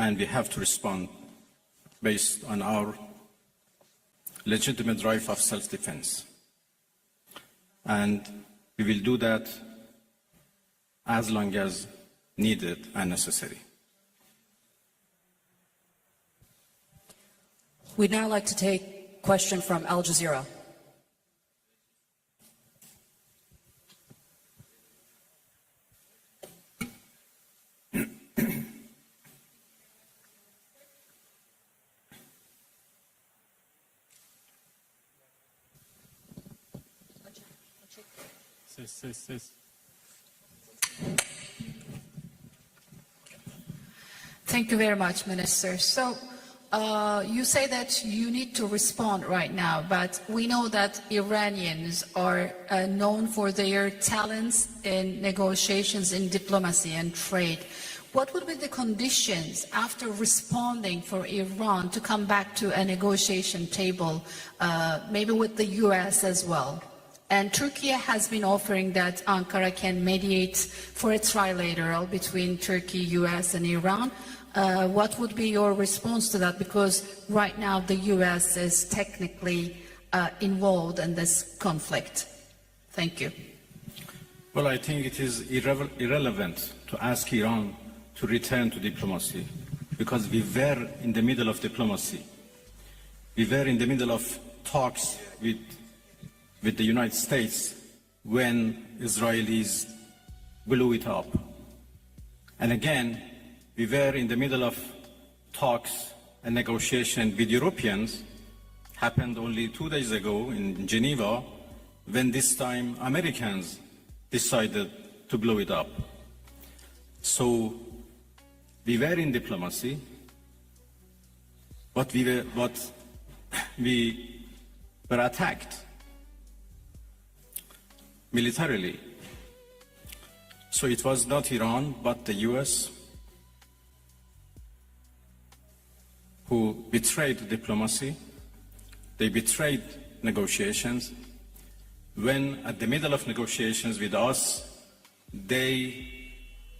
and we have to respond based on our legitimate right of self-defense. And we will do that as long as needed and necessary. We'd now like to take a question from Al Jazeera. Thank you very much, Minister. So you say that you need to respond right now, but we know that Iranians are known for their talents in negotiations, in diplomacy and trade. What would be the conditions after responding for Iran to come back to a negotiation table, maybe with the US as well? And Turkey has been offering that Ankara can mediate for a trilateral between Turkey, US and Iran. What would be your response to that? Because right now the US is technically involved in this conflict. Thank you. Well, I think it is irrelevant to ask Iran to return to diplomacy, because we were in the middle of diplomacy. We were in the middle of talks with the United States when Israelis blew it up. And again, we were in the middle of talks and negotiation with Europeans, happened only 2 days ago in Geneva, when this time Americans decided to blow it up. So we were in diplomacy, but we were attacked militarily. So it was not Iran, but the US who betrayed diplomacy. They betrayed negotiations. When at the middle of negotiations with us, they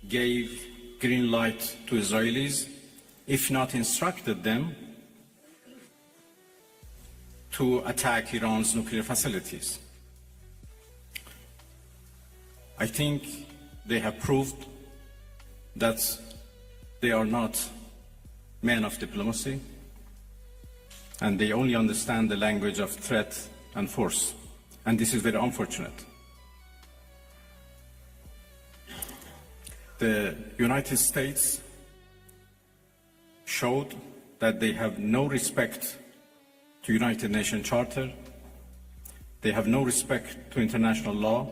gave green light to Israelis, if not instructed them to attack Iran's nuclear facilities. I think they have proved that they are not men of diplomacy, and they only understand the language of threat and force. And this is very unfortunate. The United States showed that they have no respect to United Nations Charter. They have no respect to international law.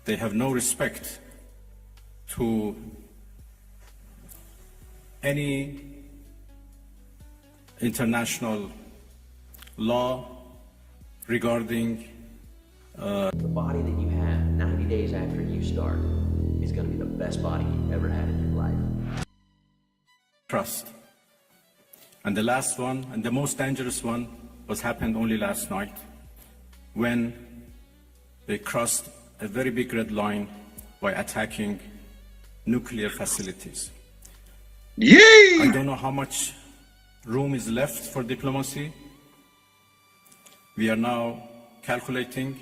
They have no respect to any international law regarding the body that you have 90 days after you start is going to be the best body you've ever had in your life. Trust. And the last one, and the most dangerous one, was happened only last night, when they crossed a very big red line by attacking nuclear facilities. Yay! I don't know how much room is left for diplomacy. We are now calculating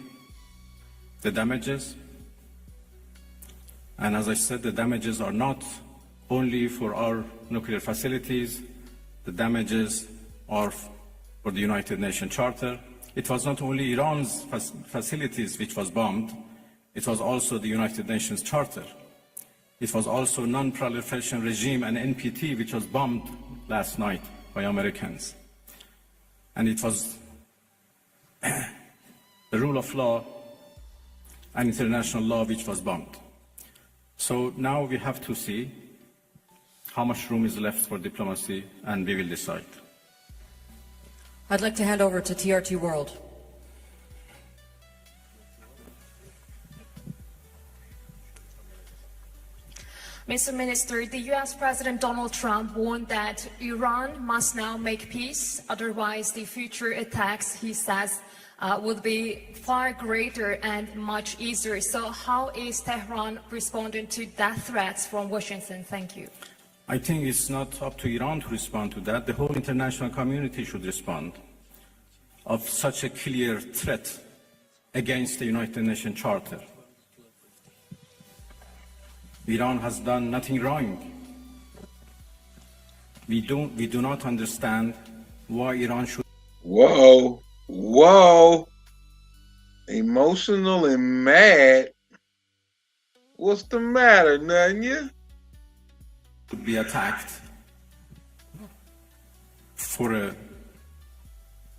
the damages. And as I said, the damages are not only for our nuclear facilities, the damages are for the United Nations Charter. It was not only Iran's facilities which was bombed, it was also the United Nations Charter. It was also Non-Proliferation Regime and NPT, which was bombed last night by Americans. And it was the rule of law and international law which was bombed. So now we have to see how much room is left for diplomacy, and we will decide. I'd like to hand over to TRT World. Mr. Minister, the U.S. President Donald Trump warned that Iran must now make peace, otherwise the future attacks, he says, would be far greater and much easier. So how is Tehran responding to death threats from Washington? Thank you. I think it's not up to Iran to respond to that. The whole international community should respond of such a clear threat against the United Nations Charter. Iran has done nothing wrong. We do not understand why Iran should Whoa, whoa. Emotional and mad. What's the matter, Nanya? be attacked for a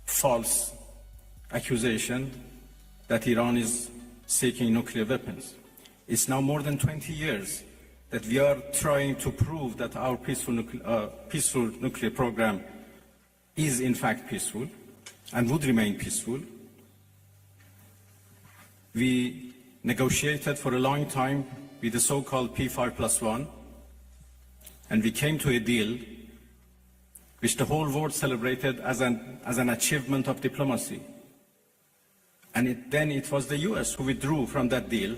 false accusation that Iran is seeking nuclear weapons. It's now more than 20 years that we are trying to prove that our peaceful nuclear program is in fact peaceful and would remain peaceful. We negotiated for a long time with the so-called P5+1, and we came to a deal which the whole world celebrated as an achievement of diplomacy. And then it was the US who withdrew from that deal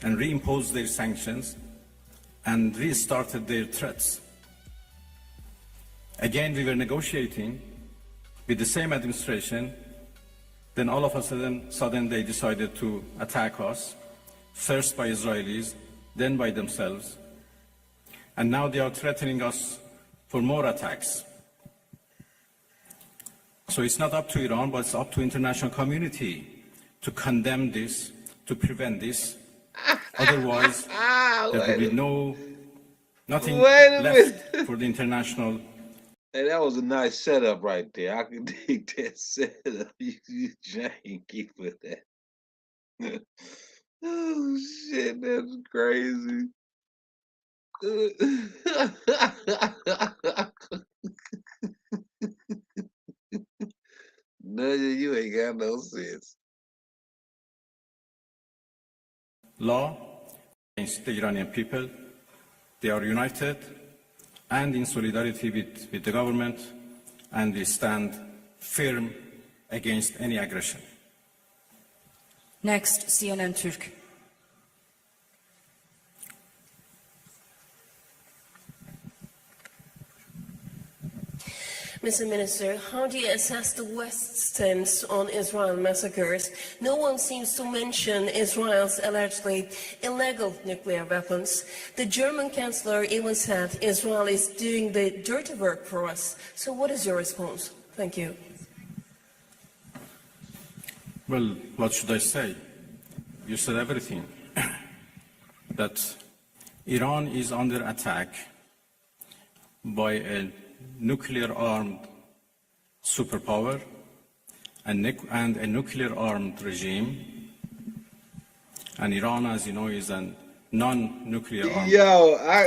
and reimposed their sanctions and restarted their threats. Again, we were negotiating with the same administration. Then all of a sudden they decided to attack us, first by Israelis, then by themselves. And now they are threatening us for more attacks. So it's not up to Iran, but it's up to international community to condemn this, to prevent this. Otherwise, there will be nothing left for the international. Hey, that was a nice setup right there. I can dig that setup. You janky with that. Oh shit, that's crazy. No, you ain't got no sense. Law against the Iranian people. They are united and in solidarity with the government, and we stand firm against any aggression. Next, CNN Türk. Mr. Minister, how do you assess the West's stance on Israel massacres? No one seems to mention Israel's allegedly illegal nuclear weapons. The German Chancellor even said Israel is doing the dirty work for us. So what is your response? Thank you. Well, what should I say? You said everything. That Iran is under attack by a nuclear-armed superpower and a nuclear-armed regime. And Iran, as you know, is a non-nuclear armed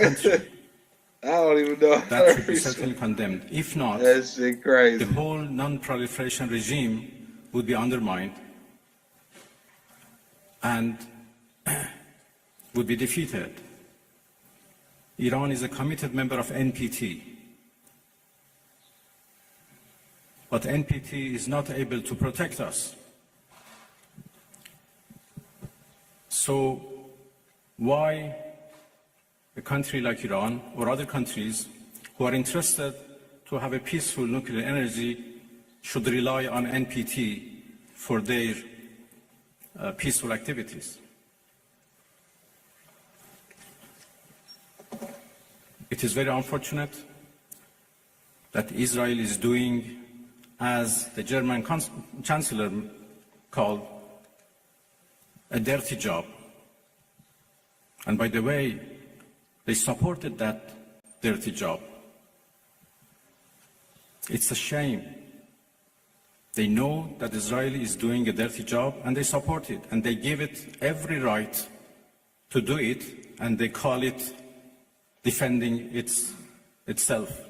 country. I don't even know. That should be certainly condemned. If not, That's crazy. the whole non-proliferation regime would be undermined and would be defeated. Iran is a committed member of NPT. But NPT is not able to protect us. So why a country like Iran or other countries who are interested to have a peaceful nuclear energy should rely on NPT for their peaceful activities? It is very unfortunate that Israel is doing, as the German Chancellor called, a dirty job. And by the way, they supported that dirty job. It's a shame. They know that Israel is doing a dirty job and they support it, and they give it every right to do it, and they call it defending itself.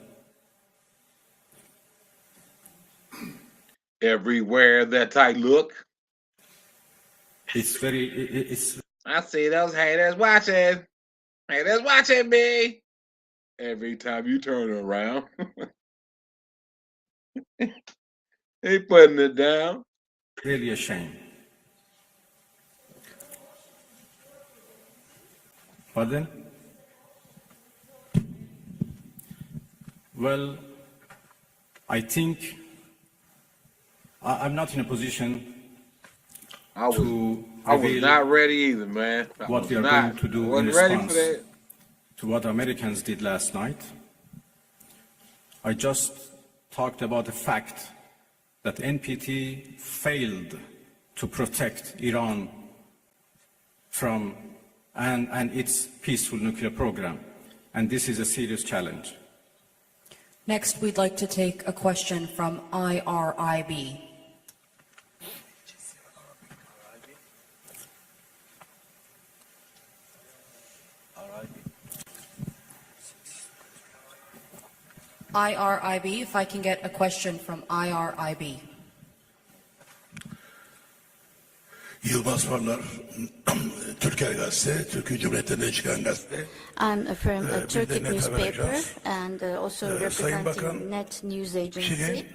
Everywhere that I look, It's I see those haters watching. Haters watching me. Every time you turn around, they putting it down. really a shame. Pardon? Well, I think I'm not in a position I was to I was reveal not ready either, man. I what was we are not. going to I do in wasn't ready for response that. to what Americans did last night. I just talked about the fact that NPT failed to protect Iran from and its peaceful nuclear program. And this is a serious challenge. Next, we'd like to take a question from IRIB. IRIB, if I can get a question from IRIB. Yılmaz Varlar, Türker Gazete, Türkiye Cumhuriyeti'nde çıkan gazete. I'm from a Turkic Net Haber newspaper Ajans. and also Sayın representing Bakan, Net News Agency. Çin'in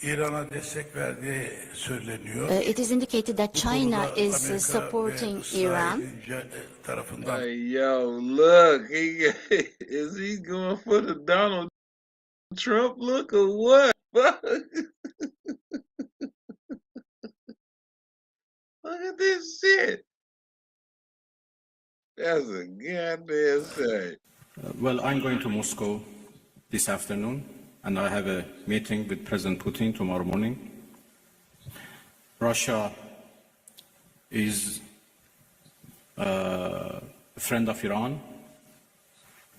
İran'a destek verdiği söyleniyor. It is indicated that Bu China konuda is Amerika supporting ve İsrail Iran. tarafından Hey, yo, look, is he going for the Donald Trump look or what? Look at this shit. That's a goddamn shame. Well, I'm going to Moscow this afternoon, and I have a meeting with President Putin tomorrow morning. Russia is a friend of Iran.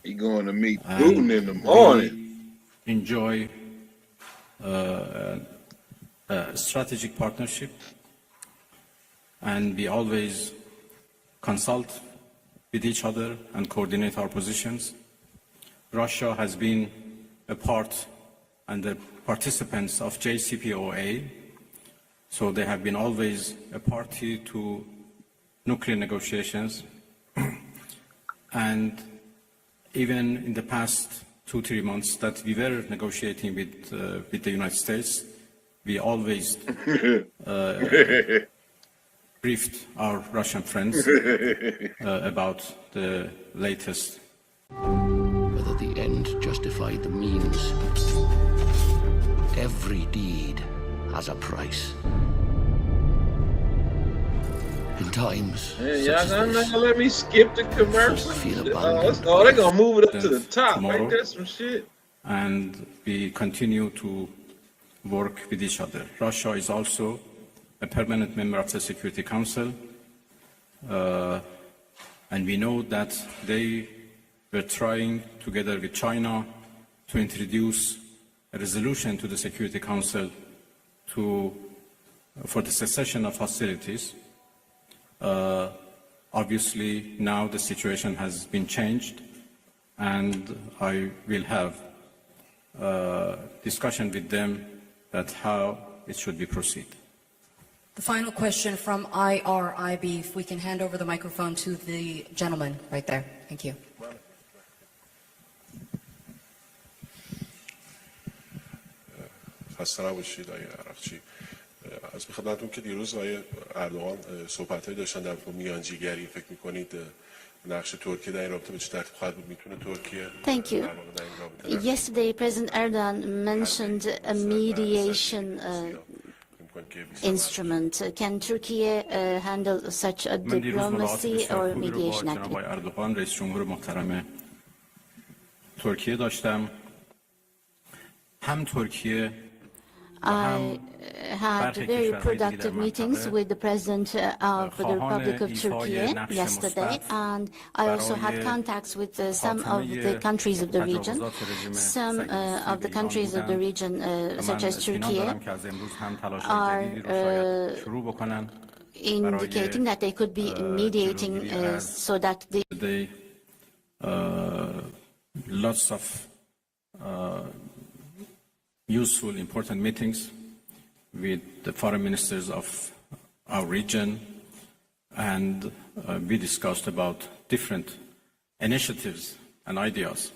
He going to meet and Putin in the morning. we enjoy a strategic partnership, and we always consult with each other and coordinate our positions. Russia has been a part and the participants of JCPOA, so they have been always a party to nuclear negotiations. And even in the past 2-3 months that we were negotiating with the United States, we always briefed our Russian friends about the latest. Whether the end justified the means, every deed has a price. In times Hey, such y'all as not this, gonna let me skip the commercial? Folk feel Oh, abandoned. they're gonna move it up to the Then top. tomorrow. Ain't that some shit? And we continue to work with each other. Russia is also a permanent member of the Security Council, and we know that they were trying, together with China, to introduce a resolution to the Security Council for the cessation of hostilities. Obviously, now the situation has been changed, and I will have discussion with them that how it should be proceed. The final question from IRIB, if we can hand over the microphone to the gentleman right there. Thank you. خسته نباشید آقای عراقچی. از خدمتتون که دیروز آقای اردوغان صحبت‌هایی داشتن در مورد میانجیگری، فکر می‌کنید نقش ترکیه در این رابطه به چه ترتیب خواهد بود؟ میتونه ترکیه Thank you. در این رابطه Yesterday, President Erdogan mentioned a mediation instrument. Can Turkey handle such a من دیروز ملاقات diplomacy بسیار or خوبی رو با mediation جناب activity? آقای اردوغان رئیس جمهور محترم ترکیه داشتم. هم ترکیه I had very productive meetings with the President of the Republic of Turkey yesterday, and I also had contacts with some of the countries of the region. Some of the countries of the region, such as Turkey, are indicating that they could be mediating so that the Today, lots of useful, important meetings with the foreign ministers of our region, and we discussed about different initiatives and ideas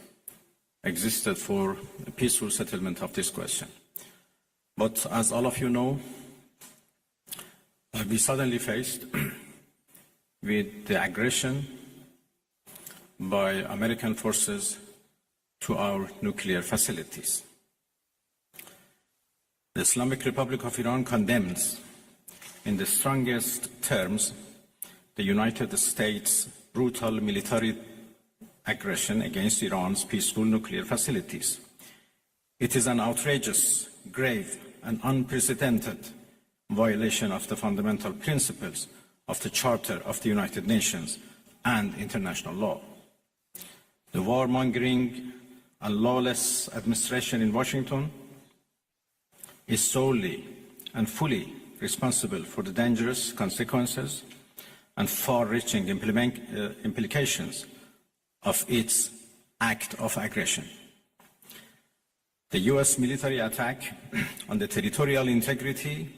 existed for a peaceful settlement of this question. But as all of you know, we suddenly faced with the aggression by American forces to our nuclear facilities. The Islamic Republic of Iran condemns in the strongest terms the United States' brutal military aggression against Iran's peaceful nuclear facilities. It is an outrageous, grave, and unprecedented violation of the fundamental principles of the Charter of the United Nations and international law. The warmongering and lawless administration in Washington is solely and fully responsible for the dangerous consequences and far-reaching implications of its act of aggression. The US military attack on the territorial integrity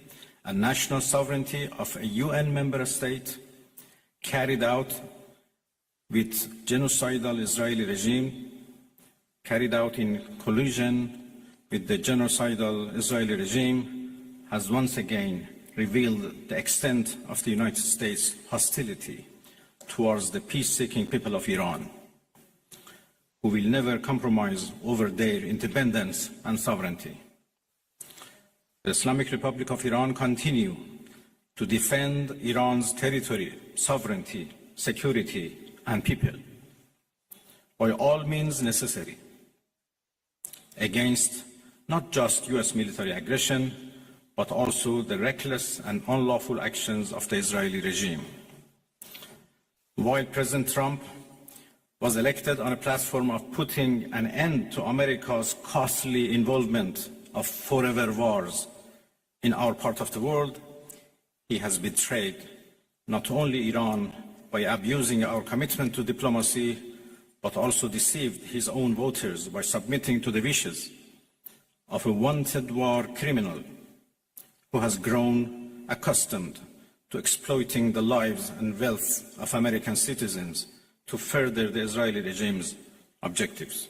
and national sovereignty of a UN member state carried out with genocidal Israeli regime, carried out in collusion with the genocidal Israeli regime, has once again revealed the extent of the United States' hostility towards the peace-seeking people of Iran, who will never compromise over their independence and sovereignty. The Islamic Republic of Iran continue to defend Iran's territory, sovereignty, security, and people by all means necessary against not just US military aggression, but also the reckless and unlawful actions of the Israeli regime. While President Trump was elected on a platform of putting an end to America's costly involvement of forever wars in our part of the world, he has betrayed not only Iran by abusing our commitment to diplomacy, but also deceived his own voters by submitting to the wishes of a wanted war criminal who has grown accustomed to exploiting the lives and wealth of American citizens to further the Israeli regime's objectives.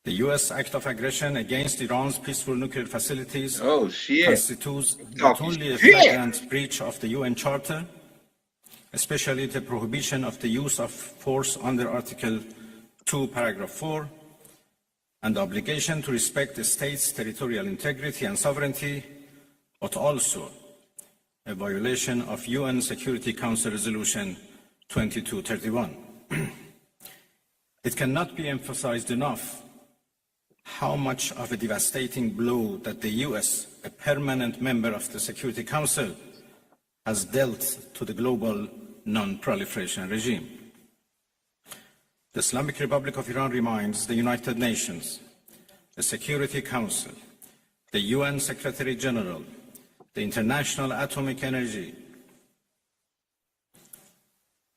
The US act of aggression against Iran's peaceful nuclear facilities constitutes not only a flagrant breach of the UN Charter, especially the prohibition of the use of force under Article 2, Paragraph 4, and the obligation to respect the state's territorial integrity and sovereignty, but also a violation of UN Security Council Resolution 2231. It cannot be emphasized enough how much of a devastating blow that the US, a permanent member of the Security Council, has dealt to the global non-proliferation regime. The Islamic Republic of Iran reminds the United Nations, the Security Council, the UN Secretary General, the International Atomic Energy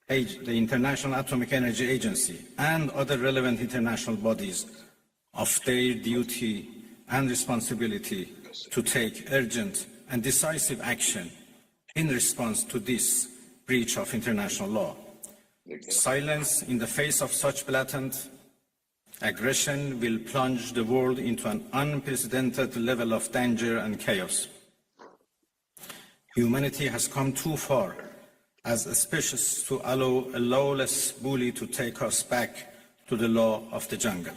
Agency, and other relevant international bodies of their duty and responsibility to take urgent and decisive action in response to this breach of international law. Silence in the face of such blatant aggression will plunge the world into an unprecedented level of danger and chaos. Humanity has come too far as a species to allow a lawless bully to take us back to the law of the jungle.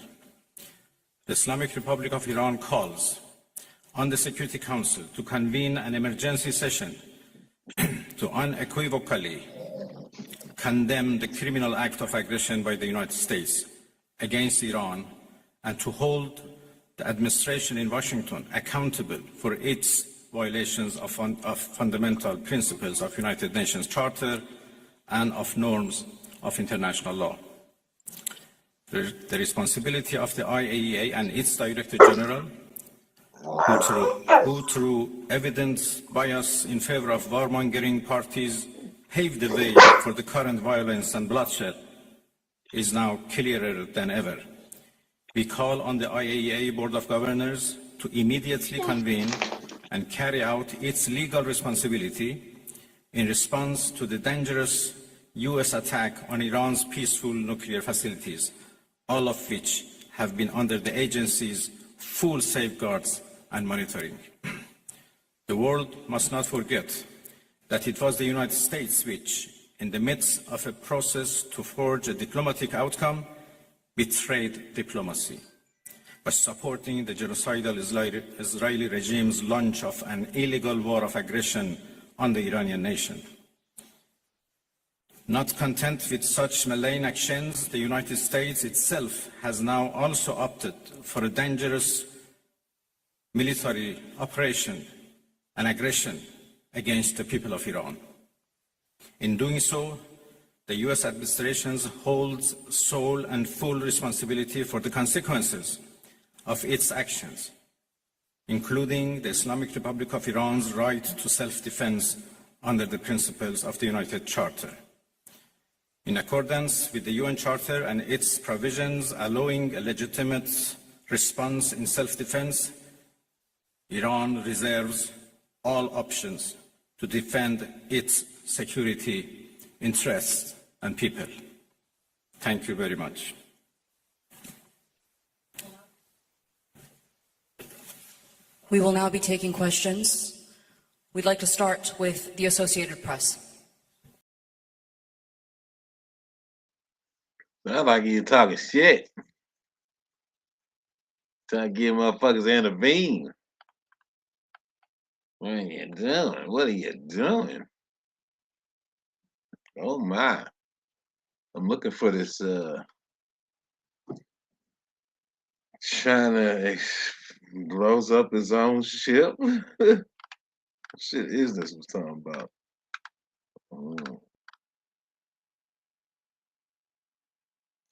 The Islamic Republic of Iran calls on the Security Council to convene an emergency session to unequivocally condemn the criminal act of aggression by the United States against Iran and to hold the administration in Washington accountable for its violations of fundamental principles of United Nations Charter and of norms of international law. The responsibility of the IAEA and its Director General, who through evidence bias in favor of warmongering parties paved the way for the current violence and bloodshed, is now clearer than ever. We call on the IAEA Board of Governors to immediately convene and carry out its legal responsibility in response to the dangerous US attack on Iran's peaceful nuclear facilities, all of which have been under the agency's full safeguards and monitoring. The world must not forget that it was the United States which, in the midst of a process to forge a diplomatic outcome, betrayed diplomacy by supporting the genocidal Israeli regime's launch of an illegal war of aggression on the Iranian nation. Not content with such malign actions, the United States itself has now also opted for a dangerous military operation and aggression against the people of Iran. In doing so, the US administration holds sole and full responsibility for the consequences of its actions, including the Islamic Republic of Iran's right to self-defense under the principles of the United Charter. In accordance with the UN Charter and its provisions allowing a legitimate response in self-defense, Iran reserves all options to defend its security interests and people. Thank you very much. We will now be taking questions. We'd like to start with the Associated Press. Sound like you talking shit. Trying to get motherfuckers to intervene. What are you doing? What are you doing? Oh my. I'm looking for this China blows up his own ship. What shit is this we're talking about?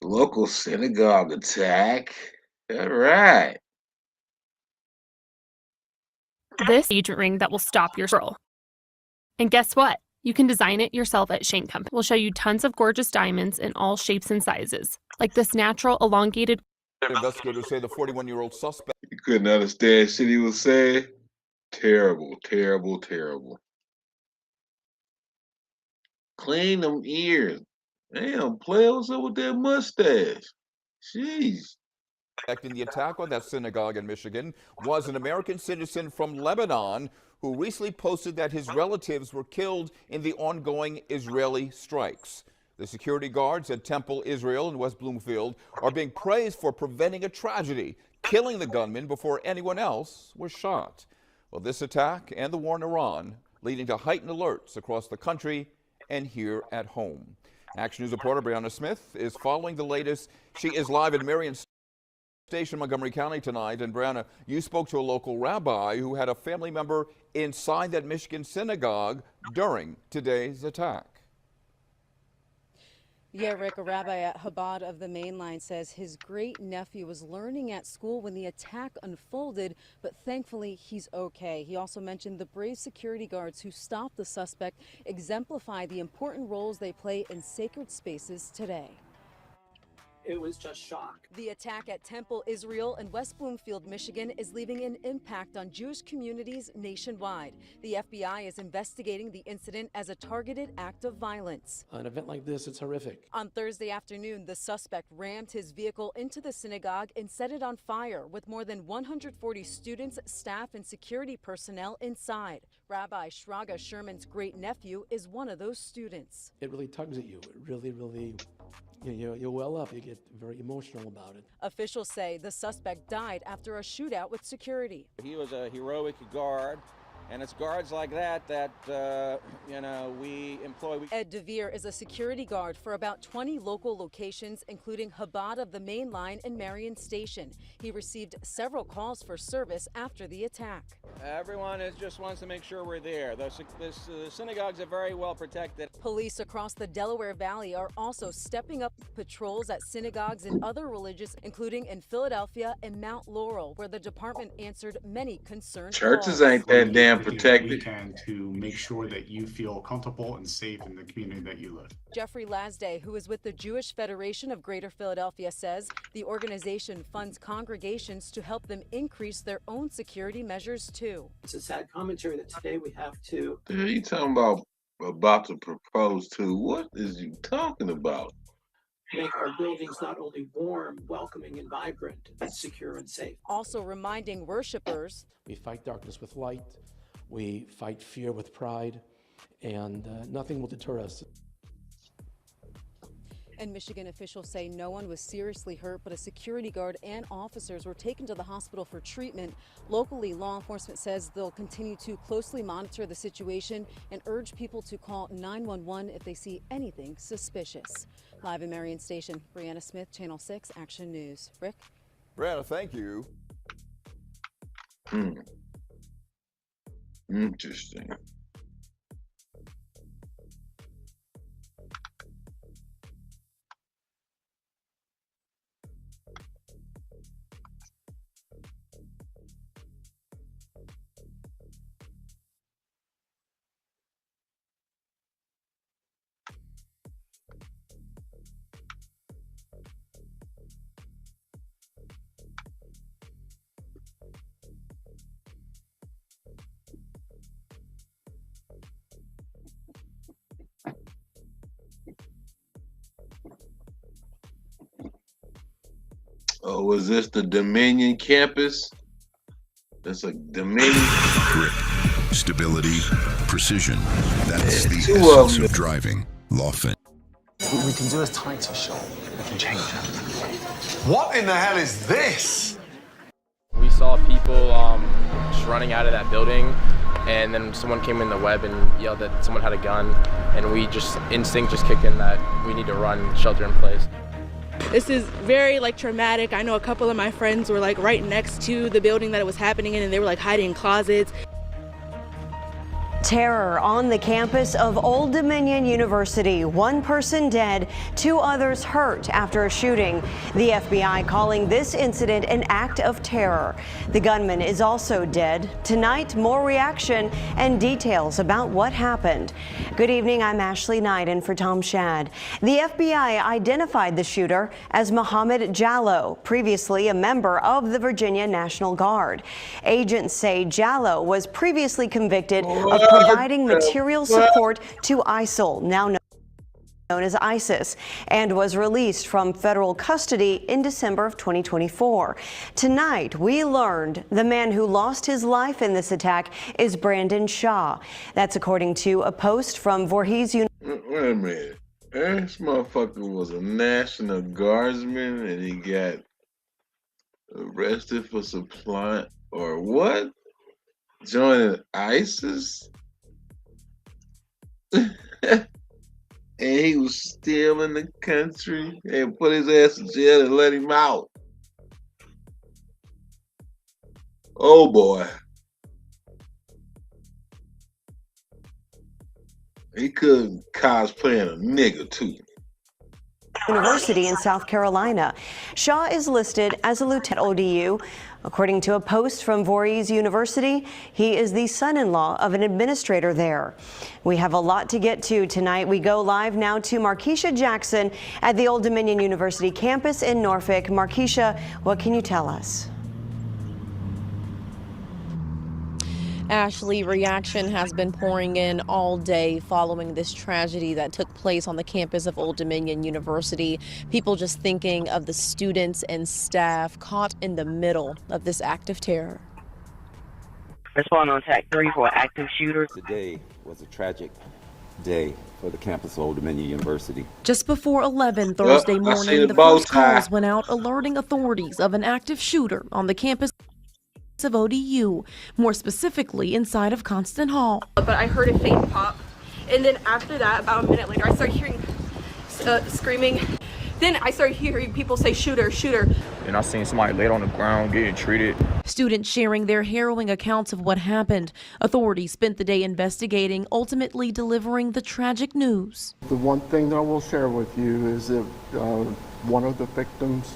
Local synagogue attack. All right. This agent ring that will stop your scroll. And guess what? You can design it yourself at Shane Company. We'll show you tons of gorgeous diamonds in all shapes and sizes, like this natural elongated. Investigators say the 41-year-old suspect. You couldn't understand shit he was saying. Terrible, terrible, terrible. Clean them ears. Damn, play what's up with that mustache? Jeez. In the attack on that synagogue in Michigan was an American citizen from Lebanon who recently posted that his relatives were killed in the ongoing Israeli strikes. The security guards at Temple Israel in West Bloomfield are being praised for preventing a tragedy, killing the gunman before anyone else was shot. Well, this attack and the war in Iran leading to heightened alerts across the country and here at home. Action News reporter Brianna Smith is following the latest. She is live in Marion Station, Montgomery County tonight. And Brianna, you spoke to a local rabbi who had a family member inside that Michigan synagogue during today's attack. Yeah, Rick, a rabbi at Chabad of the Main Line says his great-nephew was learning at school when the attack unfolded, but thankfully he's okay. He also mentioned the brave security guards who stopped the suspect exemplify the important roles they play in sacred spaces today. It was just shock. The attack at Temple Israel in West Bloomfield, Michigan is leaving an impact on Jewish communities nationwide. The FBI is investigating the incident as a targeted act of violence. An event like this, it's horrific. On Thursday afternoon, the suspect rammed his vehicle into the synagogue and set it on fire with more than 140 students, staff, and security personnel inside. Rabbi Shraga Sherman's great-nephew is one of those students. It really tugs at you. It really, you well up. You get very emotional about it. Officials say the suspect died after a shootout with security. He was a heroic guard, and it's guards like that we employ. Ed DeVere is a security guard for about 20 local locations, including Chabad of the Main Line and Marion Station. He received several calls for service after the attack. Everyone just wants to make sure we're there. The synagogues are very well protected. Police across the Delaware Valley are also stepping up patrols at synagogues and other religious, including in Philadelphia and Mount Laurel, where the department answered many concerned Churches calls. ain't that damn protected. We can to make sure that you feel comfortable and safe in the community that you live. Jeffrey Lasday, who is with the Jewish Federation of Greater Philadelphia, says the organization funds congregations to help them increase their own security measures too. It's a sad commentary that today we have to. You talking about to propose to? What is you talking about? Make our buildings not only warm, welcoming, and vibrant, but secure and safe. Also reminding worshipers, we fight darkness with light, we fight fear with pride, and nothing will deter us. And Michigan officials say no one was seriously hurt, but a security guard and officers were taken to the hospital for treatment. Locally, law enforcement says they'll continue to closely monitor the situation and urge people to call 911 if they see anything suspicious. Live in Marion Station, Brianna Smith, Channel 6 Action News. Rick? Brianna, thank you. Interesting. Oh, was this the Dominion campus? That's a Dominion. Grip, stability, precision. That's the two essence of of driving. Lawfin. We can do a title shot. We can change it. What in the hell is this? We saw people just running out of that building, and then someone came in the web and yelled that someone had a gun, and we just, instinct just kicked in that we need to run, shelter in place. This is very traumatic. I know a couple of my friends were right next to the building that it was happening in, and they were hiding in closets. Terror on the campus of Old Dominion University. One person dead, 2 others hurt after a shooting. The FBI calling this incident an act of terror. The gunman is also dead. Tonight, more reaction and details about what happened. Good evening, I'm Ashley Knight in for Tom Shad. The FBI identified the shooter as Mohammed Jallow, previously a member of the Virginia National Guard. Agents say Jallow was previously convicted of providing material support to ISIL, now known as ISIS, and was released from federal custody in December of 2024. Tonight, we learned the man who lost his life in this attack is Brandon Shaw. That's according to a post from Voorhees University. Wait a minute. This motherfucker was a National Guardsman and he got arrested for supplying, or what? Joining ISIS? And he was still in the country and put his ass in jail and let him out. Oh boy. He could cosplaying a nigga too. University in South Carolina. Shaw is listed as a lieutenant at ODU. According to a post from Voorhees University, he is the son-in-law of an administrator there. We have a lot to get to tonight. We go live now to Markeisha Jackson at the Old Dominion University campus in Norfolk. Markeisha, what can you tell us? Ashley, reaction has been pouring in all day following this tragedy that took place on the campus of Old Dominion University. People just thinking of the students and staff caught in the middle of this act of terror. Responding on attack 3 for active shooter. Today was a tragic day for the campus of Old Dominion University. Just before 11 Thursday morning, the first calls went out alerting authorities of an active shooter on the campus of ODU, more specifically inside of Constant Hall. But I heard a faint pop, and then after that, about a minute later, I started hearing screaming. Then I started hearing people say, "Shooter, shooter." And I seen somebody laid on the ground getting treated. Students sharing their harrowing accounts of what happened. Authorities spent the day investigating, ultimately delivering the tragic news. The one thing that I will share with you is that one of the victims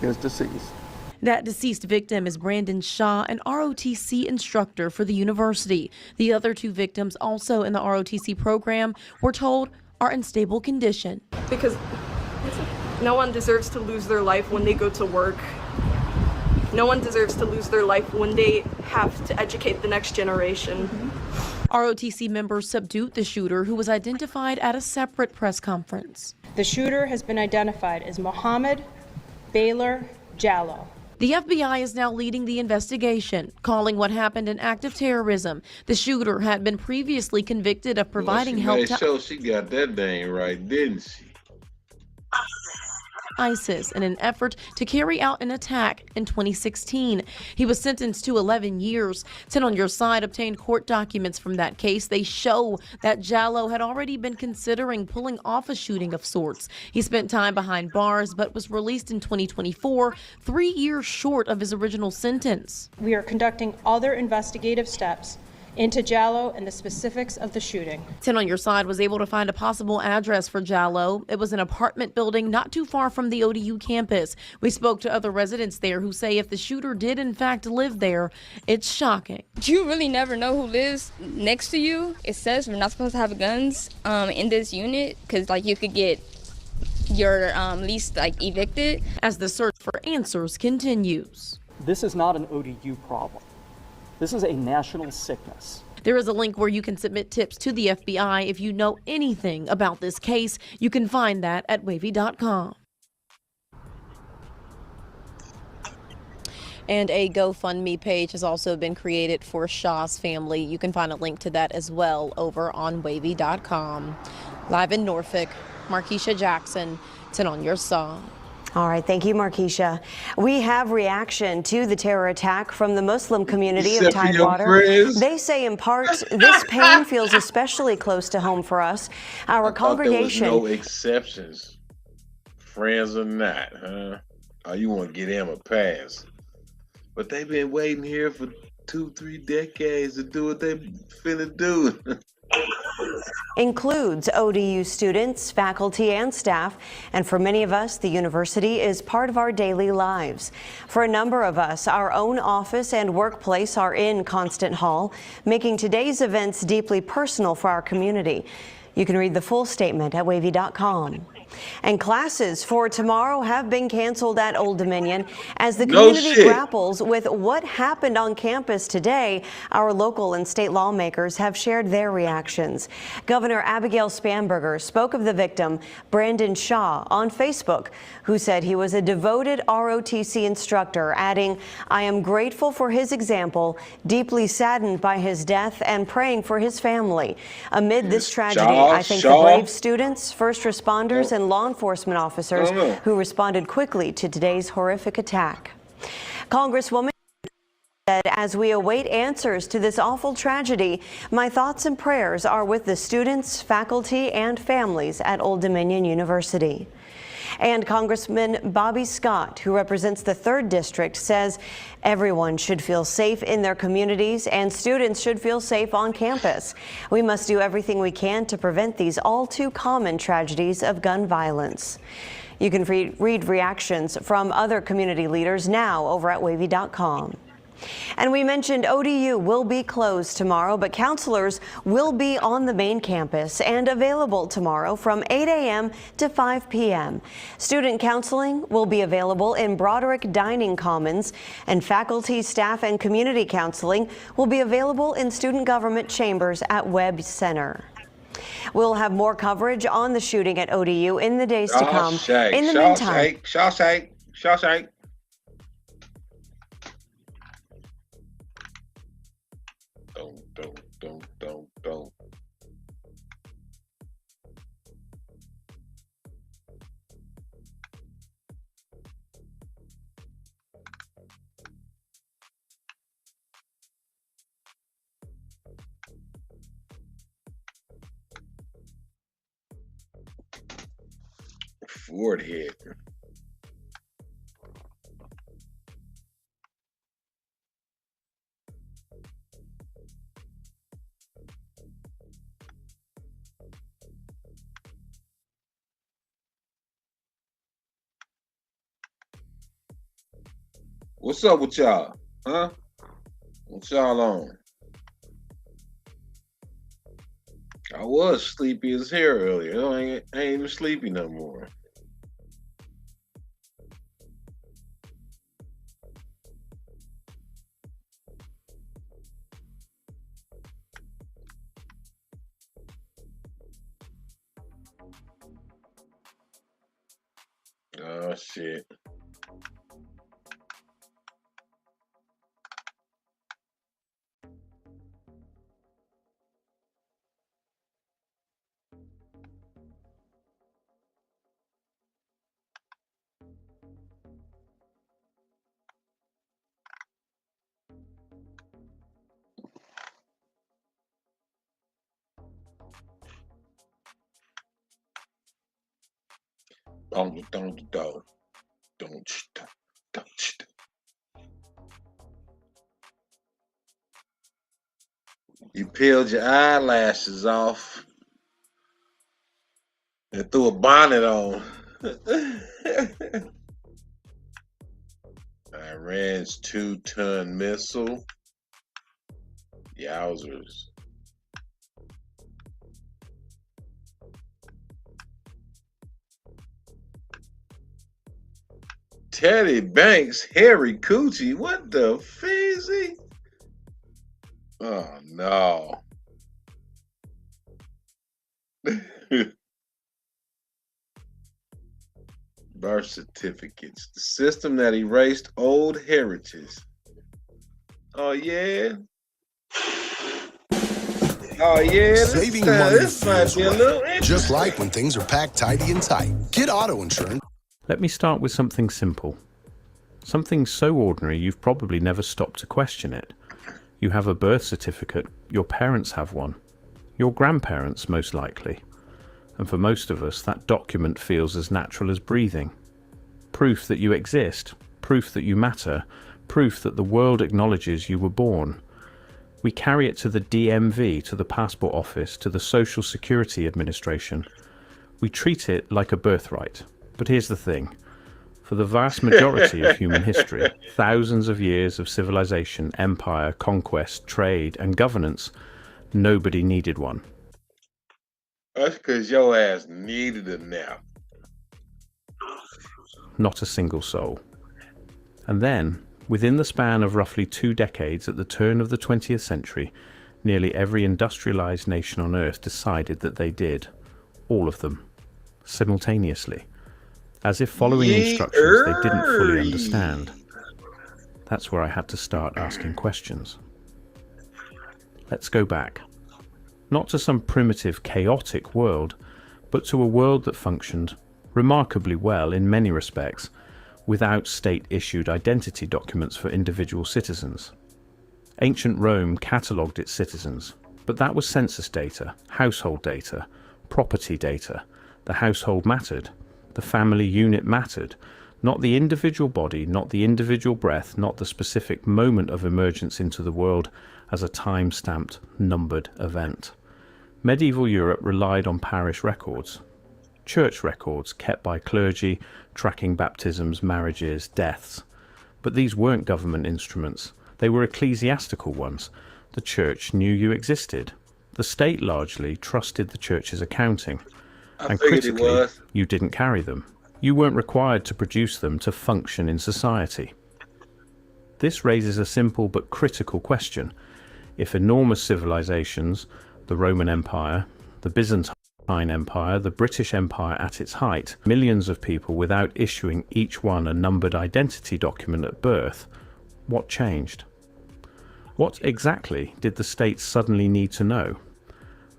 is deceased. That deceased victim is Brandon Shaw, an ROTC instructor for the university. The other 2 victims, also in the ROTC program, we're told are in stable condition. Because no one deserves to lose their life when they go to work. No one deserves to lose their life when they have to educate the next generation. ROTC members subdued the shooter, who was identified at a separate press conference. The shooter has been identified as Mohammed Baylor Jallow. The FBI is now leading the investigation, calling what happened an act of terrorism. The shooter had been previously convicted of providing help to... She got that dang right, didn't she? ISIS in an effort to carry out an attack in 2016. He was sentenced to 11 years. 10 on Your Side obtained court documents from that case. They show that Jallow had already been considering pulling off a shooting of sorts. He spent time behind bars but was released in 2024, 3 years short of his original sentence. We are conducting other investigative steps into Jallow and the specifics of the shooting. 10 on Your Side was able to find a possible address for Jallow. It was an apartment building not too far from the ODU campus. We spoke to other residents there who say if the shooter did in fact live there, it's shocking. You really never know who lives next to you. It says we're not supposed to have guns in this unit because you could get your lease evicted. As the search for answers continues. This is not an ODU problem. This is a national sickness. There is a link where you can submit tips to the FBI if you know anything about this case. You can find that at wavy.com. And a GoFundMe page has also been created for Shaw's family. You can find a link to that as well over on wavy.com. Live in Norfolk, Markeisha Jackson, 10 on Your Side. All right, thank you, Markeisha. We have reaction to the terror attack from the Muslim community of Tidewater. They say in part, this pain feels especially close to home for us. Our congregation. There was no exceptions, friends or not, huh? Oh, you want to get them a pass. But they've been waiting here for 2-3 decades to do what they finna do. Includes ODU students, faculty, and staff, and for many of us, the university is part of our daily lives. For a number of us, our own office and workplace are in Constant Hall, making today's events deeply personal for our community. You can read the full statement at wavy.com. And classes for tomorrow have been canceled at Old Dominion as the community grapples with what happened on campus today. Our local and state lawmakers have shared their reactions. Governor Abigail Spanberger spoke of the victim, Brandon Shaw, on Facebook, who said he was a devoted ROTC instructor, adding, "I am grateful for his example, deeply saddened by his death, and praying for his family." Amid this tragedy, I thank the brave students, first responders, and law enforcement officers who responded quickly to today's horrific attack. Congresswoman said, as we await answers to this awful tragedy, my thoughts and prayers are with the students, faculty, and families at Old Dominion University. And Congressman Bobby Scott, who represents the 3rd District, says everyone should feel safe in their communities and students should feel safe on campus. We must do everything we can to prevent these all too common tragedies of gun violence. You can read reactions from other community leaders now over at wavy.com. And we mentioned ODU will be closed tomorrow, but counselors will be on the main campus and available tomorrow from 8 a.m. to 5 p.m. Student counseling will be available in Broderick Dining Commons, and faculty, staff, and community counseling will be available in student government chambers at Webb Center. We'll have more coverage on the shooting at ODU in the days to come. In the meantime, Shawshank. Don't. Ford head. What's up with y'all? Huh? What y'all on? I was sleepy as hell earlier. I ain't even sleepy no more. Oh shit. Don't. You peeled your eyelashes off and threw a bonnet on. Iran's 2-ton missile. Yowzers. Teddy Banks, Harry Coochie, what the feezy? Oh no. Birth certificates, the system that erased old heritage. Oh yeah. Oh yeah. Saving money This might feels be a right. little interesting. Just like when things are packed tidy and tight. Get auto insurance. Let me start with something simple. Something so ordinary you've probably never stopped to question it. You have a birth certificate, your parents have one, your grandparents most likely. And for most of us, that document feels as natural as breathing. Proof that you exist, proof that you matter, proof that the world acknowledges you were born. We carry it to the DMV, to the Passport Office, to the Social Security Administration. We treat it like a birthright. But here's the thing. For the vast majority of human history, thousands of years of civilization, empire, conquest, trade, and governance, nobody needed one. That's because your ass needed a nap. Not a single soul. And then, within the span of roughly 2 decades at the turn of the 20th century, nearly every industrialized nation on Earth decided that they did. All of them. Simultaneously. As if following instructions they didn't fully understand. That's where I had to start asking questions. Let's go back. Not to some primitive, chaotic world, but to a world that functioned remarkably well in many respects, without state-issued identity documents for individual citizens. Ancient Rome catalogued its citizens, but that was census data, household data, property data. The household mattered. The family unit mattered. Not the individual body, not the individual breath, not the specific moment of emergence into the world as a time-stamped, numbered event. Medieval Europe relied on parish records, church records kept by clergy, tracking baptisms, marriages, deaths. But these weren't government instruments. They were ecclesiastical ones. The church knew you existed. The state largely trusted the church's accounting. And critically, you didn't carry them. You weren't required to produce them to function in society. This raises a simple but critical question. If enormous civilizations, the Roman Empire, the Byzantine Empire, the British Empire at its height, millions of people without issuing each one a numbered identity document at birth, what changed? What exactly did the state suddenly need to know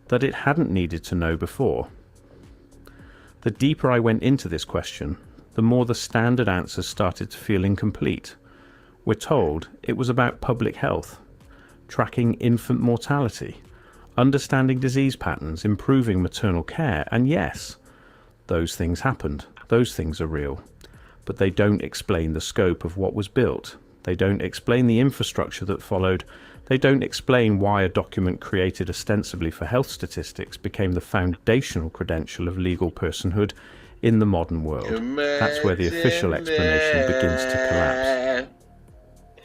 that it hadn't needed to know before? The deeper I went into this question, the more the standard answers started to feel incomplete. We're told it was about public health, tracking infant mortality, understanding disease patterns, improving maternal care, and yes, those things happened, those things are real, but they don't explain the scope of what was built. They don't explain the infrastructure that followed. They don't explain why a document created ostensibly for health statistics became the foundational credential of legal personhood in the modern world. That's where the official explanation begins to collapse.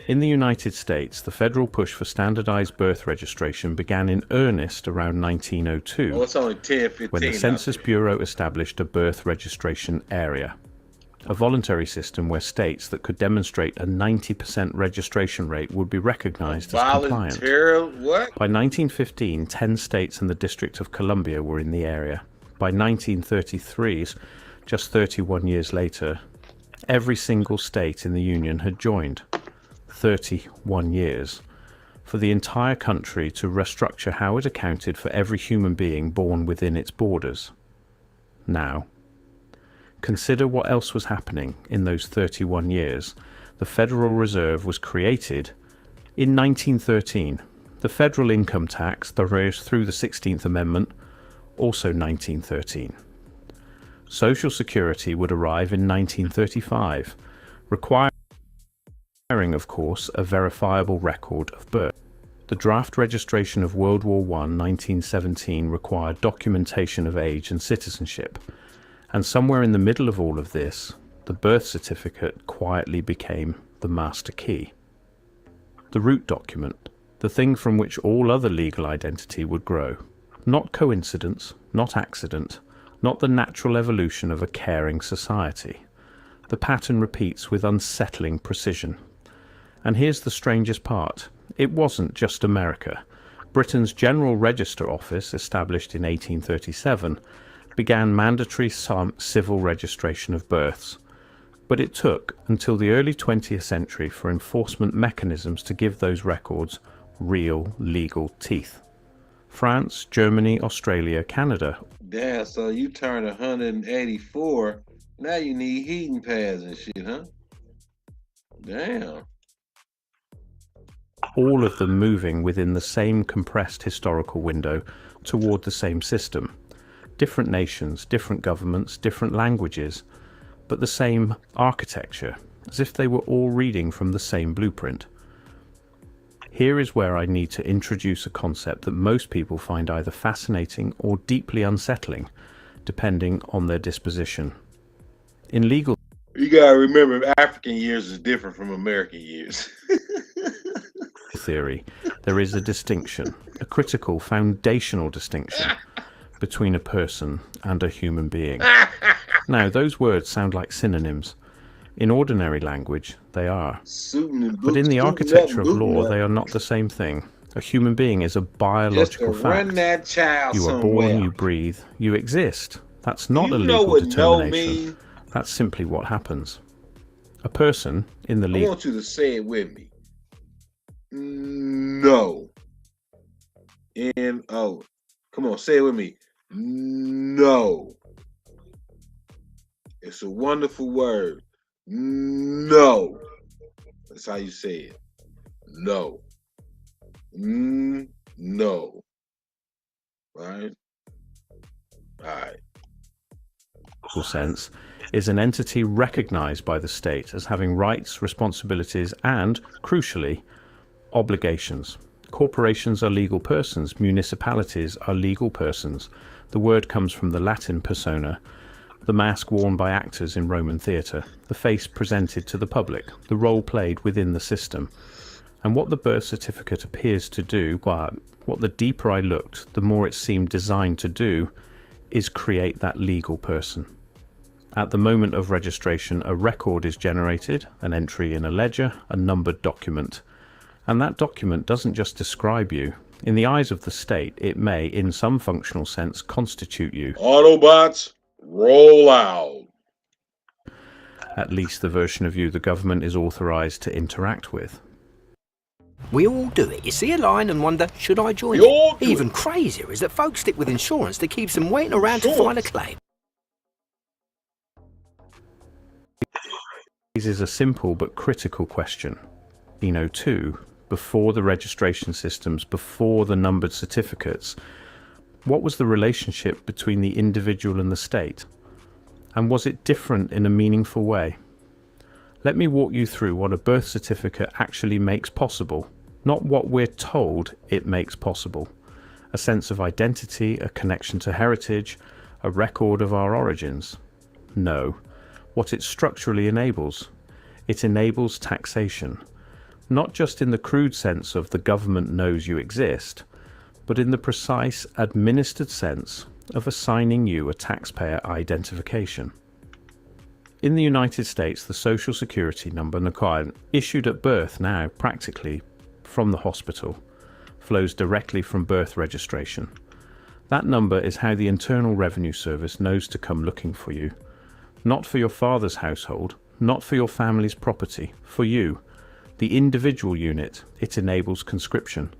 In the United States, the federal push for standardized birth registration began in earnest around 1902, Oh, it's only 10:15. when the Census Bureau established a birth registration area, a voluntary system where states that could demonstrate a 90% registration rate would be recognized as compliant. What? By 1915, 10 states and the District of Columbia were in the area. By 1933, just 31 years later, every single state in the Union had joined. 31 years. For the entire country to restructure how it accounted for every human being born within its borders. Now, consider what else was happening in those 31 years. The Federal Reserve was created in 1913. The federal income tax, through the 16th Amendment, also 1913. Social Security would arrive in 1935, requiring, of course, a verifiable record of birth. The draft registration of World War I, 1917, required documentation of age and citizenship. And somewhere in the middle of all of this, the birth certificate quietly became the master key. The root document, the thing from which all other legal identity would grow. Not coincidence, not accident, not the natural evolution of a caring society. The pattern repeats with unsettling precision. And here's the strangest part. It wasn't just America. Britain's General Register Office, established in 1837, began mandatory civil registration of births. But it took until the early 20th century for enforcement mechanisms to give those records real legal teeth. France, Germany, Australia, Canada. Damn, so you turned 184, now you need heating pads and shit, huh? Damn. All of them moving within the same compressed historical window toward the same system. Different nations, different governments, different languages, but the same architecture, as if they were all reading from the same blueprint. Here is where I need to introduce a concept that most people find either fascinating or deeply unsettling, depending on their disposition. In legal You gotta remember, African years is different from American years. theory, there is a distinction, a critical, foundational distinction, between a person and a human being. Now, those words sound like synonyms. In ordinary language, they are. But in the architecture of law, they are not the same thing. A human being is a biological fact. Run that child You are somewhere. born, you breathe, you exist. That's not You a know legal what no determination. means? That's simply what happens. A person in the I legal... want you to say it with me. No. N-O. Come on, say it with me. No. It's a wonderful word. No. That's how you say it. No. No. Right? All right. sense is an entity recognized by the state as having rights, responsibilities, and, crucially, obligations. Corporations are legal persons, municipalities are legal persons. The word comes from the Latin persona, the mask worn by actors in Roman theatre, the face presented to the public, the role played within the system. And what the birth certificate appears to do, what the deeper I looked, the more it seemed designed to do, is create that legal person. At the moment of registration, a record is generated, an entry in a ledger, a numbered document. And that document doesn't just describe you. In the eyes of the state, it may, in some functional sense, constitute you. Autobots, roll out. At least the version of you the government is authorized to interact with. We all do it. You see a line and wonder, should I join We all it? do Even crazier is that folks stick with insurance that keeps them waiting around to file a claim. This is a simple but critical question. Too, before the registration systems, before the numbered certificates, what was the relationship between the individual and the state? And was it different in a meaningful way? Let me walk you through what a birth certificate actually makes possible, not what we're told it makes possible. A sense of identity, a connection to heritage, a record of our origins. No, what it structurally enables. It enables taxation. Not just in the crude sense of the government knows you exist, but in the precise administered sense of assigning you a taxpayer identification. In the United States, the Social Security number, NACA, issued at birth now, practically from the hospital, flows directly from birth registration. That number is how the Internal Revenue Service knows to come looking for you. Not for your father's household, not for your family's property, for you. The individual unit, it enables conscription.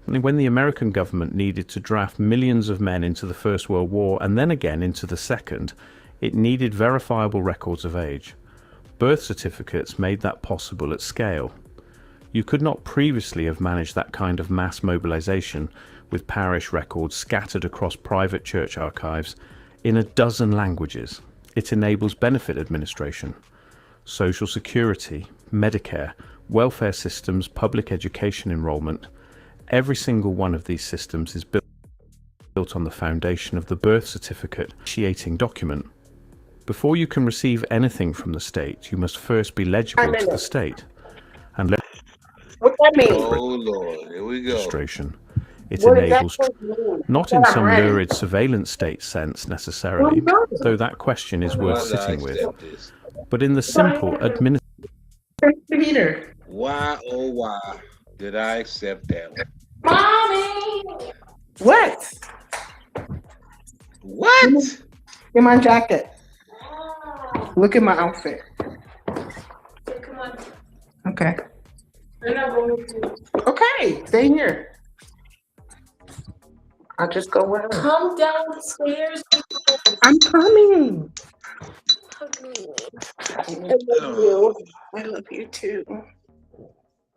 And when the American government needed to draft millions of men into the First World War and then again into the Second, it needed verifiable records of age. Birth certificates made that possible at scale. You could not previously have managed that kind of mass mobilization with parish records scattered across private church archives in a dozen languages. It enables benefit administration, Social Security, Medicare, welfare systems, public education enrollment. Every single one of these systems is built on the foundation of the birth certificate initiating document. Before you can receive anything from the state, you must first be legible to the state. And what that mean? Oh Lord, here we go. Registration. It What enables, exactly mean? not in some lurid surveillance state sense necessarily, though that question is worth sitting with, but in the simple Peter. Why, oh why did I accept that one? Mommy! What? What? In my jacket. Look at my outfit. Come on. Okay. We're not going to. Okay, stay here. I'll just go with her. Come downstairs. I'm coming. I love you. I love you too.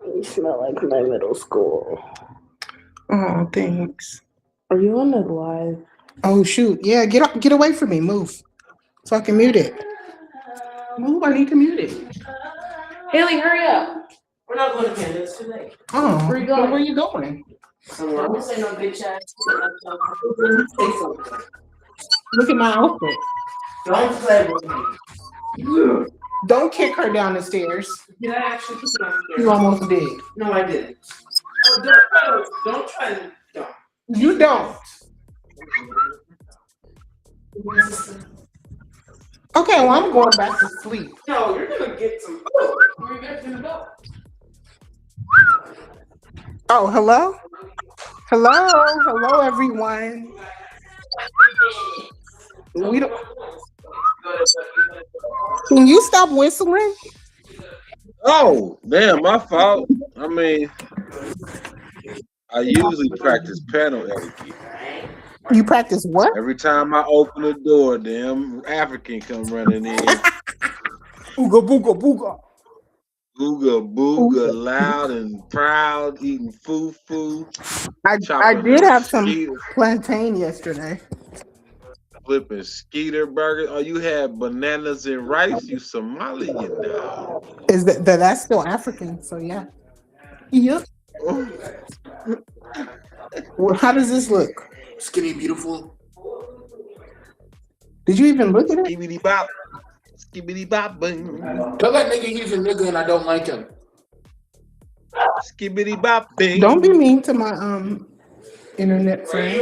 You smell like my middle school. Oh, thanks. Are you on the live? Oh shoot! Yeah, get away from me. Move, so I can mute it. Move! I need to mute it. Haley, hurry up. We're not going to Canada. It's too late. Oh, Where you going? Where you going? Don't say no bitch ass. Look at my outfit. Don't play with me. Don't kick her down the stairs. Did I actually put it on the You almost did. No, I didn't. Oh, don't try to. Don't. You don't. Okay, well, I'm going back to sleep. No, you're gonna get some food. Where you guys gonna go? Oh, hello? Hello, everyone. We don't. Can you stop whistling? Oh, damn, my fault. I mean, I usually practice panel etiquette. You practice what? Every time I open the door, damn African come running in. Ooga booga booga. Ooga booga, loud and proud, eating foo-foo. I did have some plantain yesterday. Flipping skeeter burgers. Oh, you had bananas and rice, you Somalian now. Is that's still African? So yeah. Yep. Well, how does this look? Skinny beautiful. Did you even look at it? Skibbity bop. Skibbity bop. Bing. Tell that nigga he's a nigga and I don't like him. Skibbity bop. Bing. Don't be mean to my internet friend.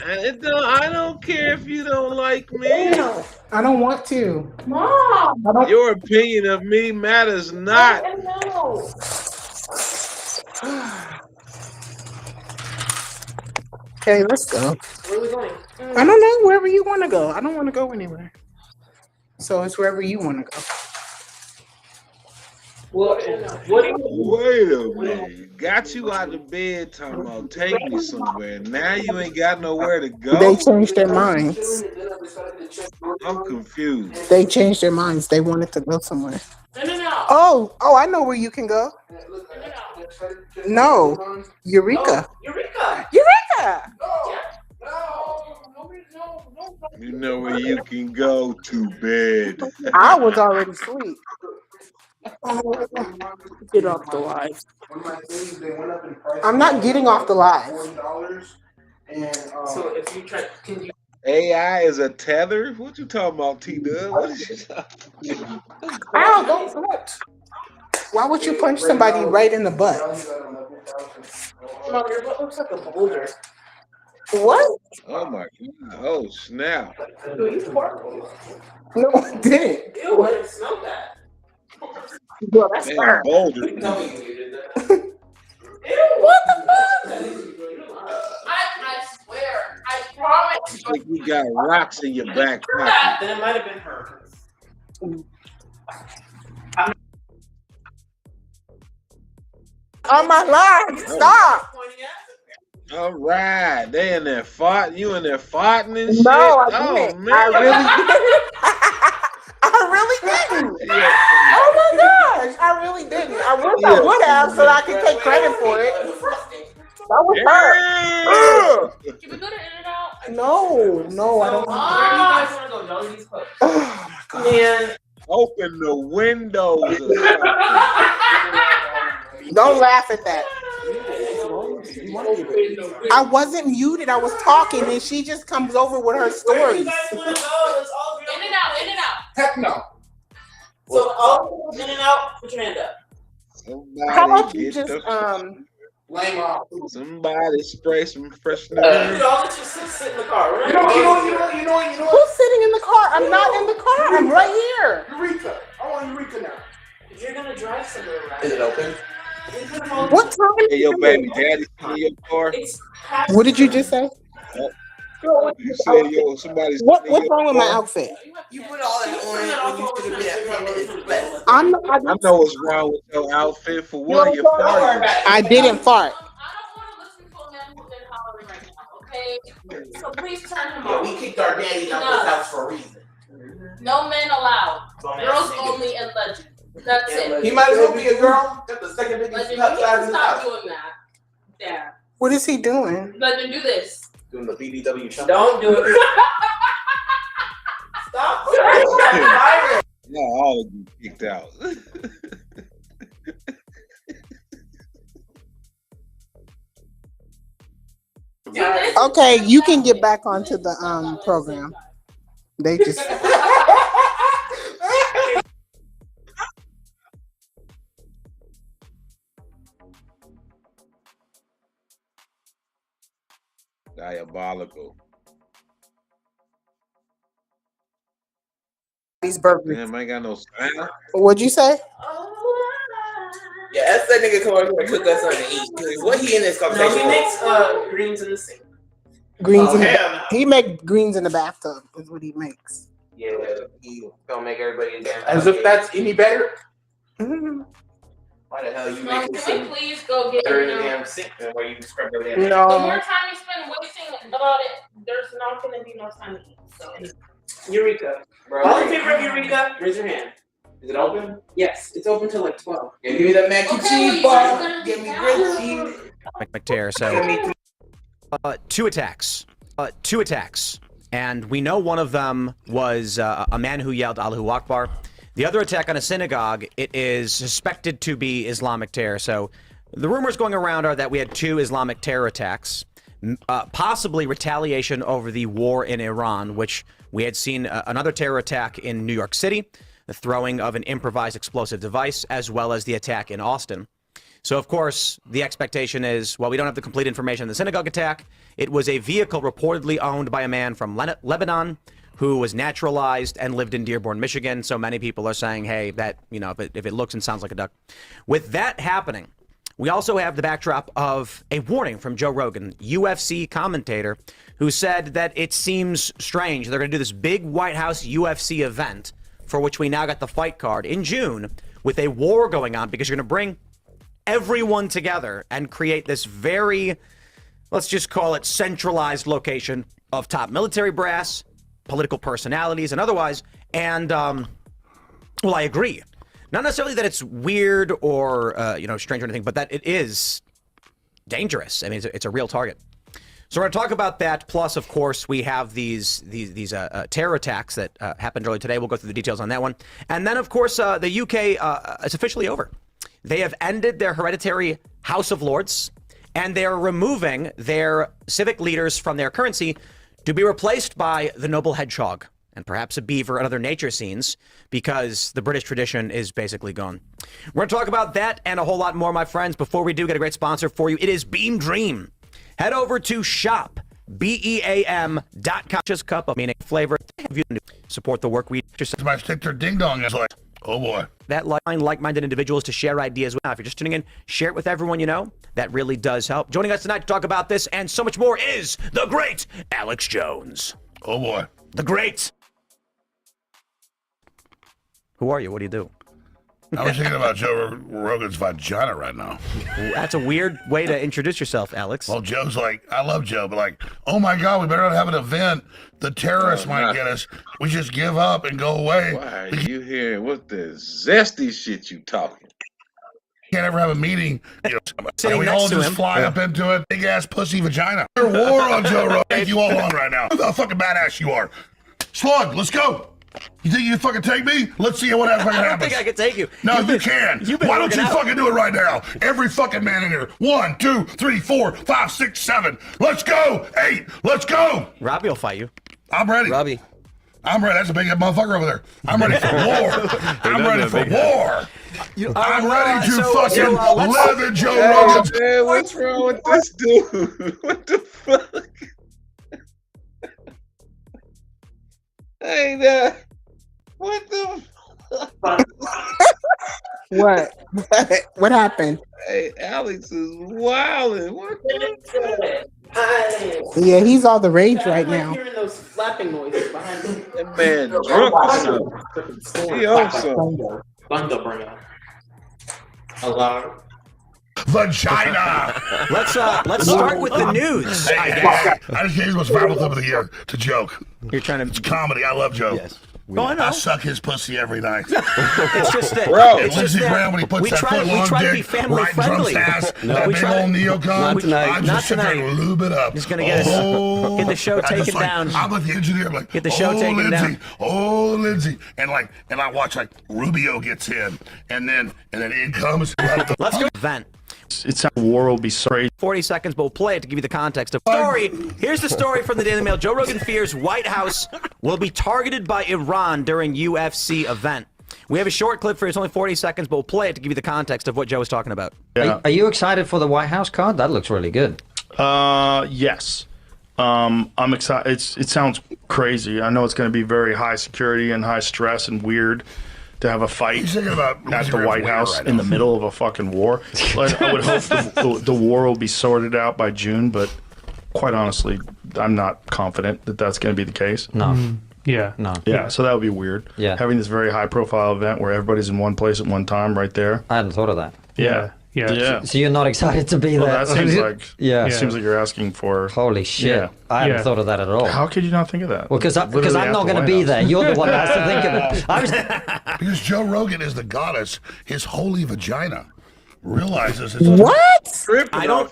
I don't care if you don't like me. I don't want to. Mom! Your opinion of me matters not. No. Okay, let's go. Where are we going? I don't know, wherever you want to go. I don't want to go anywhere. So it's wherever you want to go. Wait a minute. Got you out of bed talking about take me somewhere. Now you ain't got nowhere to go. They changed their minds. I'm confused. They changed their minds. They wanted to go somewhere. No. Oh, I know where you can go. No, Eureka. Eureka. Eureka. You know where you can go to bed. I was already asleep. Get off the live. I'm not getting off the live. So if you try, can you? AI is a tether? What you talking about, T-Dub? What is you talking about? Ow, don't punch. Why would you punch somebody right in the butt? Mom, your butt looks like a boulder. What? Oh my god. Oh snap. No, I didn't. Ew, I didn't smell that. Well, that's Man, fine. boulder. Tell me you did that. Ew, what the fuck? I swear, I promise. You think you got rocks in your back That, pocket. then it might have been her. On my live, stop. All right. They in there farting. You in there farting and shit? No, I Oh didn't. man. I really didn't. Yeah. Oh my gosh, I really didn't. I wish I would have so I could take credit for it. That was her. Can we go to In-N-Out? No, I don't. Where do you guys want to go? Y'all these clothes. Oh my God. Man. Open the windows. Don't laugh at that. I wasn't muted. I was talking, and she just comes over with her stories. In and out, in and out. Heck no. So all in and out, put your hand up. How about you just Lame off. Somebody spray some freshener. Y'all let you sit in the car. Right? You know what? Who's sitting in the car? I'm not in the car. I'm right here. Eureka. I want Eureka now. If you're gonna drive somewhere, right? Is it open? What time? Hey, your baby daddy in your car. What did you just say? You said somebody's. What's wrong with my outfit? You put all that on when you should have been at I know what's wrong with your outfit. For one, you're farting. I didn't fart. Okay, so please turn him Yeah, off. we kicked our daddy out of this house for a reason. No men allowed. Girls only and Legend. That's it. He might as well be a girl. That's the second biggest Legend, cut you size need in to the stop house. doing that. Yeah. What is he doing? Legend, do this. Doing the BBW chump. Don't do it. Stop. Now all of you kicked out. Okay, you can get back onto the program. They just Diabolical. these burgers. Damn, I ain't got no sound. What'd you say? Yeah, that's that nigga come over here and cook us something to eat. Cause what he in this conversation? No, he makes greens in the sink. Greens in the hell no. he make greens in the bathtub is what he makes. Yeah, he gonna make everybody damn. As if that's any better. Mhm. Why the hell you Mom, making can we some please go get better in the damn sink than where you can scrub every damn? The No. more time you spend wasting about it, there's not going to be no time to eat. So, Eureka. Bro, All in favor of Eureka, raise your hand. is it open? Yes, it's open till like 12. Yeah, give me that mac and cheese bar. Give me grilled cheese. McTear. So, two attacks. And we know one of them was a man who yelled Allahu Akbar. The other attack on a synagogue, it is suspected to be Islamic terror. So the rumors going around are that we had two Islamic terror attacks, possibly retaliation over the war in Iran, which we had seen another terror attack in New York City, the throwing of an improvised explosive device, as well as the attack in Austin. So, of course, the expectation is, well, we don't have the complete information on the synagogue attack. It was a vehicle reportedly owned by a man from Lebanon who was naturalized and lived in Dearborn, Michigan. So many people are saying, hey, that, you know, if it looks and sounds like a duck. With that happening, we also have the backdrop of a warning from Joe Rogan, UFC commentator, who said that it seems strange. They're going to do this big White House UFC event, for which we now got the fight card in June, with a war going on, because you're going to bring everyone together and create this very, let's just call it centralized location of top military brass, political personalities, and otherwise. And, well, I agree. Not necessarily that it's weird or, strange or anything, but that it is dangerous. I mean, it's a real target. So we're going to talk about that. Plus, of course, we have these terror attacks that happened earlier today. We'll go through the details on that one. And then, of course, the UK is officially over. They have ended their hereditary House of Lords, and they're removing their civic leaders from their currency to be replaced by the noble hedgehog and perhaps a beaver and other nature scenes, because the British tradition is basically gone. We're going to talk about that and a whole lot more, my friends. Before we do, get a great sponsor for you. It is Beam Dream. Head over to shop, BEAM.com. Just cup of meaning flavor. Support the work we do. My stick their ding dong is like, oh boy. That like-minded individuals to share ideas with. Now, if you're just tuning in, share it with everyone you know. That really does help. Joining us tonight to talk about this and so much more is the great Alex Jones. Oh boy. The great. Who are you? What do you do? I was thinking about Joe Rogan's vagina right now. That's a weird way to introduce yourself, Alex. Well, Joe's like, I love Joe, but like, oh my God, we better not have an event. The terrorists might get us. We just give up and go away. Why are you here? What the zesty shit you talking? can't ever have a meeting, you know, Sitting and we next all to just him. fly up into it. Big ass pussy vagina. War on Joe Rogan. Take you all on right now. Look how fucking badass you are. Slug, let's go. You think you can fucking take me? Let's see what fucking happens. I don't think I can take you. No, you can. Why don't you fucking do it right now? Every fucking man in here. 1, 2, 3, 4, 5, 6, 7. Let's go. 8. Let's go. Robbie will fight you. I'm ready. Robbie. I'm ready. That's a big motherfucker over there. I'm ready for war. I'm ready for war. I'm ready to fucking live in Joe Rogan's. Man, what's wrong with this dude? What the fuck? Hey, what the fuck? What? What happened? Hey, Alex is wilding. What the fuck? Yeah, he's all the rage right now. Hearing those flapping noises behind me. That man drunk or something. He on something. Thunder bringer. Alarm. Vagina. Let's start with the news. Hey, I just gave you what's viral clip of the year to joke. You're trying to. It's comedy. I love Joe. Yes. I know. I suck his pussy every night. It's just that. Bro, it's just Lindsey that Graham when he puts we that try, foot we long try to be dick family right in Trump's friendly. ass. No, That we big try old neocon. Not tonight. I Not just sit there tonight. and lube it up. Just gonna get the show I just taken down. I'm like the engineer. I'm like, Get the show taken Lindsey, down. Oh, Lindsey, and I watch like Rubio gets in, and then in comes. Let's go. Event. It's how war will be sorry. 40 seconds, but we'll play it to give you the context of the story. Here's the story from the Daily Mail. Joe Rogan fears White House will be targeted by Iran during UFC event. We have a short clip for you. It's only 40 seconds, but we'll play it to give you the context of what Joe was talking about. Are you excited for the White House card? That looks really good. Yes. I'm excited. It sounds crazy. I know it's going to be very high security and high stress and weird to have a fight He's thinking about at the White House in the middle of a fucking war. But I would hope the war will be sorted out by June, but quite honestly, I'm not confident that that's going to be the case. No. Yeah. No. Yeah, so that would be weird. Yeah. Having this very high profile event where everybody's in one place at one time right there. I hadn't thought of that. Yeah. So you're not excited to be Well, there? that seems like It seems like you're asking for. Holy shit! Yeah. I hadn't thought of that at all. How could you not think of that? Well, because Literally I'm at not the going to White be House. there. You're the one that has to think of it. Because Joe Rogan is the goddess. His holy vagina realizes it's What? I don't.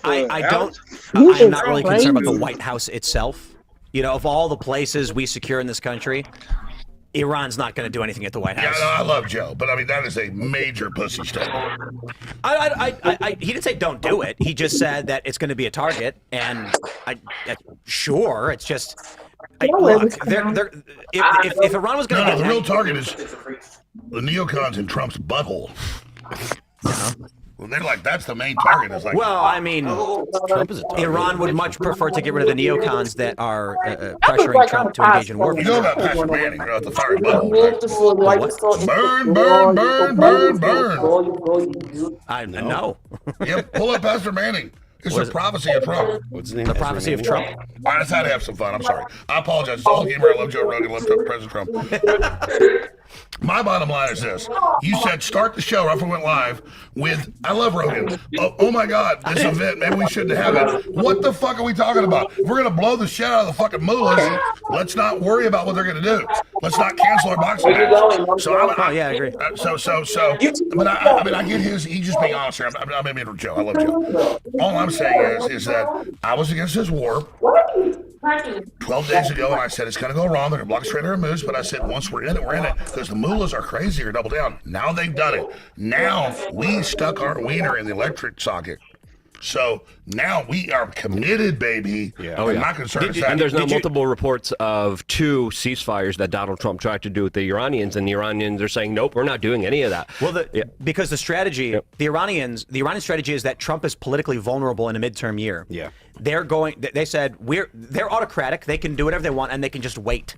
You I'm not are really concerned about the crazy. White House itself. You know, of all the places we secure in this country, Iran's not going to do anything at the White Yeah, House. no, I love Joe, but I mean that is a major pussy statement. He didn't say don't do it. He just said that it's going to be a target, and sure, it's just. Look, if Iran was going to No, the real target is the neocons in Trump's butthole. Well, they're like, that's the main target. It's like, well, I mean, Iran would much prefer to get rid of the neocons that are pressuring Trump to engage in war. you know about Pastor Manning, you know, at the fire butthole, right? Burn, burn, burn, burn, burn. I know. Yeah, pull up Pastor Manning. It's a prophecy of Trump. What's the name? The prophecy of Trump? I just had to have some fun. I'm sorry. I apologize. It's all gamer. I love Joe Rogan. I love President Trump. My bottom line is this. You said start the show. Ruffin went live with, I love Rogan. Oh my God, this event, maybe we shouldn't have it. What the fuck are we talking about? If we're going to blow the shit out of the fucking mullahs, let's not worry about what they're going to do. Let's not cancel our boxing match. So I agree. But I get his, he's just being honest here. I'm being Joe. I love Joe. All I'm saying is that I was against this war 12 days ago, and I said it's going to go wrong. They're going to block Trader and Moose, but I said once we're in it, we're in it. Because the mullahs are crazy or double down. Now they've done it. Now we stuck our wiener in the electric socket. So now we are committed, baby. I'm not concerned. And there's now multiple reports of 2 ceasefires that Donald Trump tried to do with the Iranians, and the Iranians are saying, nope, we're not doing any of that. Well, because the strategy, the Iranian strategy is that Trump is politically vulnerable in a midterm year. Yeah. They said they're autocratic. They can do whatever they want, and they can just wait.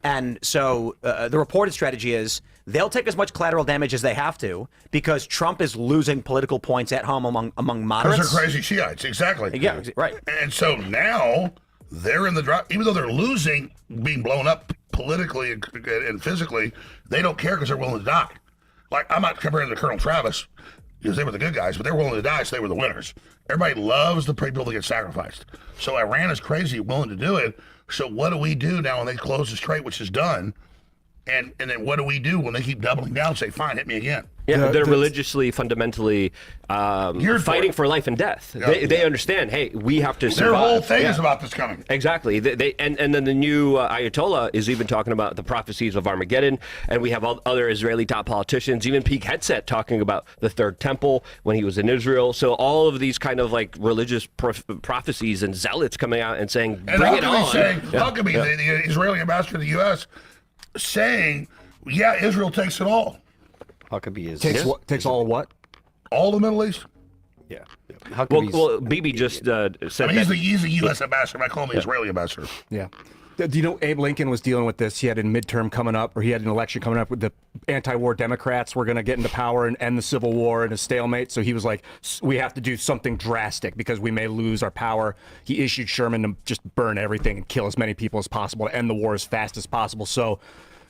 And so the reported strategy is they'll take as much collateral damage as they have to because Trump is losing political points at home among moderates. Because they're crazy Shiites, exactly. Yeah, right. And so now they're in the drop, even though they're losing, being blown up politically and physically, they don't care because they're willing to die. Like, I'm not comparing to Colonel Travis because they were the good guys, but they're willing to die, so they were the winners. Everybody loves the people that get sacrificed. So Iran is crazy, willing to do it. So what do we do now when they close the strait, which is done? And then what do we do when they keep doubling down? Say, fine, hit me again. Yeah, they're religiously, fundamentally fighting for life and death. Yeah. They understand. Hey, we have to survive. Their whole thing is about this coming. Exactly. And then the new Ayatollah is even talking about the prophecies of Armageddon, and we have other Israeli top politicians, even Pete Hegseth talking about the Third Temple when he was in Israel. So all of these kind of like religious prophecies and zealots coming out and saying, "Bring it on." How can be the Israeli ambassador to the U.S. saying, "Yeah, Israel takes it all." Huckabee is takes all what? All the Middle East. Yeah. Well, Bibi just said he's a U.S. ambassador. I call him the Israeli ambassador. Yeah. Do you know Abe Lincoln was dealing with this? He had a midterm coming up, or he had an election coming up with the anti-war Democrats were going to get into power and end the Civil War in a stalemate. So he was like, we have to do something drastic because we may lose our power. He issued Sherman to just burn everything and kill as many people as possible to end the war as fast as possible. So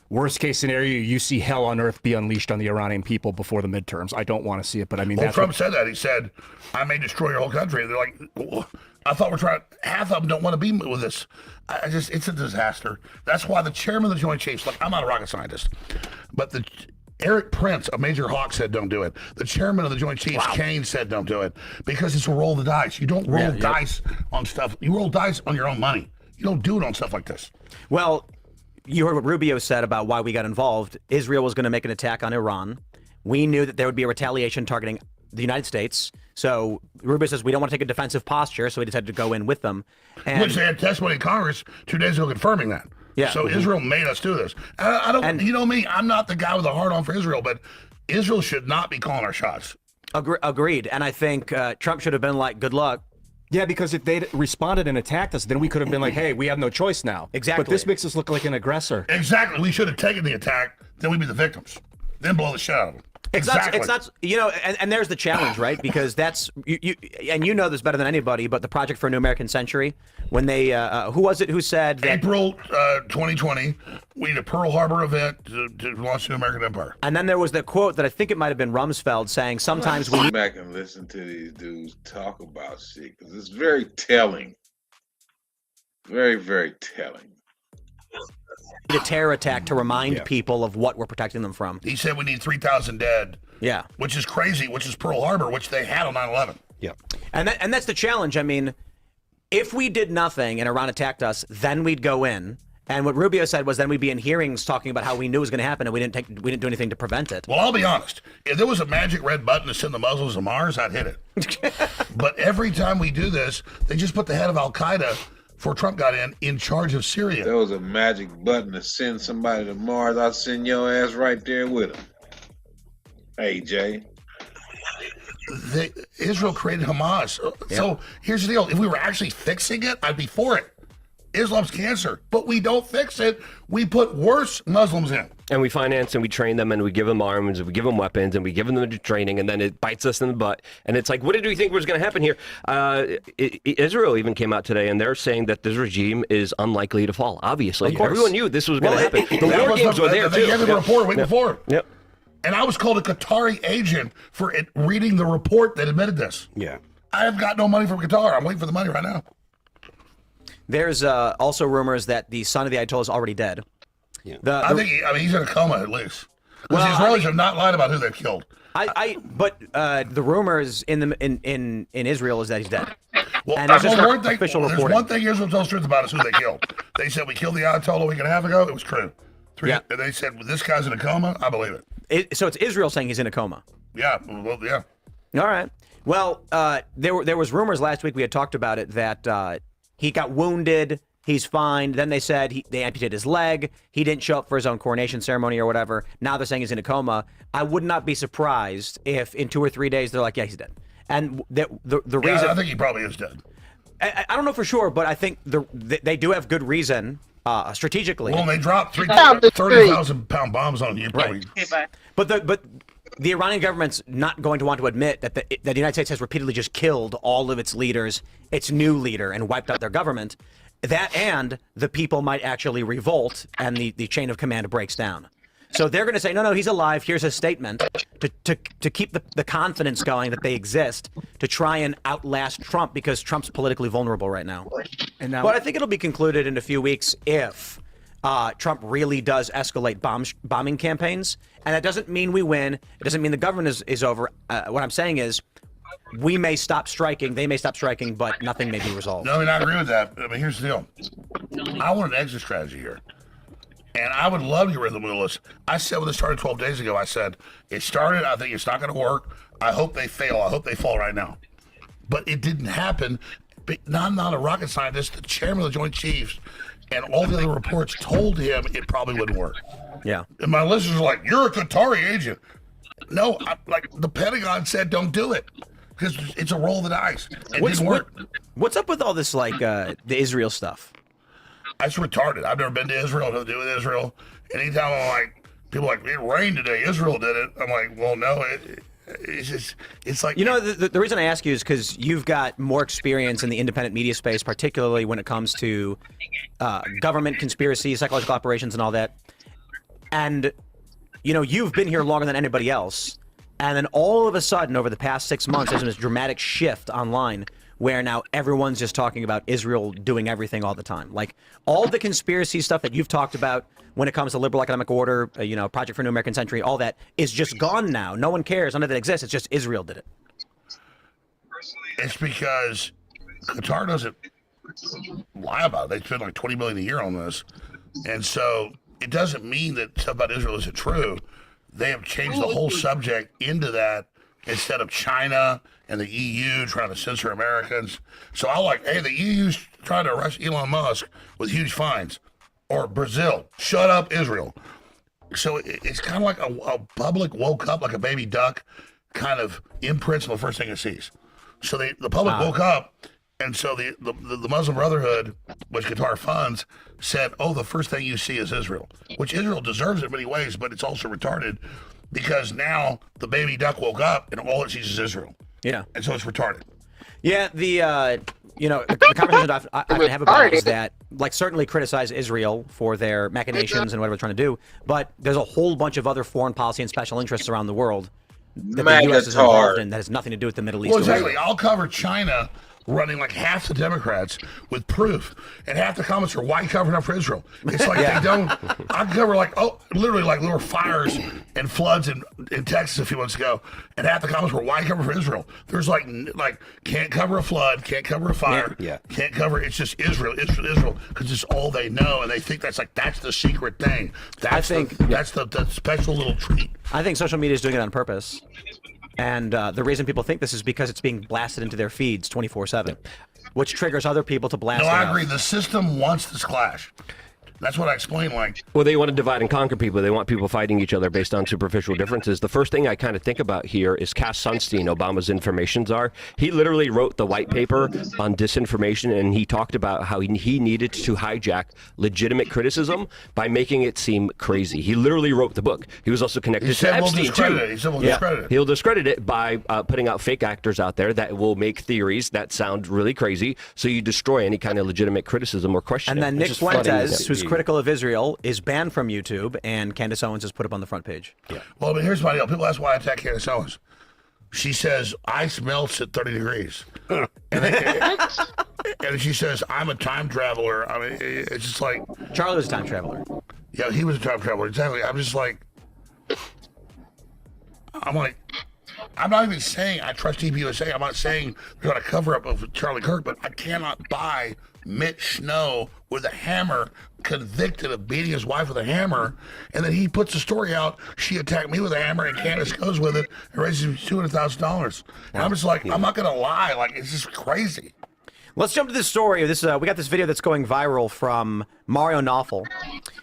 worst case scenario, you see hell on earth be unleashed on the Iranian people before the midterms. I don't want to see it, but I mean, well, Trump said that. He said, I may destroy your whole country. They're like, well, I thought we're trying, half of them don't want to be with us. It's a disaster. That's why the chairman of the Joint Chiefs, look, I'm not a rocket scientist, but Eric Prince, a major hawk, said don't do it. The chairman of the Joint Chiefs, Kane, said don't do it because it's a roll the dice. You don't roll dice on stuff. You roll dice on your own money. You don't do it on stuff like this. Well, you heard what Rubio said about why we got involved. Israel was going to make an attack on Iran. We knew that there would be a retaliation targeting the United States. So Rubio says we don't want to take a defensive posture, so we decided to go in with them. And which they had testimony in Congress 2 days ago confirming that. Yeah. So Israel made us do this. I don't. You know me. I'm not the guy with a hard on for Israel, but Israel should not be calling our shots. Agreed. And I think Trump should have been like, "Good luck." Yeah, because if they'd responded and attacked us, then we could have been like, hey, we have no choice now. Exactly. But this makes us look like an aggressor. Exactly. We should have taken the attack, then we'd be the victims. Then blow the shit out of them. It's not, you know, and there's the challenge, right? Because that's, and you know this better than anybody, but the Project for a New American Century, when they, who was it who said that? April 2020, we need a Pearl Harbor event to launch the American Empire. And then there was the quote that I think it might have been Rumsfeld saying, sometimes we Go back and listen to these dudes talk about shit, because it's very telling. Very, very telling. a terror attack to remind people of what we're protecting them from. He said we need 3,000 dead. Yeah. Which is crazy, which is Pearl Harbor, which they had on 9/11. Yeah. And that's the challenge. I mean, if we did nothing and Iran attacked us, then we'd go in. And what Rubio said was then we'd be in hearings talking about how we knew it was going to happen and we didn't do anything to prevent it. Well, I'll be honest. If there was a magic red button to send the Muslims to Mars, I'd hit it. But every time we do this, they just put the head of Al-Qaeda, before Trump got in charge of Syria. If there was a magic button to send somebody to Mars, I'd send your ass right there with them. Hey, Jay. Israel created Hamas. So here's the deal. If we were actually fixing it, I'd be for it. Islam's cancer. But we don't fix it. We put worse Muslims in. And we finance and we train them and we give them arms and we give them weapons and we give them the training and then it bites us in the butt. And it's like, what did we think was going to happen here? Israel even came out today and they're saying that this regime is unlikely to fall. Obviously, everyone knew this was going to happen. The war games were there too. They gave the report way before. Yep. And I was called a Qatari agent for reading the report that admitted this. Yeah. I have got no money from Qatar. I'm waiting for the money right now. There's also rumors that the son of the Ayatollah is already dead. Yeah. I think he's in a coma at least. Because the Israelis have not lied about who they've killed. But the rumors in Israel is that he's dead. Well, and there's reporting. one thing Israel tells the truth about is who they killed. They said we killed the Ayatollah a week and a half ago. It was true. And they said well, this guy's in a coma. I believe it. So it's Israel saying he's in a coma. Yeah. Well, yeah. All right. Well, there was rumors last week. We had talked about it that he got wounded. He's fine. Then they said they amputated his leg. He didn't show up for his own coronation ceremony or whatever. Now they're saying he's in a coma. I would not be surprised if in 2 or 3 days they're like, yeah, he's dead. And the reason I think he probably is dead. I don't know for sure, but I think they do have good reason strategically. Well, they dropped 30,000-pound bombs on you. Right. But the Iranian government's not going to want to admit that the United States has repeatedly just killed all of its leaders, its new leader, and wiped out their government. That and the people might actually revolt and the chain of command breaks down. So they're going to say, no, he's alive. Here's his statement to keep the confidence going that they exist to try and outlast Trump because Trump's politically vulnerable right now. But I think it'll be concluded in a few weeks if Trump really does escalate bombing campaigns. And that doesn't mean we win. It doesn't mean the government is over. What I'm saying is we may stop striking, they may stop striking, but nothing may be resolved. No, I mean, I agree with that. I mean, here's the deal. I want an exit strategy here. And I would love to get rid of the Mullahs. I said when it started 12 days ago, I said, it started, I think it's not going to work. I hope they fail. I hope they fall right now. But it didn't happen. I'm not a rocket scientist. The chairman of the Joint Chiefs and all the other reports told him it probably wouldn't work. Yeah. And my listeners are like, you're a Qatari agent. No, like the Pentagon said, don't do it. Because it's a roll of the dice. It didn't work. What's up with all this, like, the Israel stuff? That's retarded. I've never been to Israel, nothing to do with Israel. Anytime I'm like, people are like, it rained today, Israel did it. I'm like, well, no, it's just, it's like... You know, the reason I ask you is because you've got more experience in the independent media space, particularly when it comes to government conspiracy, psychological operations, and all that. And, you know, you've been here longer than anybody else. And then all of a sudden, over the past 6 months, there's been this dramatic shift online where now everyone's just talking about Israel doing everything all the time. Like, all the conspiracy stuff that you've talked about when it comes to liberal economic order, you know, Project for a New American Century, all that is just gone now. No one cares. None of that exists. It's just Israel did it. It's because Qatar doesn't lie about it. They spend like $20 million a year on this. And so it doesn't mean that stuff about Israel isn't true. They have changed the whole subject into that instead of China and the EU trying to censor Americans. So I like, hey, the EU's trying to arrest Elon Musk with huge fines. Or Brazil, shut up Israel. So it's kind of like a public woke up like a baby duck, kind of imprints on the first thing it sees. So the public woke up, and so the Muslim Brotherhood, which Qatar funds, said, oh, the first thing you see is Israel, which Israel deserves in many ways, but it's also retarded because now the baby duck woke up and all it sees is Israel. Yeah. And so it's retarded. Yeah, you know, the conversation I have about it is that, like, certainly criticize Israel for their machinations and whatever they're trying to do, but there's a whole bunch of other foreign policy and special interests around the world that the U.S. is involved in that has nothing to do with the Middle East. Well, exactly. I'll cover China running like half the Democrats with proof, and half the comments are, why are you covering up for Israel? It's like they don't. I cover like, oh, literally like there were fires and floods in Texas a few months ago, and half the comments were, why are you covering for Israel? There's like can't cover a flood, can't cover a fire, can't cover. It's just Israel, Israel, because it's all they know, and they think that's the secret thing. That's the special little treat. I think social media is doing it on purpose. And the reason people think this is because it's being blasted into their feeds 24/7, which triggers other people to blast. No, I agree. The system wants this clash. That's what I explained. Like, well, they want to divide and conquer people. They want people fighting each other based on superficial differences. The first thing I kind of think about here is Cass Sunstein, Obama's information czar. He literally wrote the white paper on disinformation, and he talked about how he needed to hijack legitimate criticism by making it seem crazy. He literally wrote the book. He was also connected to Epstein, too. He said we'll discredit it. He'll discredit it by putting out fake actors out there that will make theories that sound really crazy, so you destroy any kind of legitimate criticism or question. And then Nick Fuentes, who's critical of Israel, is banned from YouTube, and Candace Owens is put up on the front page. Yeah. Well, but here's my deal. People ask why I attack Candace Owens. She says ice melts at 30 degrees, and she says I'm a time traveler. I mean, it's just like Charlie was a time traveler. Yeah, he was a time traveler. Exactly. I'm just like, I'm not even saying I trust TPUSA. I'm not saying they're going to cover up of Charlie Kirk, but I cannot buy Mitch Snow with a hammer, convicted of beating his wife with a hammer, and then he puts the story out, she attacked me with a hammer, and Candace goes with it and raises me $200,000. And I'm just like, I'm not going to lie. Like, it's just crazy. Let's jump to this story. We got this video that's going viral from Mario Nawfal.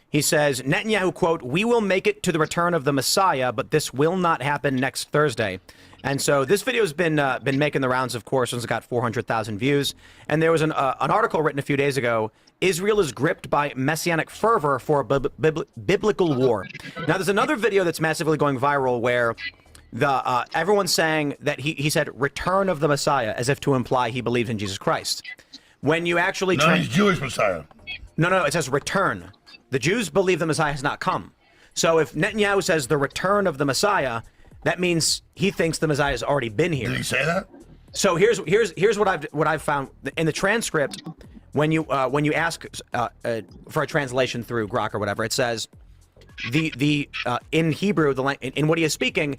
He says, Netanyahu, quote, "We will make it to the return of the Messiah, but this will not happen next Thursday." And so this video has been making the rounds, of course, since it got 400,000 views. And there was an article written a few days ago, Israel is gripped by messianic fervor for a biblical war. Now, there's another video that's massively going viral where everyone's saying that he said return of the Messiah, as if to imply he believed in Jesus Christ. When you actually... No, he's Jewish Messiah. No, it says return. The Jews believe the Messiah has not come. So if Netanyahu says the return of the Messiah, that means he thinks the Messiah has already been here. Did he say that? So here's what I've found in the transcript. when you ask for a translation through Grok or whatever, it says in Hebrew, in what he is speaking,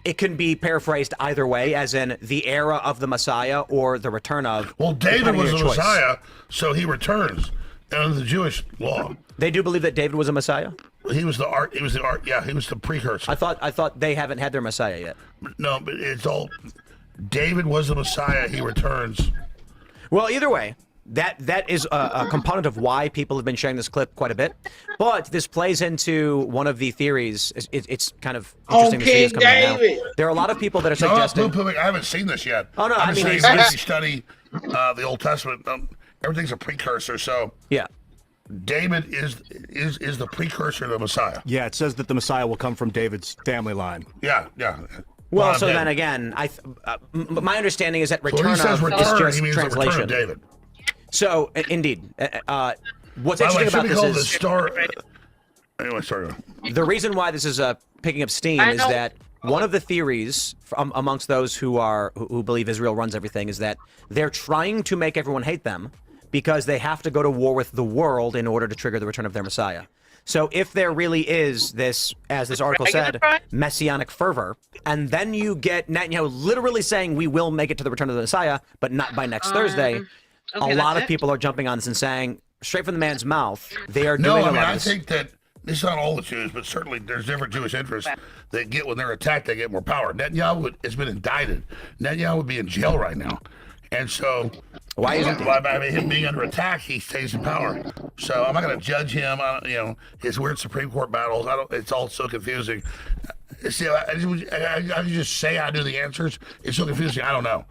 it can be paraphrased either way, as in the era of the Messiah or the return of. Well, David was the Messiah, so he returns under the Jewish law. They do believe that David was a Messiah? He was the art. Yeah, he was the precursor. I thought they haven't had their Messiah yet. No, but it's all. David was the Messiah. He returns. Well, either way, that is a component of why people have been sharing this clip quite a bit. But this plays into one of the theories. It's kind of interesting to see this coming out now. There are a lot of people that are suggesting. I haven't seen this yet. Oh no, I'm I mean, saying, if you study the Old Testament, everything's a precursor. So yeah. David is the precursor to the Messiah. Yeah, it says that the Messiah will come from David's family line. Yeah. Well, so then again, my understanding is that return when he says of return, is just he means translation. the return of David. So indeed, what's By the way, interesting about be this called is the star. Anyway, sorry. The reason why this is picking up steam is that one of the theories amongst those who believe Israel runs everything is that they're trying to make everyone hate them because they have to go to war with the world in order to trigger the return of their Messiah. So if there really is this, as this article said, messianic fervor, and then you get Netanyahu literally saying we will make it to the return of the Messiah, but not by next Thursday, a lot of people are jumping on this and saying, straight from the man's mouth, they are doing a lot of this. I think that it's not all the Jews, but certainly there's different Jewish interests that get, when they're attacked, they get more power. Netanyahu has been indicted. Netanyahu would be in jail right now. And so, why isn't him being under attack, he stays in power. So I'm not going to judge him on his weird Supreme Court battles. It's all so confusing. See, I just say I knew the answers. It's so confusing. I don't know,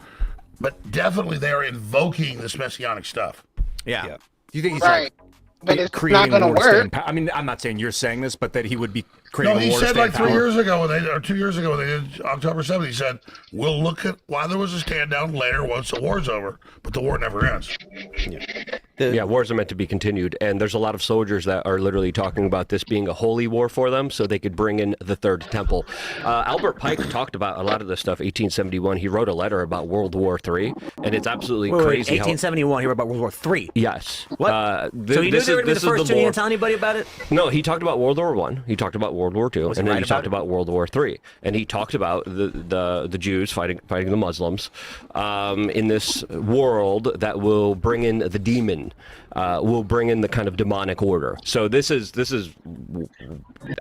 but definitely they are invoking this messianic stuff. Yeah. Do you think he's Right. But it's creating not a gonna war to stay in work. power? I mean, I'm not saying you're saying this, but that he would be creating No, a he war to said stay in like 3 power. years ago, or 2 years ago, when they did October 7th, he said, we'll look at why there was a stand down later once the war's over, but the war never ends. Yeah, wars are meant to be continued, and there's a lot of soldiers that are literally talking about this being a holy war for them, so they could bring in the Third Temple. Albert Pike talked about a lot of this stuff. 1871, he wrote a letter about World War III, and it's absolutely crazy. 1871, he wrote about World War III. Yes. What? So he knew they were going to be the first two? He didn't tell anybody about it? No, he talked about World War I. He talked about World War II, Was he and then right he about talked it? about World War III. And he talked about the Jews fighting the Muslims in this world that will bring in the demon, will bring in the kind of demonic order. So this is.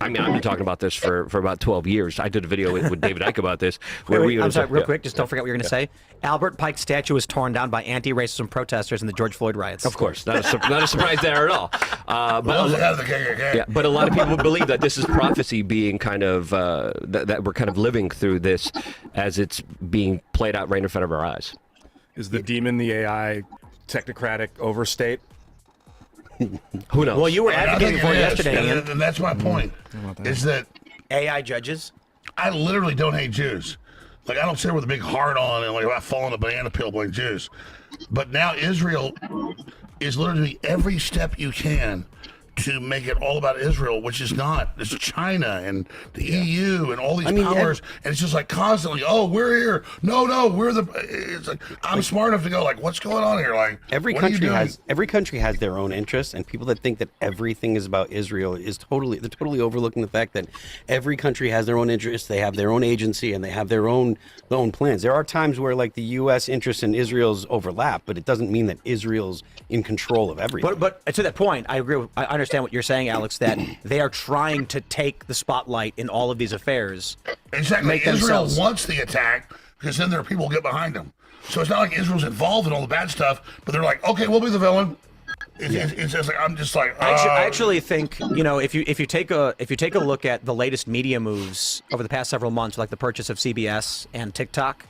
I mean, I've been talking about this for about 12 years. I did a video with David Icke about this. I'm sorry, real quick, just don't forget what you're going to say. Albert Pike's statue was torn down by anti-racism protesters in the George Floyd riots. Of course, not a surprise there at all. But but a lot of people believe that this is prophecy being kind of that we're kind of living through this as it's being played out right in front of our eyes. Is the demon the AI technocratic overstate? Who knows? Well, you were advocating for it yesterday, Ian. And that's my point, is that AI judges? I literally don't hate Jews. Like, I don't sit there with a big heart on and like I fall on a banana peel playing Jews. But now Israel is literally doing every step you can to make it all about Israel, which is not. It's China and the EU and all these powers, and it's just like constantly, oh, we're here. No, we're the. It's like I'm smart enough to go like, what's going on here? Like every what are you country doing? has their own interests, and people that think that everything is about Israel they're totally overlooking the fact that every country has their own interests. They have their own agency, and they have their own plans. There are times where like the U.S. interests and Israel's overlap, but it doesn't mean that Israel's in control of everything. But to that point, I agree. I understand what you're saying, Alex, that they are trying to take the spotlight in all of these affairs. Exactly. Make Israel themselves wants the attack because then there are people who get behind them. So it's not like Israel's involved in all the bad stuff, but they're like, okay, we'll be the villain. It's just like I'm just like. I actually think if you take a look at the latest media moves over the past several months, like the purchase of CBS and TikTok,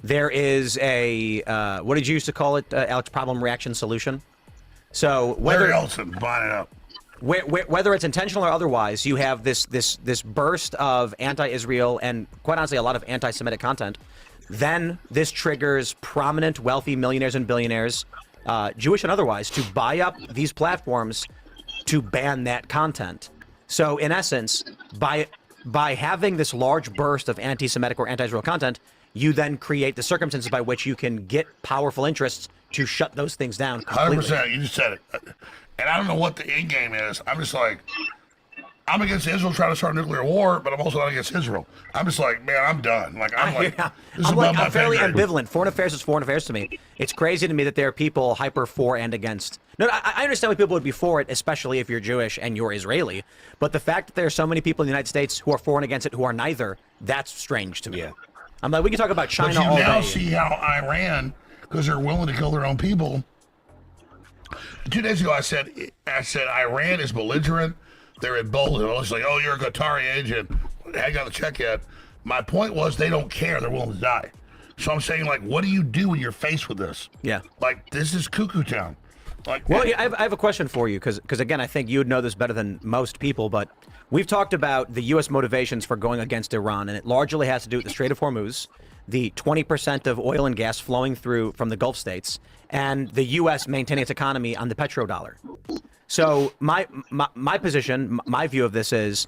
there is a what did you used to call it, Alex? Problem, reaction, solution. So Larry Ellison buying it up. Whether it's intentional or otherwise, you have this burst of anti-Israel and, quite honestly, a lot of anti-Semitic content. Then this triggers prominent, wealthy millionaires and billionaires, Jewish and otherwise, to buy up these platforms to ban that content. So, in essence, by having this large burst of anti-Semitic or anti-Israel content, you then create the circumstances by which you can get powerful interests to shut those things down completely. 100%. You just said it. And I don't know what the end game is. I'm just like, I'm against Israel trying to start a nuclear war, but I'm also not against Israel. I'm just like, man, I'm done. Like, I'm like, this is above my I'm fairly pay grade. ambivalent. Foreign affairs is foreign affairs to me. It's crazy to me that there are people hyper for and against. No, I understand why people would be for it, especially if you're Jewish and you're Israeli. But the fact that there are so many people in the United States who are for and against it who are neither, that's strange to me. Yeah. I'm like, we can talk about China but you all now day. see how Iran, because they're willing to kill their own people. 2 days ago, I said Iran is belligerent. They're in bold. And I was like, oh, you're a Qatari agent. I ain't got the check yet. My point was they don't care. They're willing to die. So I'm saying, like, what do you do when you're faced with this? Yeah. Like, this is cuckoo town. Like, Well, yeah, I have a question for you, because again, I think you would know this better than most people, but we've talked about the U.S. motivations for going against Iran, and it largely has to do with the Strait of Hormuz, the 20% of oil and gas flowing through from the Gulf states, and the U.S. maintaining its economy on the petrodollar. So my position, my view of this is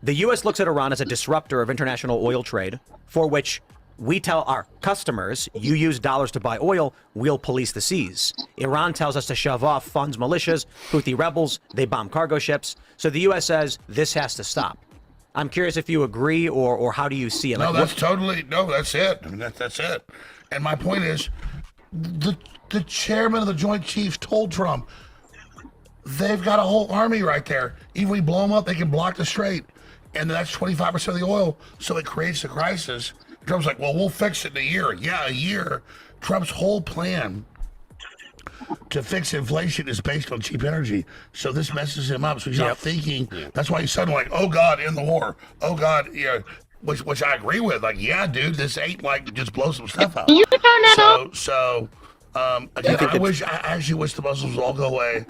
the U.S. looks at Iran as a disruptor of international oil trade, for which we tell our customers, you use dollars to buy oil, we'll police the seas. Iran tells us to shove off, funds militias, Houthi rebels, they bomb cargo ships. So the U.S. says this has to stop. I'm curious if you agree, or how do you see it? No, Like, that's it. I mean, that's it. And my point is, the chairman of the Joint Chiefs told Trump, they've got a whole army right there. Even if we blow them up, they can block the strait. And that's 25% of the oil. So it creates a crisis. Trump's like, well, we'll fix it in a year. Yeah, a year. Trump's whole plan to fix inflation is based on cheap energy. So this messes him up. So he's not thinking. That's why he's suddenly like, oh, God, end the war. Oh, God, yeah. Which I agree with. Like, yeah, dude, this ain't like just blow some stuff out. You turn that off? So again, I actually wish the Muslims would all go away.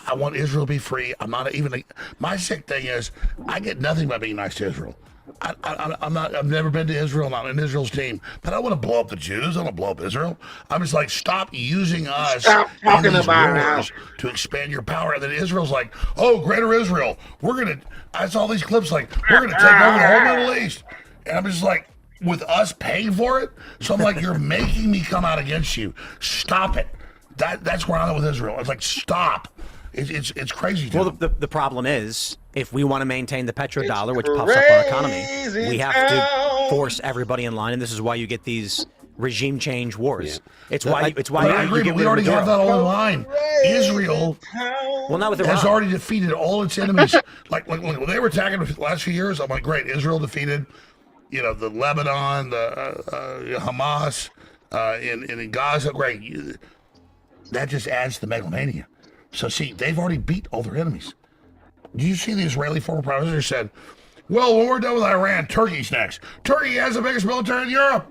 I want Israel to be free. I'm not even. My sick thing is, I get nothing by being nice to Israel. I'm not. I've never been to Israel. I'm not in Israel's team. But I don't want to blow up the Jews. I don't want to blow up Israel. I'm just like, stop using us. Stop talking in these about wars to expand your power. And then Israel's like, oh, Greater Israel. We're gonna. I saw these clips like we're gonna take over the whole Middle East. And I'm just like, with us paying for it. So I'm like, you're making me come out against you. Stop it. That's where I'm at with Israel. It's like, stop. It's crazy. Well, the problem is, if we want to maintain the petrodollar, which puffs up our economy, we have to force everybody in line, and this is why you get these regime change wars. It's why. I agree, but we already have that all in line. Israel, well, not with Iran, has already defeated all its enemies. like when they were attacking the last few years, I'm like, great. Israel defeated, the Lebanon, the Hamas, in Gaza. Great. That just adds to megalomania. So, see, they've already beat all their enemies. Do you see the Israeli former prime minister said, well, when we're done with Iran, Turkey's next. Turkey has the biggest military in Europe.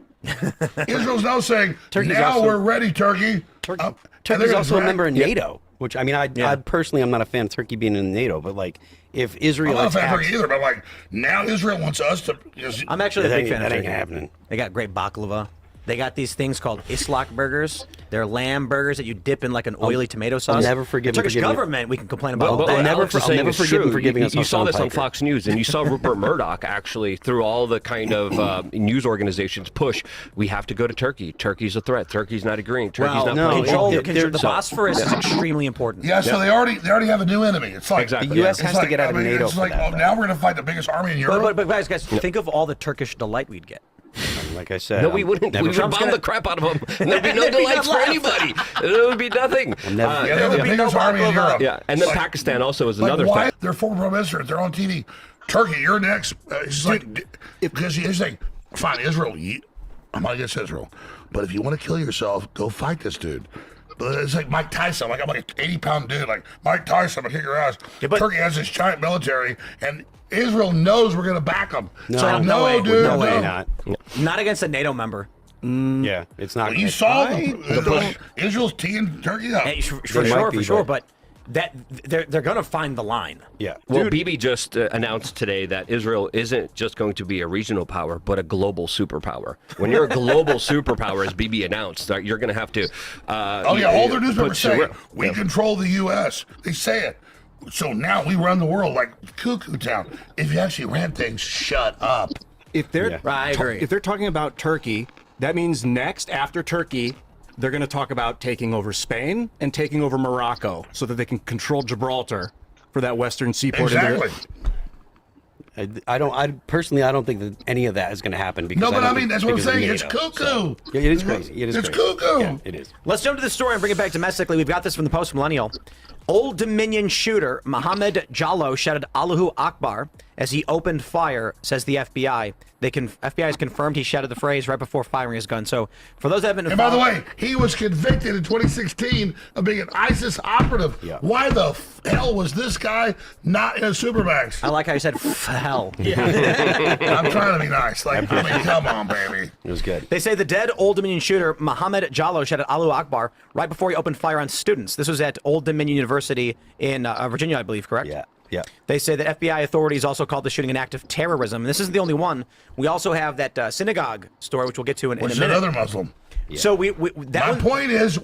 Israel's now saying, we're ready, Turkey. Turkey's also a member of NATO, which, I mean, I personally, I'm not a fan of Turkey being in NATO, but, like, if Israel I'm not a fan of Turkey either, but, like, now Israel wants us to... I'm actually a big fan of That Turkey. ain't happening. They got great baklava. They got these things called Islak burgers. They're lamb burgers that you dip in like an oily tomato sauce. I'll never forgive the them for Turkish giving it- government. We can complain about all But day. what never Alex is I'll saying never is forgive him true. for giving us You on saw this on Piker. Fox News, and you saw Rupert Murdoch actually through all the kind of news organizations push. We have to go to Turkey. Turkey's a threat. Turkey's not agreeing. Turkey's not playing ball. The Bosphorus is extremely important. Yeah, so they already have a new enemy. It's like Exactly, The U.S. it's has to get out of NATO It's for like, that, now we're going to fight the biggest army in Europe. But guys, think of all the Turkish delight we'd get. Like I said, No, we wouldn't. We would bomb the crap out of them. And there'd be no delights for anybody. There would be nothing. They're the biggest army in Europe. Yeah, and then Pakistan also is Like, another why? threat. They're former prime minister. They're on TV. Turkey, you're next. It's like, because he's like, fine, Israel. I'm not against Israel, but if you want to kill yourself, go fight this dude. But it's like Mike Tyson. Like, I'm like an 80-pound dude. Like Mike Tyson, I'm gonna kick your ass. Turkey has this giant military, and Israel knows we're gonna back them. No, so, no way, dude, no way, not. Not against a NATO member. Yeah, it's not. Well, you saw Israel's teeing Turkey up. Hey, for sure. But that they're gonna find the line. Yeah. Well, Bibi just announced today that Israel isn't just going to be a regional power, but a global superpower. When you're a global superpower, as Bibi announced, you're going to have to. All their newspapers say it. We control the U.S. They say it. So now we run the world like cuckoo town. If you actually ran things, shut up. If they're I agree. if they're talking about Turkey, That means next, after Turkey, they're going to talk about taking over Spain and taking over Morocco so that they can control Gibraltar for that western seaport. Exactly. I personally don't think that any of that is going to happen. Because No, but I mean, think- that's what I'm because of saying. It's NATO. cuckoo. So, yeah, it is crazy. It is It's crazy. cuckoo. Yeah, it is. Let's jump to the story and bring it back domestically. We've got this from the Post Millennial. Old Dominion shooter Mohammed Jallow shouted Allahu Akbar as he opened fire, says the FBI. FBI has confirmed he shouted the phrase right before firing his gun. So for those that haven't And by the way, he was convicted in 2016 of being an ISIS operative. Yeah. Why the hell was this guy not in a Supermax? I like how you said hell. I'm trying to be nice. Like, I mean, come on, baby. It was good. They say the dead Old Dominion shooter Mohammed Jallow shouted Allahu Akbar right before he opened fire on students. This was at Old Dominion University in Virginia, I believe, correct? Yeah. Yeah. They say that FBI authorities also called the shooting an act of terrorism. And this isn't the only one. We also have that synagogue story, which we'll get to in a minute. Another Muslim. Yeah. So My point is,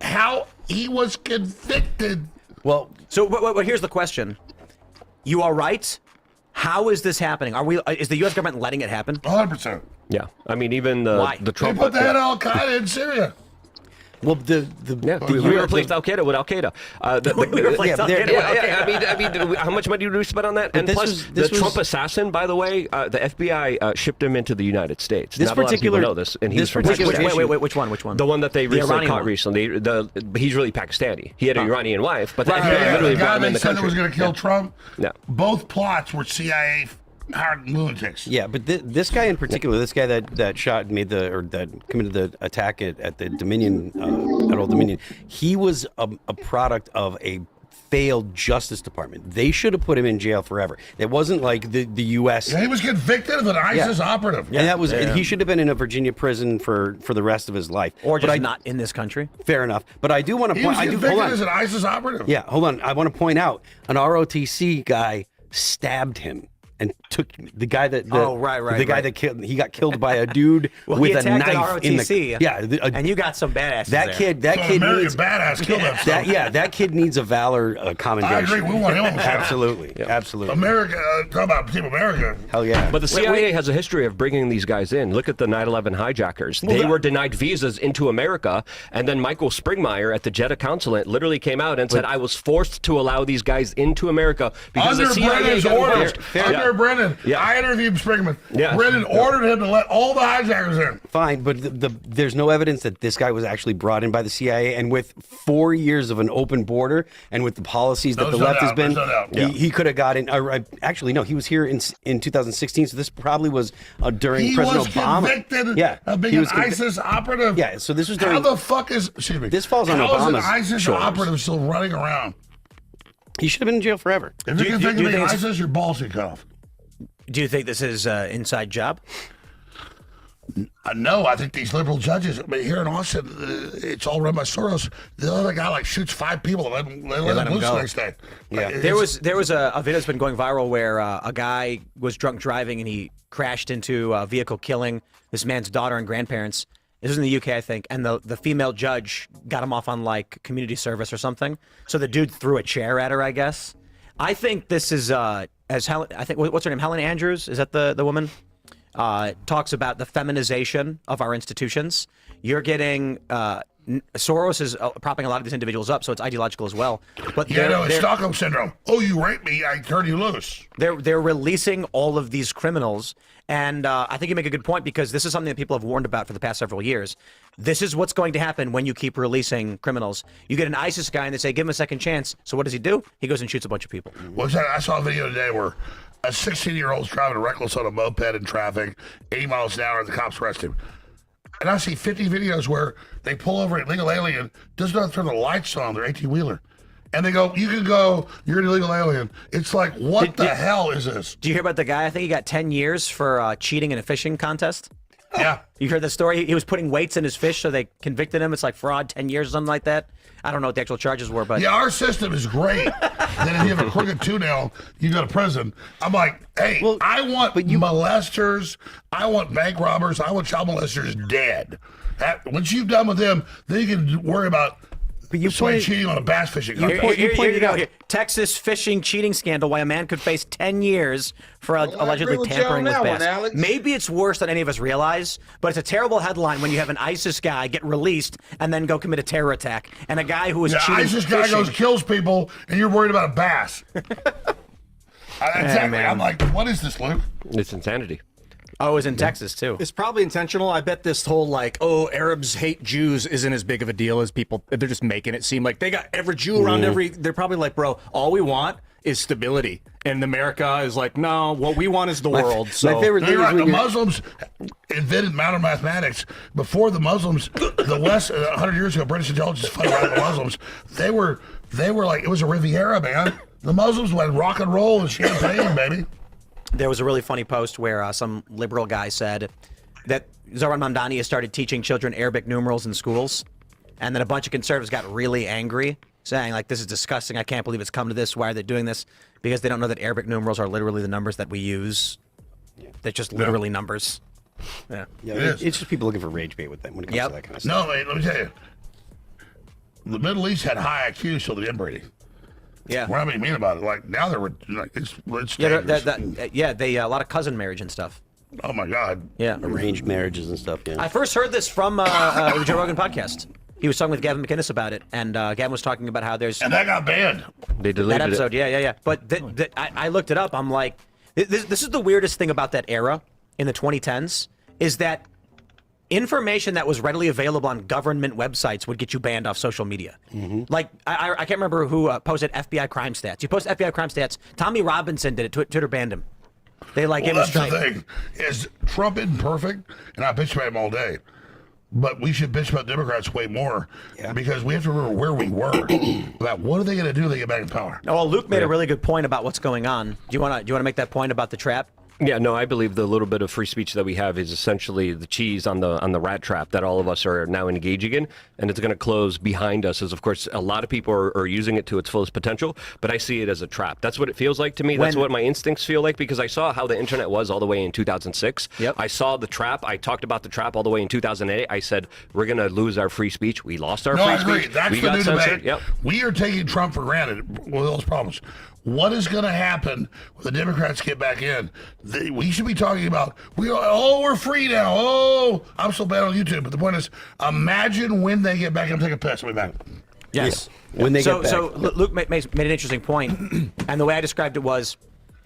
how he was convicted. Well, so but here's the question. You are right. How is this happening? Is the U.S. government letting it happen? 100%. Yeah, I mean, even Why? the Trump. They put the head of Al Qaeda in Syria. Well, we replaced Al Qaeda with Al Qaeda. We replaced Al Qaeda with Al I mean, how much money did we spend on that? But And this plus, was- this the Trump was- assassin, by the way, the FBI shipped him into the United States. This Not a lot of particular- people know this, and he's this from particular Pakistan. issue- Wait, which one? Which one? The one that they The recently Iranian caught one. recently. He's really Pakistani. He had an Iranian wife, but the Right, FBI literally the brought guy him in they the said country. that was going to kill Trump. Yeah. Both plots were CIA hired lunatics. Yeah, but this guy in particular, this guy that shot, that committed the attack at the Dominion, at Old Dominion, he was a product of a failed Justice Department. They should have put him in jail forever. It wasn't like the U.S. Yeah, he was convicted of an ISIS operative. And that was he should have been in a Virginia prison for the rest of his life, Or just But not in this country. Fair enough, but I do want to He point. was Hold convicted on. as an ISIS operative. Yeah, hold on. I want to point out an ROTC guy stabbed him and took the guy that the guy that killed. He got killed by a dude Well, with he a attacked an knife in the ROTC, and you got some badasses that there. kid. That So kid American needs badass killed himself. that kid needs a valor commendation. I agree. We want him on the show. Absolutely, absolutely. America, talk about Team America. Hell yeah. But the CIA has a history of bringing these guys in. Look at the 9/11 hijackers. They were denied visas into America, and then Michael Springmeier at the Jeddah consulate literally came out and said, "I was forced to allow these guys into America because Under the CIA Brennan's got orders. involved." Under Brennan. Yeah. I interviewed Springman. Yeah. Brennan ordered him to let all the hijackers in. Fine, but there's no evidence that this guy was actually brought in by the CIA. And with 4 years of an open border, and with the policies that There's the no left has doubt, been, there's no doubt. he could have got in. Actually, no, he was here in 2016. So this probably was during He President was Obama. convicted Yeah, of being he an was ISIS operative. Yeah, so this was How during. the fuck is, excuse me, This falls on how is an Obama's ISIS shoulders. operative still running around? He should have been in jail forever. If Do you're you- convicted do you of being think it's- ISIS, your balls get cut off. Do you think this is an inside job? No, I think these liberal judges, but here in Austin, it's all run by Soros. The other guy like shoots 5 people and let let them him loose go. the next day. Yeah. Like, There was a video that's been going viral where a guy was drunk driving and he crashed into a vehicle, killing this man's daughter and grandparents. This was in the UK, I think, and the female judge got him off on like community service or something. So the dude threw a chair at her, I guess. I think this is as Helen. I think what's her name? Helen Andrews. Is that the woman? Talks about the feminization of our institutions. You're getting Soros is propping a lot of these individuals up, so it's ideological as well. But yeah, no, it's Stockholm syndrome. Oh, you raped me, I turn you loose. They're releasing all of these criminals, and I think you make a good point because this is something that people have warned about for the past several years. This is what's going to happen when you keep releasing criminals. You get an ISIS guy and they say, give him a second chance. So what does he do? He goes and shoots a bunch of people. Well, I saw a video today where a 16-year-old's driving reckless on a moped in traffic, 80 miles an hour, and the cops arrest him. And I see 50 videos where they pull over an illegal alien, does not turn the lights on their 18-wheeler. And they go, you can go, you're an illegal alien. It's like, what the hell is this? Do you hear about the guy? I think he got 10 years for cheating in a fishing contest. Yeah. You heard the story? He was putting weights in his fish, so they convicted him. It's like fraud, 10 years or something like that. I don't know what the actual charges were, but... Yeah, our system is great. Then if you have a crooked toenail, you go to prison. I'm like, hey, I want molesters, I want bank robbers, I want child molesters dead. Once you've done with them, then you can worry about But you Somebody pointed- cheating on a bass fishing Here, contest. here you go. Here. Texas fishing cheating scandal: why a man could face 10 years for allegedly agree with you tampering on with that one, bass. Alex. Maybe it's worse than any of us realize, but it's a terrible headline when you have an ISIS guy get released and then go commit a terror attack, and a guy who was Yeah, cheating. ISIS guy fishing. goes kills people, and you're worried about a bass. Exactly. man. I'm like, what is this, Luke? It's insanity. Oh, it was in Texas too. It's probably intentional. I bet this whole like, oh, Arabs hate Jews isn't as big of a deal as people. They're just making it seem like they got every Jew around every. They're probably like, bro, all we want is stability, and America is like, no, what we want is the world. So No, you're right. The Muslims invented modern mathematics. Before the Muslims, the West, 100 years ago, British intelligence funded by the Muslims. They were like, it was a Riviera, man. The Muslims went rock and roll and champagne, baby. There was a really funny post where some liberal guy said that Zohran Mamdani has started teaching children Arabic numerals in schools, and then a bunch of conservatives got really angry, saying like, this is disgusting, I can't believe it's come to this, why are they doing this? Because they don't know that Arabic numerals are literally the numbers that we use. They're just literally numbers. Yeah, It's just people looking for rage bait with that when it comes to that kind of stuff. No, let me tell you. The Middle East had high IQ, so they're inbreeding. Yeah. We're not being mean about it. Like, now they're like, it's Yeah, dangerous. they a lot of cousin marriage and stuff. Oh my God. Yeah, arranged marriages and stuff. Yeah. I first heard this from the Joe Rogan podcast. He was talking with Gavin McInnes about it, and Gavin was talking about how there's and that got banned. They deleted that episode. it. Yeah. But I looked it up. I'm like, this is the weirdest thing about that era in the 2010s is that information that was readily available on government websites would get you banned off social media. Like, I can't remember who posted FBI crime stats. You post FBI crime stats. Tommy Robinson did it. Twitter banned him. They like Well, gave him a that's the strike. thing. Is Trump isn't perfect, and I bitch about him all day. But we should bitch about Democrats way more because we have to remember where we were. About what are they going to do when they get back in power? Oh, well, Luke made a really good point about what's going on. Do you want to make that point about the trap? Yeah, no, I believe the little bit of free speech that we have is essentially the cheese on the rat trap that all of us are now engaging in, and it's going to close behind us. As of course, a lot of people are using it to its fullest potential, but I see it as a trap. That's what it feels like to me. That's what my instincts feel like because I saw how the internet was all the way in 2006. Yep. I saw the trap. I talked about the trap all the way in 2008. I said we're going to lose our free speech. We lost our No, free I agree. speech. That's we the got new censored. debate. Yep. We are taking Trump for granted with those problems. What is going to happen when the Democrats get back in? We should be talking about, we're free now. Oh, I'm so bad on YouTube. But the point is, imagine when they get back and take a piss. We'll be back. Yes. When they so, get back. So Luke made an interesting point, and the way I described it was,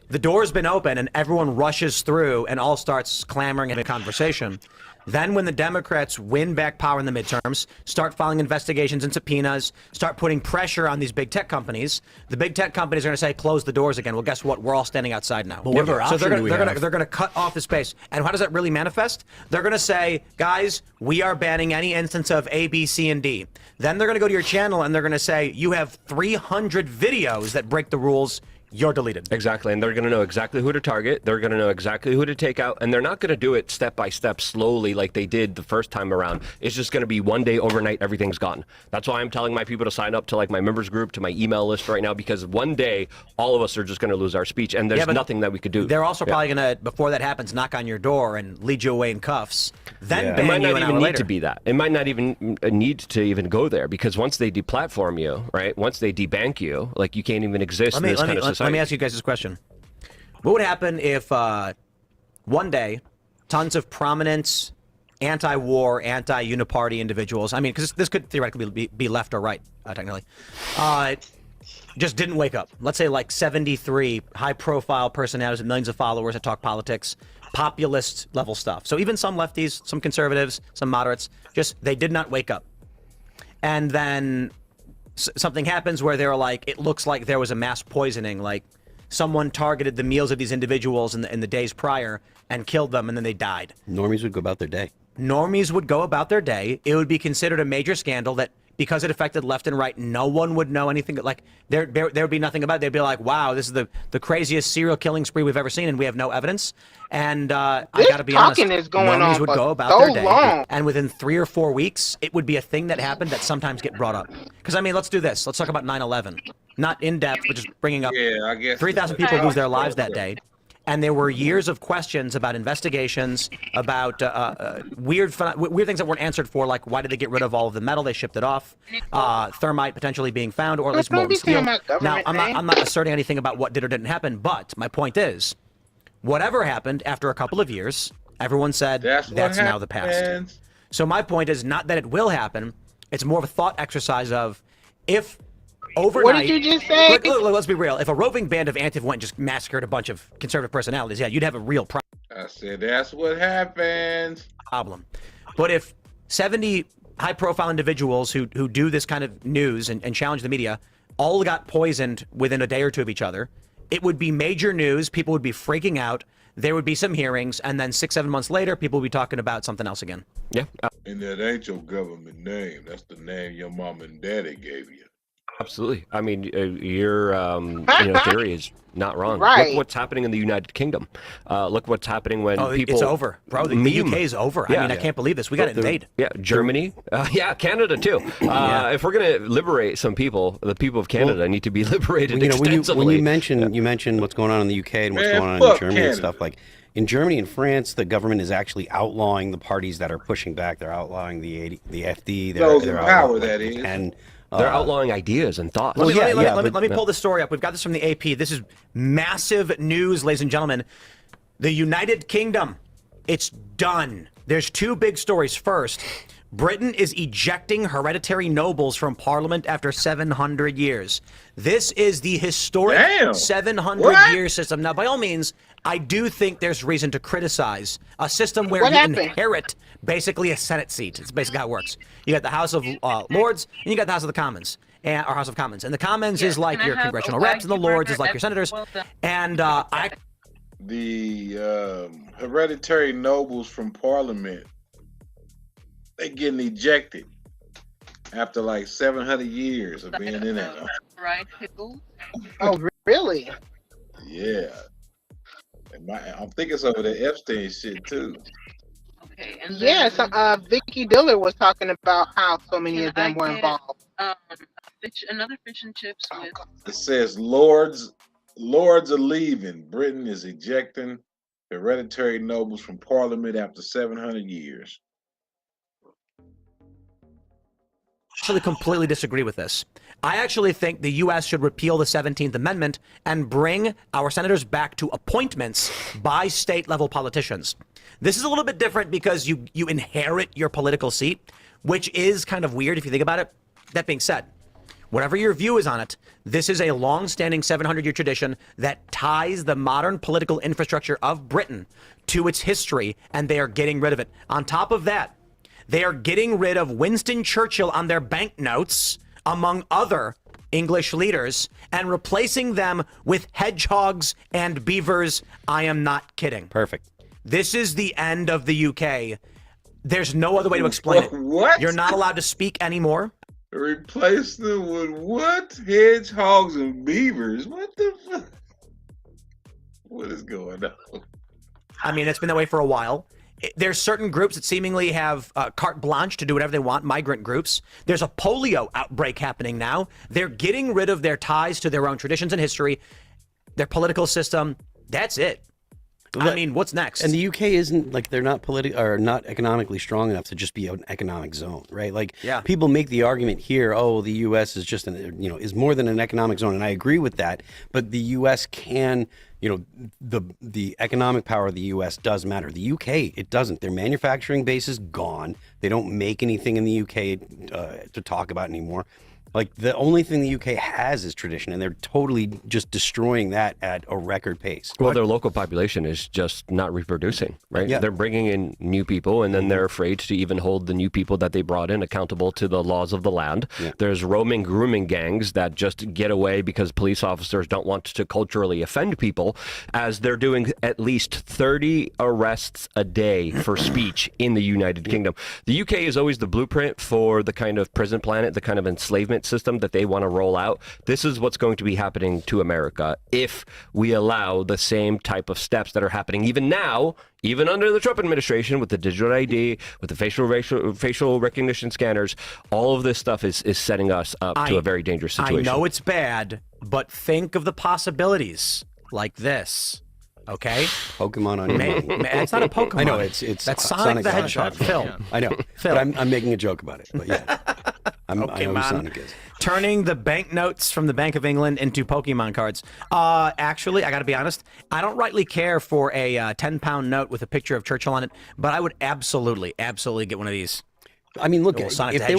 the door's been open and everyone rushes through and all starts clamoring in a conversation. Then when the Democrats win back power in the midterms, start filing investigations and subpoenas, start putting pressure on these big tech companies, the big tech companies are going to say, close the doors again. Well, guess what? We're all standing outside now. But what other option do we have? They're going to cut off the space. And how does that really manifest? They're going to say, guys, we are banning any instance of A, B, C, and D. Then they're going to go to your channel and they're going to say, you have 300 videos that break the rules. You're deleted. Exactly, and they're going to know exactly who to target. They're going to know exactly who to take out, and they're not going to do it step by step, slowly like they did the first time around. It's just going to be one day, overnight, everything's gone. That's why I'm telling my people to sign up to like my members group, to my email list right now, because one day all of us are just going to lose our speech, and there's nothing that we could do. They're also probably going to, before that happens, knock on your door and lead you away in cuffs. Then ban it might you not an even hour need later. to be that. It might not even need to even go there, because once they deplatform you, right? Once they debank you, like you can't even exist in this kind of society. Let me ask you guys this question. What would happen if one day tons of prominent anti-war, anti-uniparty individuals, I mean, because this could theoretically be left or right, technically, just didn't wake up? Let's say like 73 high-profile personalities with millions of followers that talk politics, populist level stuff. So even some lefties, some conservatives, some moderates, just they did not wake up. And then something happens where they're like, it looks like there was a mass poisoning, like someone targeted the meals of these individuals in the days prior and killed them, and then they died. Normies would go about their day. Normies would go about their day. It would be considered a major scandal that, because it affected left and right, no one would know anything. Like, there would be nothing about it. They'd be like, wow, this is the craziest serial killing spree we've ever seen, and we have no evidence. And I gotta be honest, talking is going normies on would for go about so their day, long. and within 3 or 4 weeks, it would be a thing that happened that sometimes get brought up. Because, I mean, let's do this. Let's talk about 9/11. Not in depth, but just bringing up 3,000 people lose their lives that day. And there were years of questions about investigations, about weird things that weren't answered for, like why did they get rid of all of the metal? They shipped it off. Thermite potentially being found, or at least molten steel. Now, I'm not asserting anything about what did or didn't happen, but my point is, whatever happened after a couple of years, everyone said that's now the past. So my point is not that it will happen. It's more of a thought exercise of if overnight. What did you just say? Look, let's be real. If a roving band of Antifa went and just massacred a bunch of conservative personalities, yeah, you'd have a real problem. I said that's what happens. But if 70 high-profile individuals who do this kind of news and challenge the media all got poisoned within a day or two of each other, it would be major news. People would be freaking out. There would be some hearings, and then 6-7 months later, people would be talking about something else again. Yeah. And that ain't your government name. That's the name your mom and daddy gave you. Absolutely. I mean, your theory is not wrong. Right. Look what's happening in the United Kingdom. Look what's happening when people. It's over, bro. The UK is over. Yeah. I mean, I can't believe this. We got to invade. Yeah, Germany. Yeah, Canada too. If we're gonna liberate some people, the people of Canada need to be liberated extensively. When you mentioned what's going on in the UK and what's going on in Germany and stuff, like in Germany and France, the government is actually outlawing the parties that are pushing back. They're outlawing the FD. Those in power, that is. And they're outlawing ideas and thoughts. Let me pull this story up. We've got this from the AP. This is massive news, ladies and gentlemen. The United Kingdom, it's done. There's two big stories. First, Britain is ejecting hereditary nobles from Parliament after 700 years. This is the historic 700-year system. Now, by all means, I do think there's reason to criticize a system where you inherit basically a Senate seat. It's basically how it works. You got the House of Lords, and you got the House of the Commons, or House of Commons. And the Commons is like your congressional reps, and the Lords is like your senators. And the hereditary nobles from Parliament, they getting ejected after like 700 years of being in there. Right, pickle. Oh, really? Yeah. I'm thinking some of the Epstein shit too. Okay, and yes, Vicky Diller was talking about how so many of them were involved. Another fish and chips with. It says Lords are leaving. Britain is ejecting hereditary nobles from Parliament after 700 years. actually completely disagree with this. I actually think the U.S. should repeal the 17th Amendment and bring our senators back to appointments by state-level politicians. This is a little bit different because you inherit your political seat, which is kind of weird if you think about it. That being said, whatever your view is on it, this is a long-standing 700-year tradition that ties the modern political infrastructure of Britain to its history, and they are getting rid of it. On top of that, they are getting rid of Winston Churchill on their banknotes, among other English leaders, and replacing them with hedgehogs and beavers. I am not kidding. Perfect. This is the end of the UK. There's no other way to explain it. What? You're not allowed to speak anymore. Replace them with what? Hedgehogs and beavers? What the fuck? What is going on? I mean, it's been that way for a while. There's certain groups that seemingly have carte blanche to do whatever they want, migrant groups. There's a polio outbreak happening now. They're getting rid of their ties to their own traditions and history, their political system. That's it. I mean, what's next? And the UK isn't like, they're not not economically strong enough to just be an economic zone, right? Like, yeah. People make the argument here, oh, the US is just is more than an economic zone, and I agree with that. But the US can, the economic power of the US does matter. The UK, it doesn't. Their manufacturing base is gone. They don't make anything in the UK to talk about anymore. Like, the only thing the UK has is tradition, and they're totally just destroying that at a record pace. Well, their local population is just not reproducing, right? Yeah. They're bringing in new people, and then they're afraid to even hold the new people that they brought in accountable to the laws of the land. Yeah. There's roaming grooming gangs that just get away because police officers don't want to culturally offend people, as they're doing at least 30 arrests a day for speech in the United Kingdom. The UK is always the blueprint for the kind of prison planet, the kind of enslavement system that they want to roll out. This is what's going to be happening to America if we allow the same type of steps that are happening even now, even under the Trump administration, with the digital ID, with the facial recognition scanners. All of this stuff is setting us up to a very dangerous situation. I know it's bad, but think of the possibilities like this. Okay. Pokemon on your mind. It's not a Pokemon. I know it's that's Sonic the Hedgehog. Phil. I know, Phil. but I'm making a joke about it. But yeah, I know who Pokemon. Sonic is. Turning the banknotes from the Bank of England into Pokemon cards. Actually, I got to be honest. I don't rightly care for a 10-pound note with a picture of Churchill on it, but I would absolutely get one of these. I mean, look, Sonic if the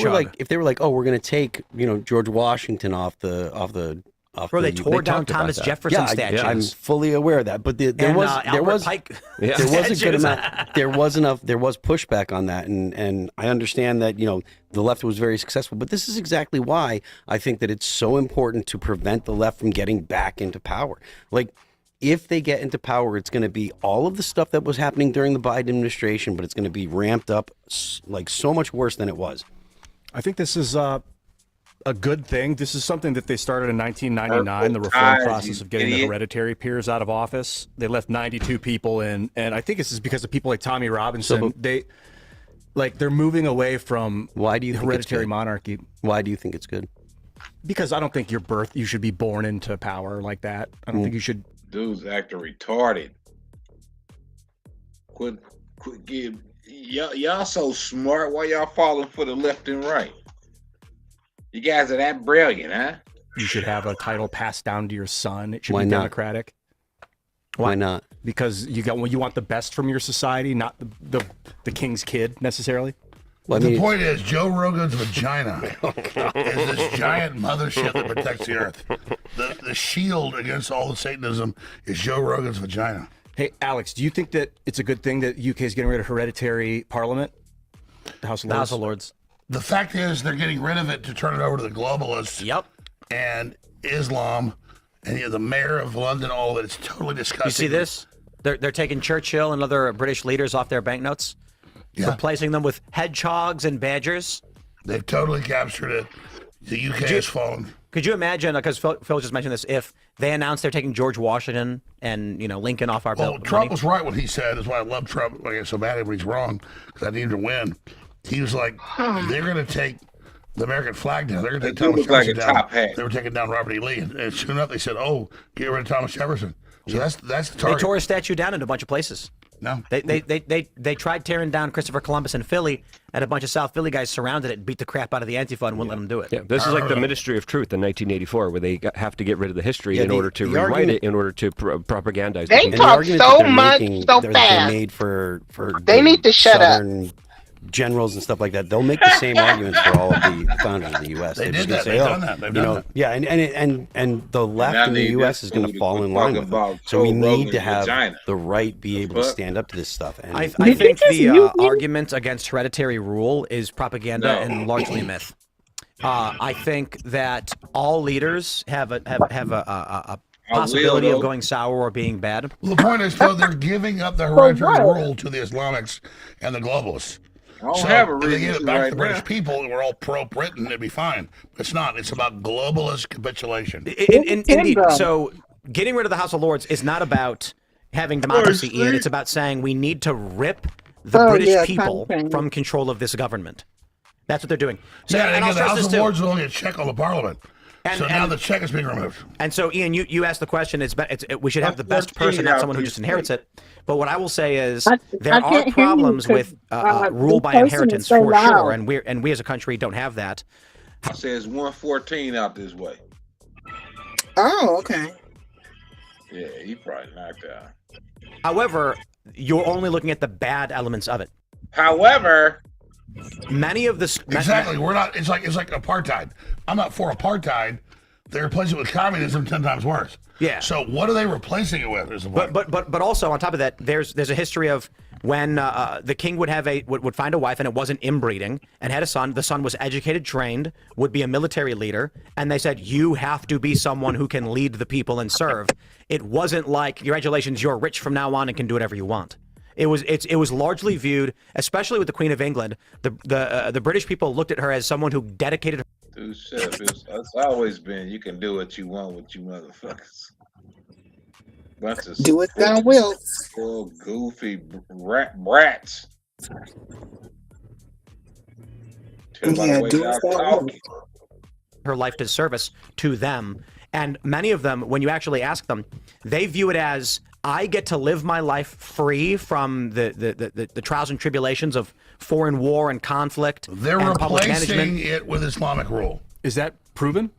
they were like, oh, we're going to take George Washington off the. Bro, they tore down Thomas Jefferson statues. I'm fully aware of that, but there was Pike there was a good amount. There was pushback on that, and I understand that the left was very successful, but this is exactly why I think that it's so important to prevent the left from getting back into power. Like, if they get into power, it's going to be all of the stuff that was happening during the Biden administration, but it's going to be ramped up like so much worse than it was. I think this is a good thing. This is something that they started in 1999, the reform process of getting the hereditary peers out of office. They left 92 people in, and I think this is because of people like Tommy Robinson. They're moving away from hereditary monarchy. Why do you think it's good? Because I don't think you should be born into power like that. I don't think you should. Dude's acting retarded. Quit y'all so smart. Why y'all falling for the left and right? You guys are that brilliant, huh? You should have a title passed down to your son. It should Why be not? democratic. Why not? Because you want the best from your society, not the king's kid necessarily. Well, the point is, Joe Rogan's vagina is this giant mothership that protects the earth. The shield against all the Satanism is Joe Rogan's vagina. Hey, Alex, do you think that it's a good thing that UK is getting rid of hereditary parliament? The House of Lords? The fact is, they're getting rid of it to turn it over to the globalists. Yep. And Islam, and the mayor of London, all of it. It's totally disgusting. You see this? They're taking Churchill and other British leaders off their banknotes, replacing them with hedgehogs and badgers. They've totally captured it. The UK has fallen. Could you imagine? Because Phil just mentioned this. If they announced they're taking George Washington and Lincoln off our bill. Trump was right when he said. That's why I love Trump. I get so mad when he's wrong because I need him to win. He was like, they're going to take the American flag down. They're going to take Thomas Jefferson down. They were taking down Robert E. Lee, and soon enough they said, "Oh, get rid of Thomas Jefferson." So that's the target. They tore a statue down in a bunch of places. No, they tried tearing down Christopher Columbus in Philly, and a bunch of South Philly guys surrounded it and beat the crap out of the Antifa and wouldn't let them do it. Yeah, this is like the Ministry of Truth in 1984, where they have to get rid of the history in order to the rewrite argument- it, in order to propagandize. They the talk so much so they're fast. made for They need to shut up. Southern generals and stuff like that. They'll make the same arguments for all of the founders of the U.S. They They're did just that. gonna They've say, done that. They've you done know, that. yeah, and the left I in the need U.S. this is going fool to to fall quit in line talking with about it. So we Joe need Rogan's to have vagina. the right be able to stand up to this stuff. And I think the argument against hereditary rule is propaganda and largely a myth. I think that all leaders have a possibility of going sour or being bad. Well, the point is, though, they're giving up the hereditary rule to the Islamics and the globalists. I don't So have a if they give reason it back right to the British now. people and we're all pro-Britain, it'd be fine. It's not. It's about globalist capitulation. Indeed. So getting rid of the House of Lords is not about having democracy, Ian. It's about saying we need to rip the British people from control of this government. That's what they're doing. So, Yeah, and and I'll the stress House this of too. Lords is only a check on the Parliament. So now the check is being removed. And so, Ian, you asked the question. We should have the best person, not someone who just inherits it. But what I will say is there are problems with rule by inheritance for sure, and we as a country don't have that. I say it's 114 out this way. Oh, okay. Yeah, he probably knocked out. However, you're only looking at the bad elements of it. However, many of the Exactly. We're not. It's like apartheid. I'm not for apartheid. They replace it with communism 10 times worse. Yeah. So what are they replacing it with? Is the point. But also on top of that, there's a history of when the king would have would find a wife and it wasn't inbreeding and had a son. The son was educated, trained, would be a military leader, and they said you have to be someone who can lead the people and serve. It wasn't like congratulations, you're rich from now on and can do whatever you want. It was largely viewed, especially with the Queen of England. The British people looked at her as someone who dedicated. dude, shut up. It's always been you can do what you want with you motherfuckers. Bunch of Do it thou wilt. Little goofy brats. Yeah, do it thou wilt. her life to service to them. And many of them, when you actually ask them, they view it as I get to live my life free from the trials and tribulations of foreign war and conflict. They're and public replacing management. it with Islamic rule. Is that proven?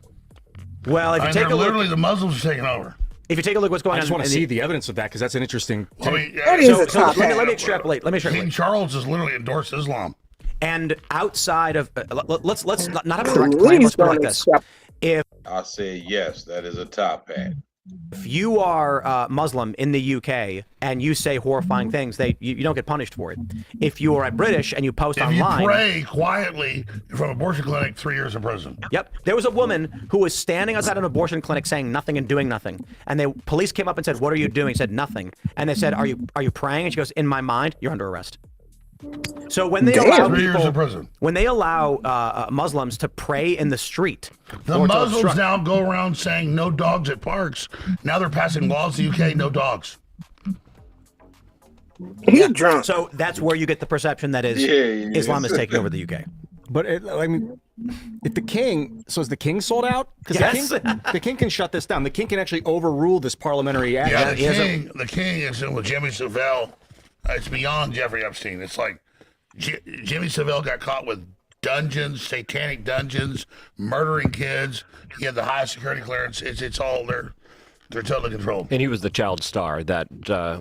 Well, if you take a look, literally the Muslims are taking over. if you take a look, what's going on? I just want to in see the evidence of that because that's an interesting. Well, I mean, so let me extrapolate. King Charles has literally endorsed Islam. And outside of let's not have a direct claim. Let's put it like this: I say yes, that is a top hat. if you are Muslim in the UK and you say horrifying things, you don't get punished for it. If you are a British and you post If online, you pray quietly from an abortion clinic, 3 years in prison. Yep. There was a woman who was standing outside an abortion clinic saying nothing and doing nothing. And police came up and said, "What are you doing?" She said, "Nothing." And they said, "Are you praying?" And she goes, "In my mind, you're under arrest." So when they allow 3 years in people, prison. when they allow Muslims to pray in the street, The or to Muslims obstruct- now go around saying no dogs at parks. Now they're passing laws in the UK, no dogs. He's drunk. So that's where you get the perception that is Yeah. Islam is taking over the UK. But I mean, if the king, so is the king sold out? Because Yes. the king can shut this down. The king can actually overrule this parliamentary act. Yeah, the king is in with Jimmy Savile. It's beyond Jeffrey Epstein. It's like Jimmy Savile got caught with dungeons, satanic dungeons, murdering kids. He had the highest security clearance. It's all there. They're totally controlled. And he was the child star that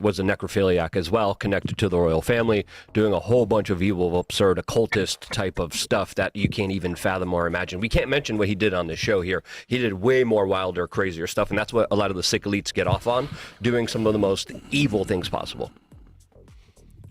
was a necrophiliac as well, connected to the royal family, doing a whole bunch of evil, absurd, occultist type of stuff that you can't even fathom or imagine. We can't mention what he did on this show here. He did way more wilder, crazier stuff, and that's what a lot of the sick elites get off on, doing some of the most evil things possible.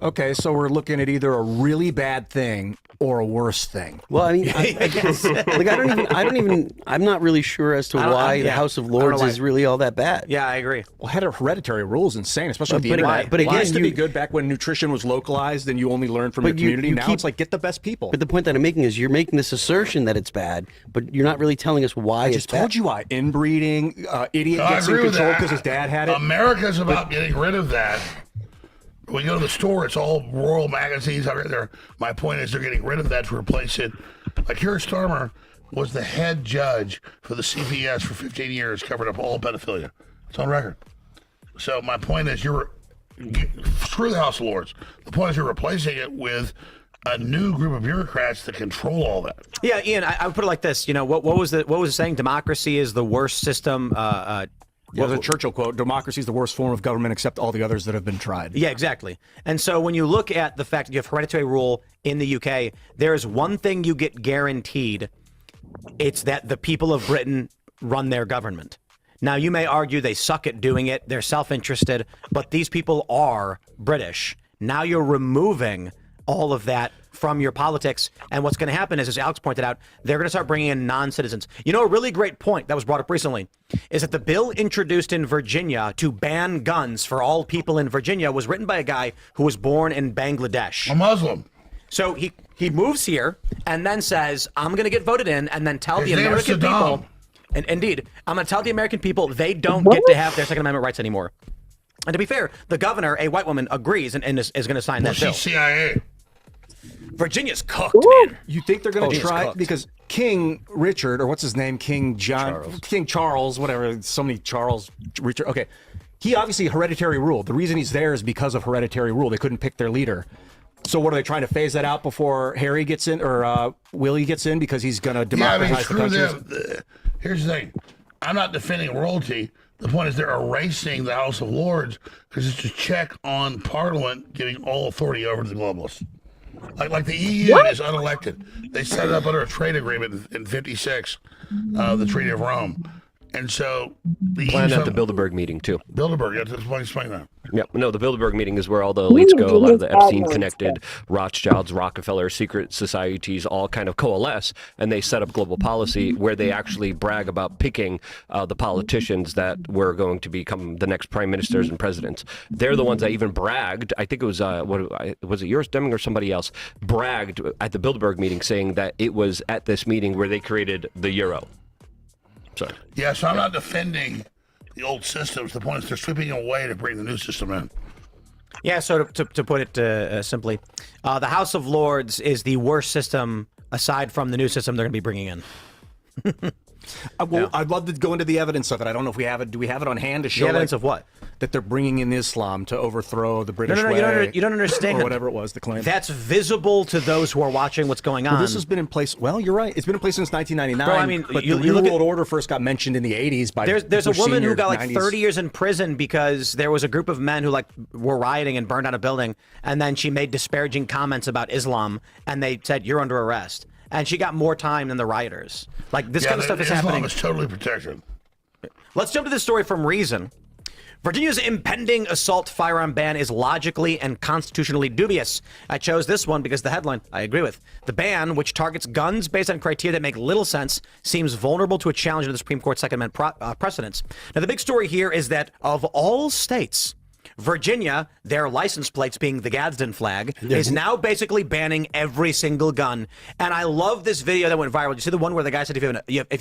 Okay, so we're looking at either a really bad thing or a worse thing. Well, I mean, I guess, like I'm not really sure as to why the House of Lords is really all that bad. Yeah, I agree. Well, hereditary rule is insane, especially with the But internet. but again, it used to be good back when nutrition was localized and you only learned from your community. Now it's like get the best people. But the point that I'm making is you're making this assertion that it's bad, but you're not really telling us why I just told you why. Inbreeding, idiot No, I gets in agree with control that. because his dad had it. America's about getting rid of that. When you go to the store, it's all royal magazines out there. My point is they're getting rid of that to replace it. Like Keir Starmer was the head judge for the CPS for 15 years, covered up all pedophilia. It's on record. So my point is screw the House of Lords. The point is you're replacing it with a new group of bureaucrats that control all that. Yeah, Ian, I would put it like this. You know, what was it saying? Democracy is the worst system. Yeah, the Churchill quote, democracy is the worst form of government except all the others that have been tried. Yeah, exactly. And so when you look at the fact that you have hereditary rule in the UK, there is one thing you get guaranteed. It's that the people of Britain run their government. Now, you may argue they suck at doing it. They're self-interested, but these people are British. Now you're removing all of that from your politics. And what's going to happen is, as Alex pointed out, they're going to start bringing in non-citizens. You know, a really great point that was brought up recently is that the bill introduced in Virginia to ban guns for all people in Virginia was written by a guy who was born in Bangladesh. A Muslim. So he moves here and then says, I'm going to get voted in and then tell His the name is American Saddam. people, and indeed, I'm going to tell the American people they don't get to have their Second Amendment rights anymore. And to be fair, the governor, a white woman, agrees and is going to sign that bill. She's CIA. Virginia's cooked, man. You think they're going to Virginia's try cooked. because King Richard, or what's his name, King Charles, whatever, so many Charles Richard. Okay, he obviously hereditary rule. The reason he's there is because of hereditary rule. They couldn't pick their leader. So what are they trying to phase that out before Harry gets in or Willie gets in because he's going to democratize the screw country? them. Here's the thing. I'm not defending royalty. The point is they're erasing the House of Lords because it's a check on Parliament giving all authority over to the globalists. Like the EU is unelected. They set it up under a trade agreement in 56, the Treaty of Rome. And so the Planned EU at the Bilderberg meeting, too. Bilderberg, yeah, just explain that. Yep. No, the Bilderberg meeting is where all the elites go. A lot of the Epstein-connected Rothschilds, Rockefeller, secret societies all kind of coalesce, and they set up global policy where they actually brag about picking the politicians that were going to become the next prime ministers and presidents. They're the ones that even bragged. I think it was was it yours, Deming, or somebody else bragged at the Bilderberg meeting, saying that it was at this meeting where they created the euro. Sorry. Yeah, so I'm not defending the old systems. The point is they're sweeping away to bring the new system in. Yeah, so to put it simply, the House of Lords is the worst system aside from the new system they're going to be bringing in. Well, I'd love to go into the evidence of it. I don't know if we have it. Do we have it on hand to show evidence of what? That they're bringing in Islam to overthrow the British No, way. you don't understand. Or whatever it was, the claim. That's visible to those who are watching what's going on. Well, this has been in place. Well, you're right. It's been in place since 1999. Bro, I mean, but you the New look at- World Order first got mentioned in the 80s by There's a Bush woman who Sr. got like 90s. 30 years in prison because there was a group of men who like were rioting and burned down a building, and then she made disparaging comments about Islam, and they said you're under arrest, and she got more time than the rioters. Like this kind of stuff is Islam happening. is totally protected. Let's jump to this story from Reason. Virginia's impending assault firearm ban is logically and constitutionally dubious. I chose this one because the headline I agree with. The ban, which targets guns based on criteria that make little sense, seems vulnerable to a challenge to the Supreme Court's Second Amendment precedents. Now, the big story here is that of all states, Virginia, their license plates being the Gadsden flag, is now basically banning every single gun. And I love this video that went viral. You see the one where the guy said if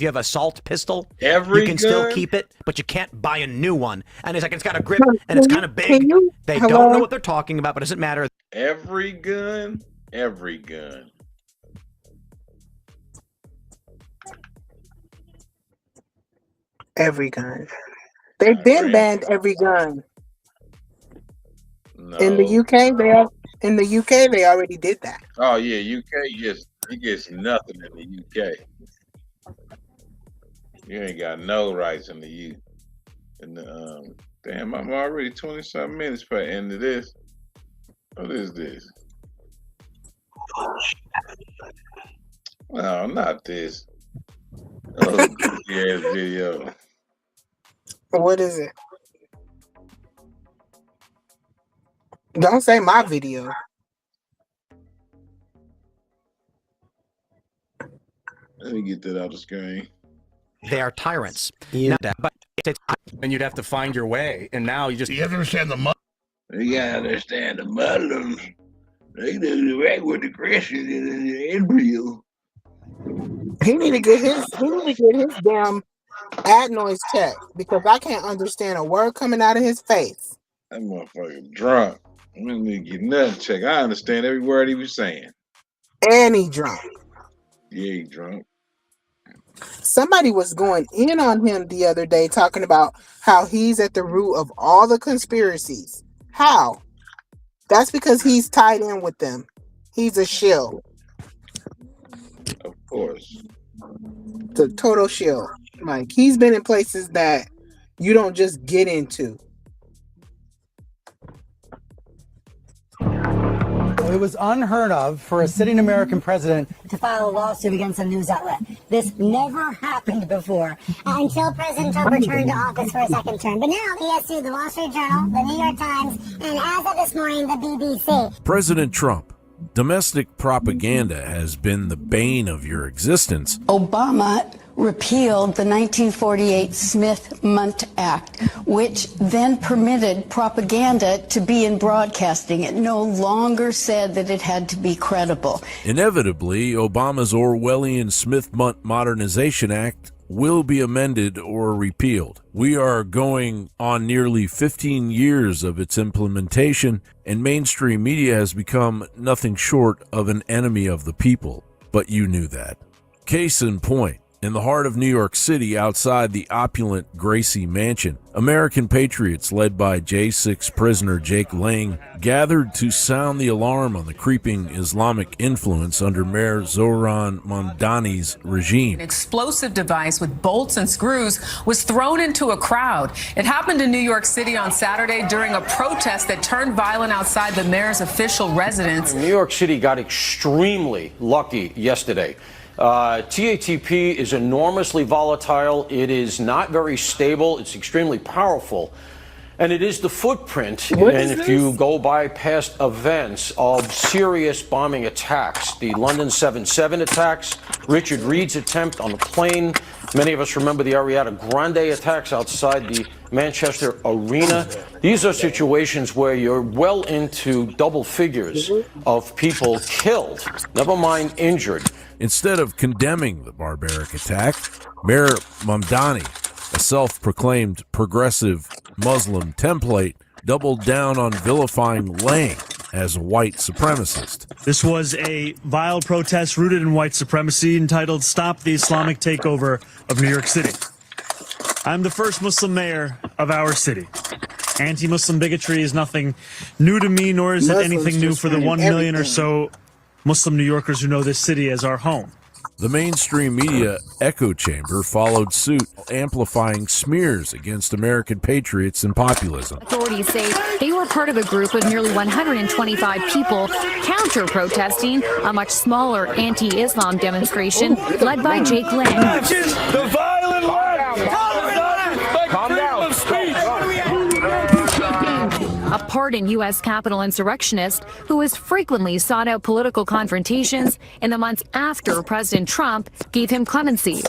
you have an assault pistol, you can still keep it, but you can't buy a new one. And it's like it's got a grip and it's kind of big. They don't know what they're talking about, but it doesn't matter. Every gun, every gun. Every gun. They've been banned every gun. No. In the UK, they already did that. Oh yeah, UK gets nothing in the UK. You ain't got no rights in the U. In the damn, I'm already 20-something minutes for the end of this. What is this? Oh, not this. Oh, yeah, video. What is it? Don't say my video. Let me get that out the screen. They are tyrants. And you'd have to find your way. And now you just... You have to understand the Muslims. You gotta understand the Muslims. They do the right with the Christians in the embryo. He need to get his damn ad noise checked because I can't understand a word coming out of his face. That motherfucker drunk. I don't need to get nothing checked. I understand every word he was saying. And he drunk. Yeah, he drunk. Somebody was going in on him the other day talking about how he's at the root of all the conspiracies. How? That's because he's tied in with them. He's a shill. Of course. The total shill. Like he's been in places that you don't just get into. It was unheard of for a sitting American president to file a lawsuit against a news outlet. This never happened before until President Trump returned to office for a second term. But now he has sued the Wall Street Journal, the New York Times, and as of this morning, the BBC. President Trump, domestic propaganda has been the bane of your existence. Obama repealed the 1948 Smith-Mundt Act, which then permitted propaganda to be in broadcasting. It no longer said that it had to be credible. Inevitably, Obama's Orwellian Smith-Mundt Modernization Act will be amended or repealed. We are going on nearly 15 years of its implementation, and mainstream media has become nothing short of an enemy of the people. But you knew that. Case in point, in the heart of New York City, outside the opulent Gracie Mansion, American patriots led by J6 prisoner Jake Lang gathered to sound the alarm on the creeping Islamic influence under Mayor Zohran Mamdani's regime. An explosive device with bolts and screws was thrown into a crowd. It happened in New York City on Saturday during a protest that turned violent outside the mayor's official residence. New York City got extremely lucky yesterday. TATP is enormously volatile. It is not very stable. It's extremely powerful. And it is the footprint, and if you go by past events, of serious bombing attacks. The London 7/7 attacks, Richard Reed's attempt on the plane. Many of us remember the Ariana Grande attacks outside the Manchester Arena. These are situations where you're well into double figures of people killed, never mind injured. Instead of condemning the barbaric attack, Mayor Mamdani, a self-proclaimed progressive Muslim template, doubled down on vilifying Lang, as a white supremacist. This was a vile protest rooted in white supremacy entitled Stop the Islamic Takeover of New York City. I'm the first Muslim mayor of our city. Anti-Muslim bigotry is nothing new to me, nor is it anything new for the 1 million or so Muslim New Yorkers who know this city as our home. The mainstream media echo chamber followed suit, amplifying smears against American patriots and populism. Authorities say they were part of a group of nearly 125 people counter-protesting a much smaller anti-Islam demonstration led by Jake Lang. The violent left! Calm down! A pardoned U.S. Capitol insurrectionist who has frequently sought out political confrontations in the months after President Trump gave him clemency.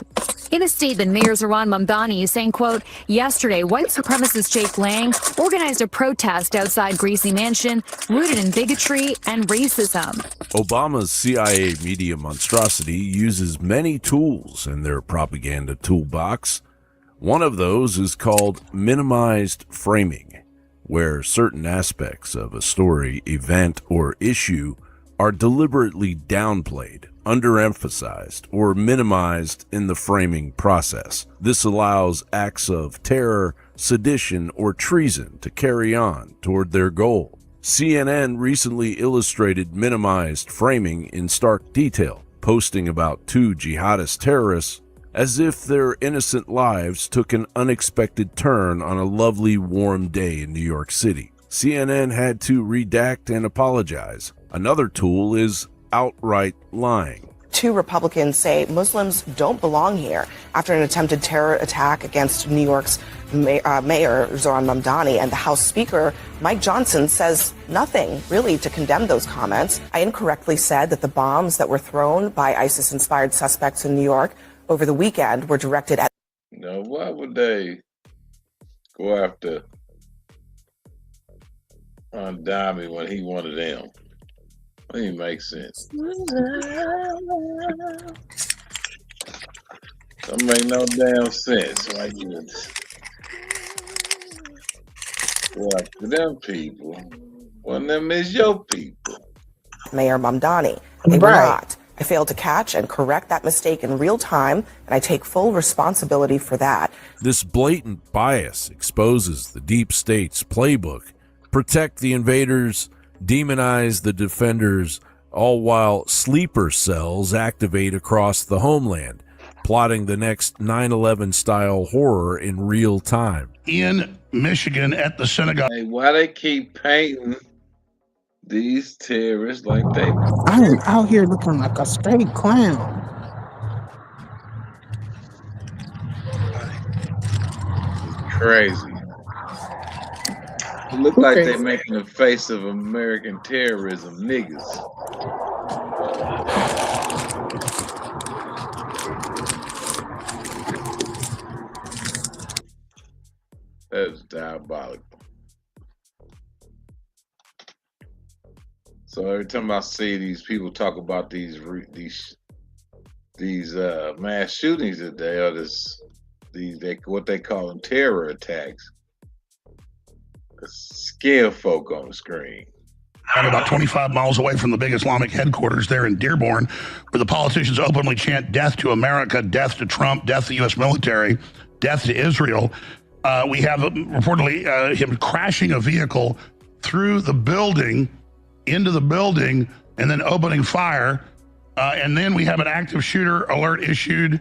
In a statement, Mayor Zohran Mamdani is saying, quote, yesterday, white supremacist Jake Lang organized a protest outside Gracie Mansion rooted in bigotry and racism. Obama's CIA media monstrosity uses many tools in their propaganda toolbox. One of those is called minimized framing, where certain aspects of a story, event, or issue are deliberately downplayed, underemphasized, or minimized in the framing process. This allows acts of terror, sedition, or treason to carry on toward their goal. CNN recently illustrated minimized framing in stark detail, posting about 2 jihadist terrorists as if their innocent lives took an unexpected turn on a lovely warm day in New York City. CNN had to redact and apologize. Another tool is outright lying. 2 Republicans say Muslims don't belong here after an attempted terror attack against New York's Mayor Zohran Mamdani, and the House Speaker Mike Johnson says nothing really to condemn those comments. I incorrectly said that the bombs that were thrown by ISIS-inspired suspects in New York over the weekend were directed at... Now, why would they go after Mamdani when he wanted them? That didn't make sense. That make no damn sense. Why you would go after them people when them is your people? Mayor Mamdani. They were not. I failed to catch and correct that mistake in real time, and I take full responsibility for that. This blatant bias exposes the deep state's playbook. Protect the invaders, demonize the defenders, all while sleeper cells activate across the homeland, plotting the next 9/11 style horror in real time. In Michigan at the synagogue. Hey, why they keep painting these terrorists like they... I'm out here looking like a straight clown. Crazy. It look like they're making the face of American terrorism, niggas. That's diabolical. So every time I see these people talk about these mass shootings today, or what they call them terror attacks, scare folk on the screen. I'm about 25 miles away from the big Islamic headquarters there in Dearborn, where the politicians openly chant death to America, death to Trump, death to the U.S. military, death to Israel. We have reportedly him crashing a vehicle through the building, into the building, and then opening fire. And then we have an active shooter alert issued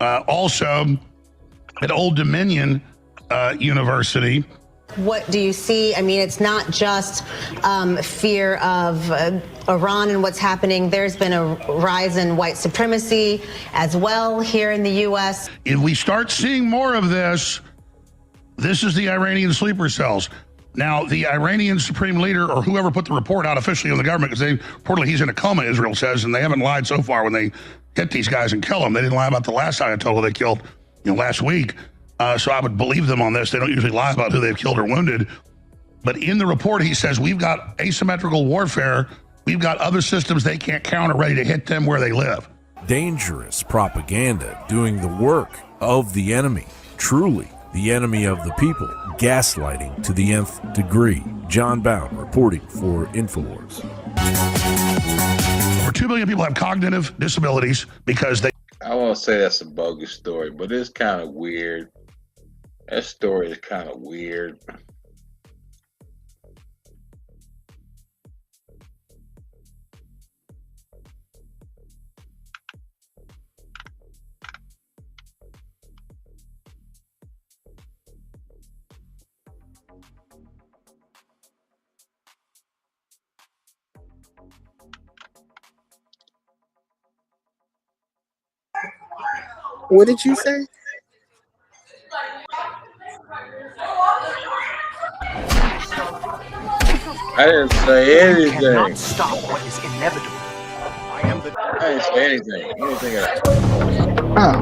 also at Old Dominion University. What do you see? I mean, it's not just fear of Iran and what's happening. There's been a rise in white supremacy as well here in the U.S. If we start seeing more of this, this is the Iranian sleeper cells. Now, the Iranian supreme leader, or whoever put the report out officially on the government, because reportedly he's in a coma, Israel says, and they haven't lied so far when they hit these guys and kill them. They didn't lie about the last Ayatollah they killed, last week. So I would believe them on this. They don't usually lie about who they've killed or wounded. But in the report, he says, we've got asymmetrical warfare. We've got other systems they can't counter ready to hit them where they live. Dangerous propaganda doing the work of the enemy. Truly, the enemy of the people, gaslighting to the nth degree. John Bound reporting for InfoWars. Over 2 million people have cognitive disabilities because they. I won't say that's a bogus story, but it's kind of weird. That story is kind of weird. What did you say? I didn't say anything. Cannot stop what is inevitable. I didn't say anything. Oh.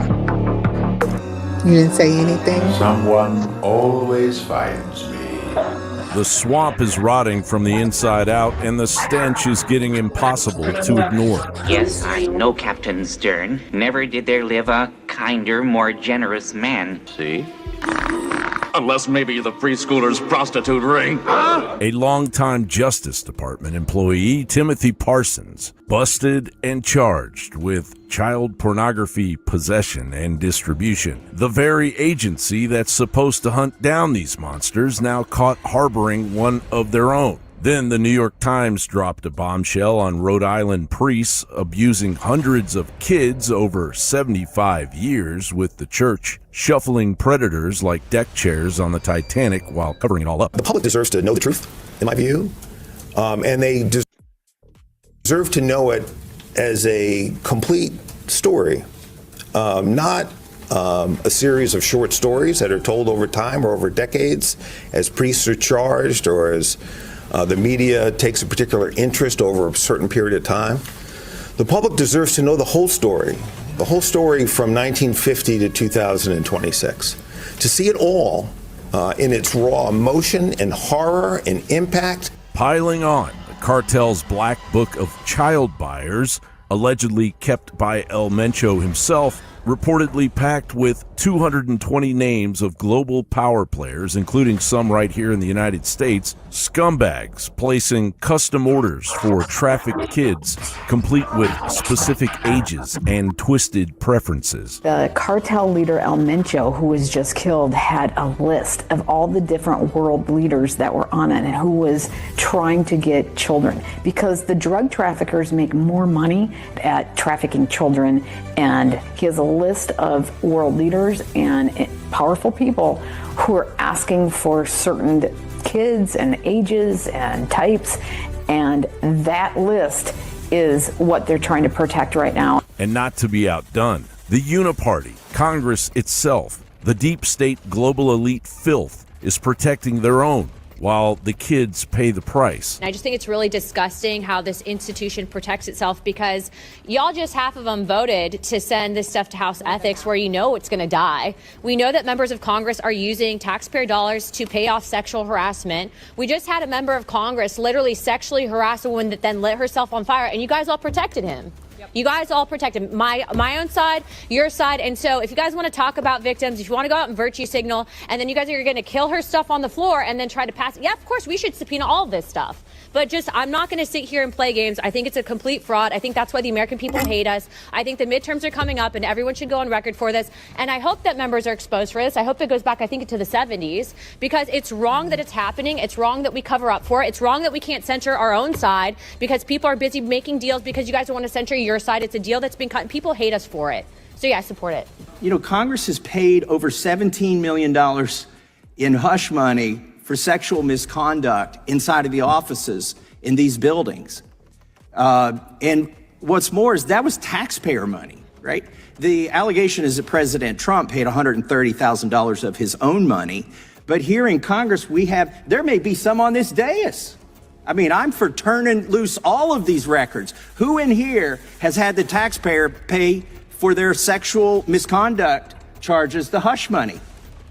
You didn't say anything? Someone always finds me. The swamp is rotting from the inside out, and the stench is getting impossible to ignore. Yes, I know Captain Stern. Never did there live a kinder, more generous man. See? Unless maybe the preschooler's prostitute ring. A longtime Justice Department employee, Timothy Parsons, busted and charged with child pornography possession and distribution. The very agency that's supposed to hunt down these monsters now caught harboring one of their own. Then the New York Times dropped a bombshell on Rhode Island priests abusing hundreds of kids over 75 years, with the church shuffling predators like deck chairs on the Titanic while covering it all up. The public deserves to know the truth, in my view, and they deserve to know it as a complete story, not a series of short stories that are told over time or over decades as priests are charged or as the media takes a particular interest over a certain period of time. The public deserves to know the whole story from 1950 to 2026, to see it all in its raw emotion and horror and impact. Piling on, the cartel's black book of child buyers, allegedly kept by El Mencho himself, reportedly packed with 220 names of global power players, including some right here in the United States, scumbags placing custom orders for trafficked kids, complete with specific ages and twisted preferences. The cartel leader El Mencho, who was just killed, had a list of all the different world leaders that were on it and who was trying to get children, because the drug traffickers make more money at trafficking children, and he has a list of world leaders and powerful people who are asking for certain kids and ages and types, and that list is what they're trying to protect right now. And not to be outdone, the Uniparty, Congress itself, the deep state global elite filth is protecting their own, while the kids pay the price. I just think it's really disgusting how this institution protects itself, because y'all, just half of them voted to send this stuff to House Ethics, where you know it's going to die. We know that members of Congress are using taxpayer dollars to pay off sexual harassment. We just had a member of Congress literally sexually harass a woman that then lit herself on fire, and you guys all protected him. You guys all protected my own side, your side. And so if you guys want to talk about victims, if you want to go out and virtue signal, and then you guys are going to kill her stuff on the floor and then try to pass it, yeah, of course we should subpoena all of this stuff. But just, I'm not going to sit here and play games. I think it's a complete fraud. I think that's why the American people hate us. I think the midterms are coming up and everyone should go on record for this. And I hope that members are exposed for this. I hope it goes back, I think, to the 70s, because it's wrong that it's happening. It's wrong that we cover up for it. It's wrong that we can't censor our own side because people are busy making deals because you guys don't want to censor your side. It's a deal that's been cut and people hate us for it. So yeah, I support it. You know, Congress has paid over $17 million in hush money for sexual misconduct inside of the offices in these buildings. And what's more is that was taxpayer money, right? The allegation is that President Trump paid $130,000 of his own money. But here in Congress, there may be some on this dais. I mean, I'm for turning loose all of these records. Who in here has had the taxpayer pay for their sexual misconduct charges the hush money?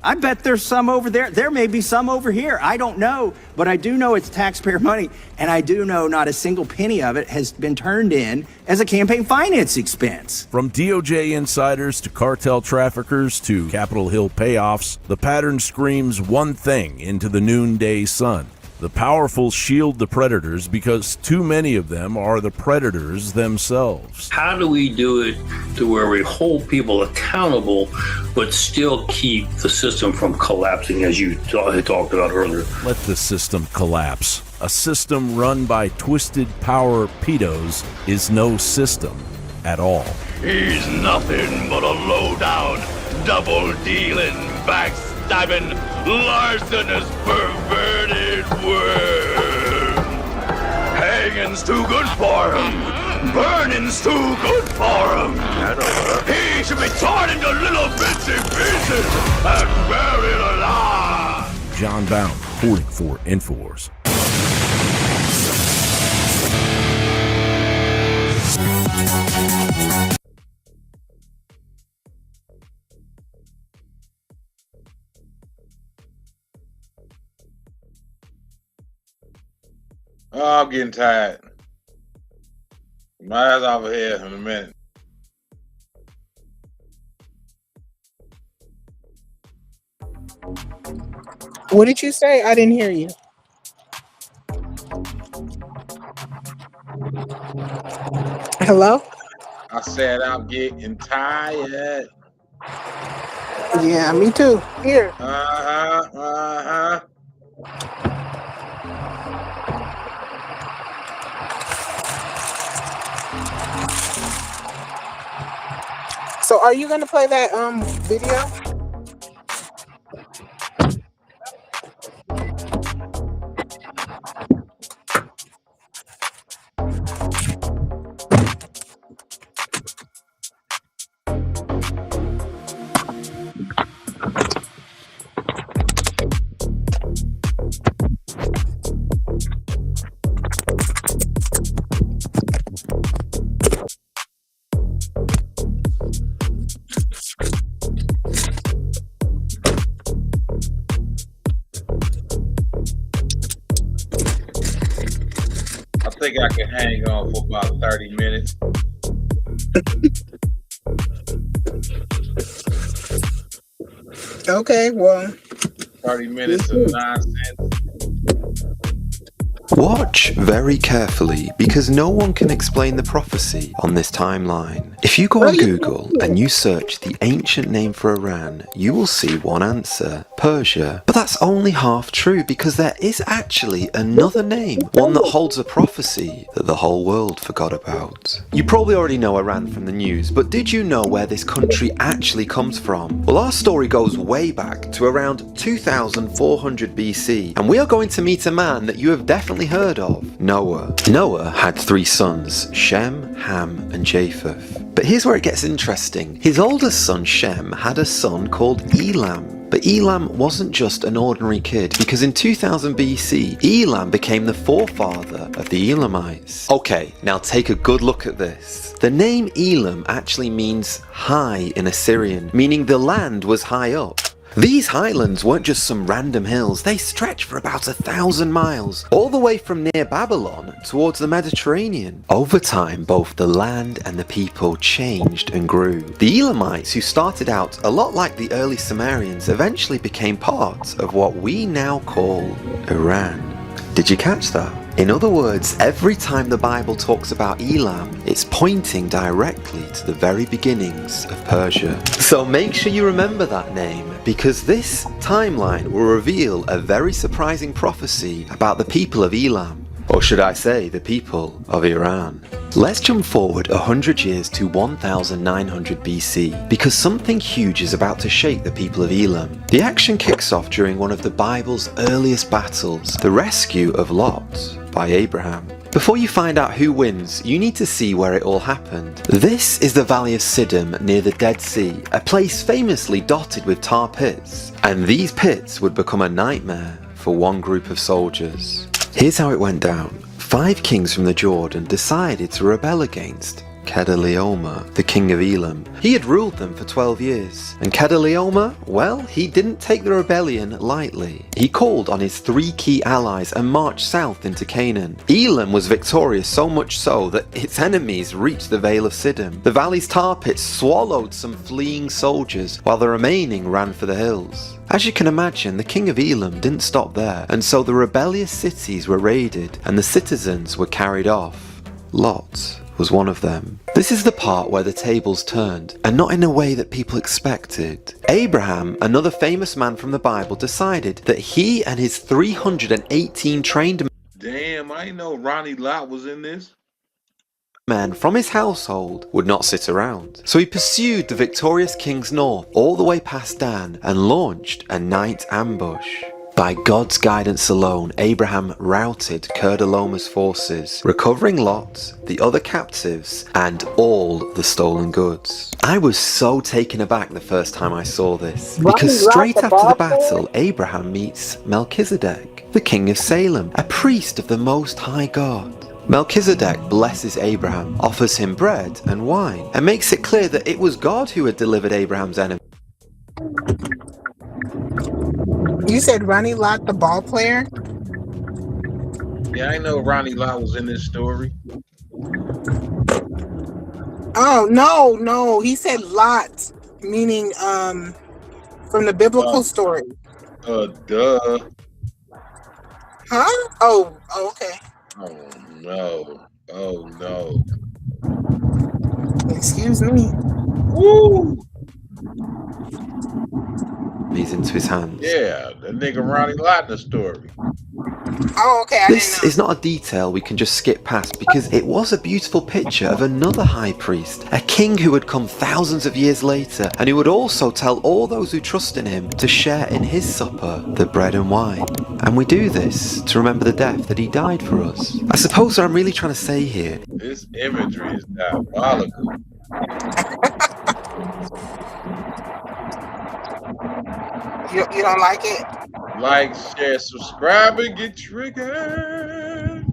I bet there's some over there. There may be some over here. I don't know, but I do know it's taxpayer money, and I do know not a single penny of it has been turned in as a campaign finance expense. From DOJ insiders to cartel traffickers to Capitol Hill payoffs, the pattern screams one thing into the noonday sun. The powerful shield the predators because too many of them are the predators themselves. How do we do it to where we hold people accountable but still keep the system from collapsing, as you talked about earlier? Let the system collapse. A system run by twisted power pedos is no system at all. He's nothing but a low-down, double-dealing, backstabbing, larcenous, perverted worm. Hanging's too good for him. Burning's too good for him. He should be torn into little bitsy pieces and buried alive. John Bound, reporting for Infowars. Oh, I'm getting tired. My ass off of here in a minute. What did you say? I didn't hear you. Hello? I said I'm getting tired. Yeah, me too. Here. So are you gonna play that video? I think I can hang on for about 30 minutes. Okay, well. 30 minutes of nonsense. Watch very carefully because no one can explain the prophecy on this timeline. If you go on Google and you search the ancient name for Iran, you will see one answer, Persia. But that's only half true because there is actually another name, one that holds a prophecy that the whole world forgot about. You probably already know Iran from the news, but did you know where this country actually comes from? Well, our story goes way back to around 2400 BC, and we are going to meet a man that you have definitely heard of, Noah. Noah had 3 sons, Shem, Ham, and Japheth. But here's where it gets interesting. His oldest son, Shem, had a son called Elam. But Elam wasn't just an ordinary kid, because in 2000 BC, Elam became the forefather of the Elamites. Okay, now take a good look at this. The name Elam actually means high in Assyrian, meaning the land was high up. These highlands weren't just some random hills, they stretched for about 1,000 miles, all the way from near Babylon towards the Mediterranean. Over time, both the land and the people changed and grew. The Elamites, who started out a lot like the early Sumerians, eventually became part of what we now call Iran. Did you catch that? In other words, every time the Bible talks about Elam, it's pointing directly to the very beginnings of Persia. So make sure you remember that name, because this timeline will reveal a very surprising prophecy about the people of Elam, or should I say, the people of Iran. Let's jump forward 100 years to 1900 BC, because something huge is about to shake the people of Elam. The action kicks off during one of the Bible's earliest battles, the rescue of Lot by Abraham. Before you find out who wins, you need to see where it all happened. This is the Valley of Siddim near the Dead Sea, a place famously dotted with tar pits, and these pits would become a nightmare for one group of soldiers. Here's how it went down. 5 kings from the Jordan decided to rebel against Chedorlaomer, the king of Elam. He had ruled them for 12 years, and Chedorlaomer, well, he didn't take the rebellion lightly. He called on his 3 key allies and marched south into Canaan. Elam was victorious, so much so that its enemies reached the Vale of Siddim. The valley's tar pits swallowed some fleeing soldiers, while the remaining ran for the hills. As you can imagine, the king of Elam didn't stop there, and so the rebellious cities were raided and the citizens were carried off. Lot was one of them. This is the part where the tables turned, and not in a way that people expected. Abraham, another famous man from the Bible, decided that he and his 318 trained Damn, I didn't know Ronnie Lott was in this. men from his household would not sit around. So he pursued the victorious kings north, all the way past Dan, and launched a night ambush. By God's guidance alone, Abraham routed Chedorlaomer's forces, recovering Lot, the other captives, and all the stolen goods. I was so taken aback the first time I saw this, because straight after the battle, Abraham meets Melchizedek, the king of Salem, a priest of the Most High God. Melchizedek blesses Abraham, offers him bread and wine, and makes it clear that it was God who had delivered Abraham's enemy. You said Ronnie Lott, the ball player? Yeah, I know Ronnie Lott was in this story. Oh, no. He said Lot, meaning from the biblical story. Duh. Huh? Oh, okay. Oh no. Excuse me. Woo! He's into his hands. Yeah, that nigga Ronnie Lott in the story. Oh, okay. This is not a detail we can just skip past because it was a beautiful picture of another high priest, a king who had come thousands of years later and who would also tell all those who trust in him to share in his supper, the bread and wine. And we do this to remember the death that he died for us. I suppose what I'm really trying to say here. This imagery is diabolical. You don't like it? Like, share, subscribe, and get triggered.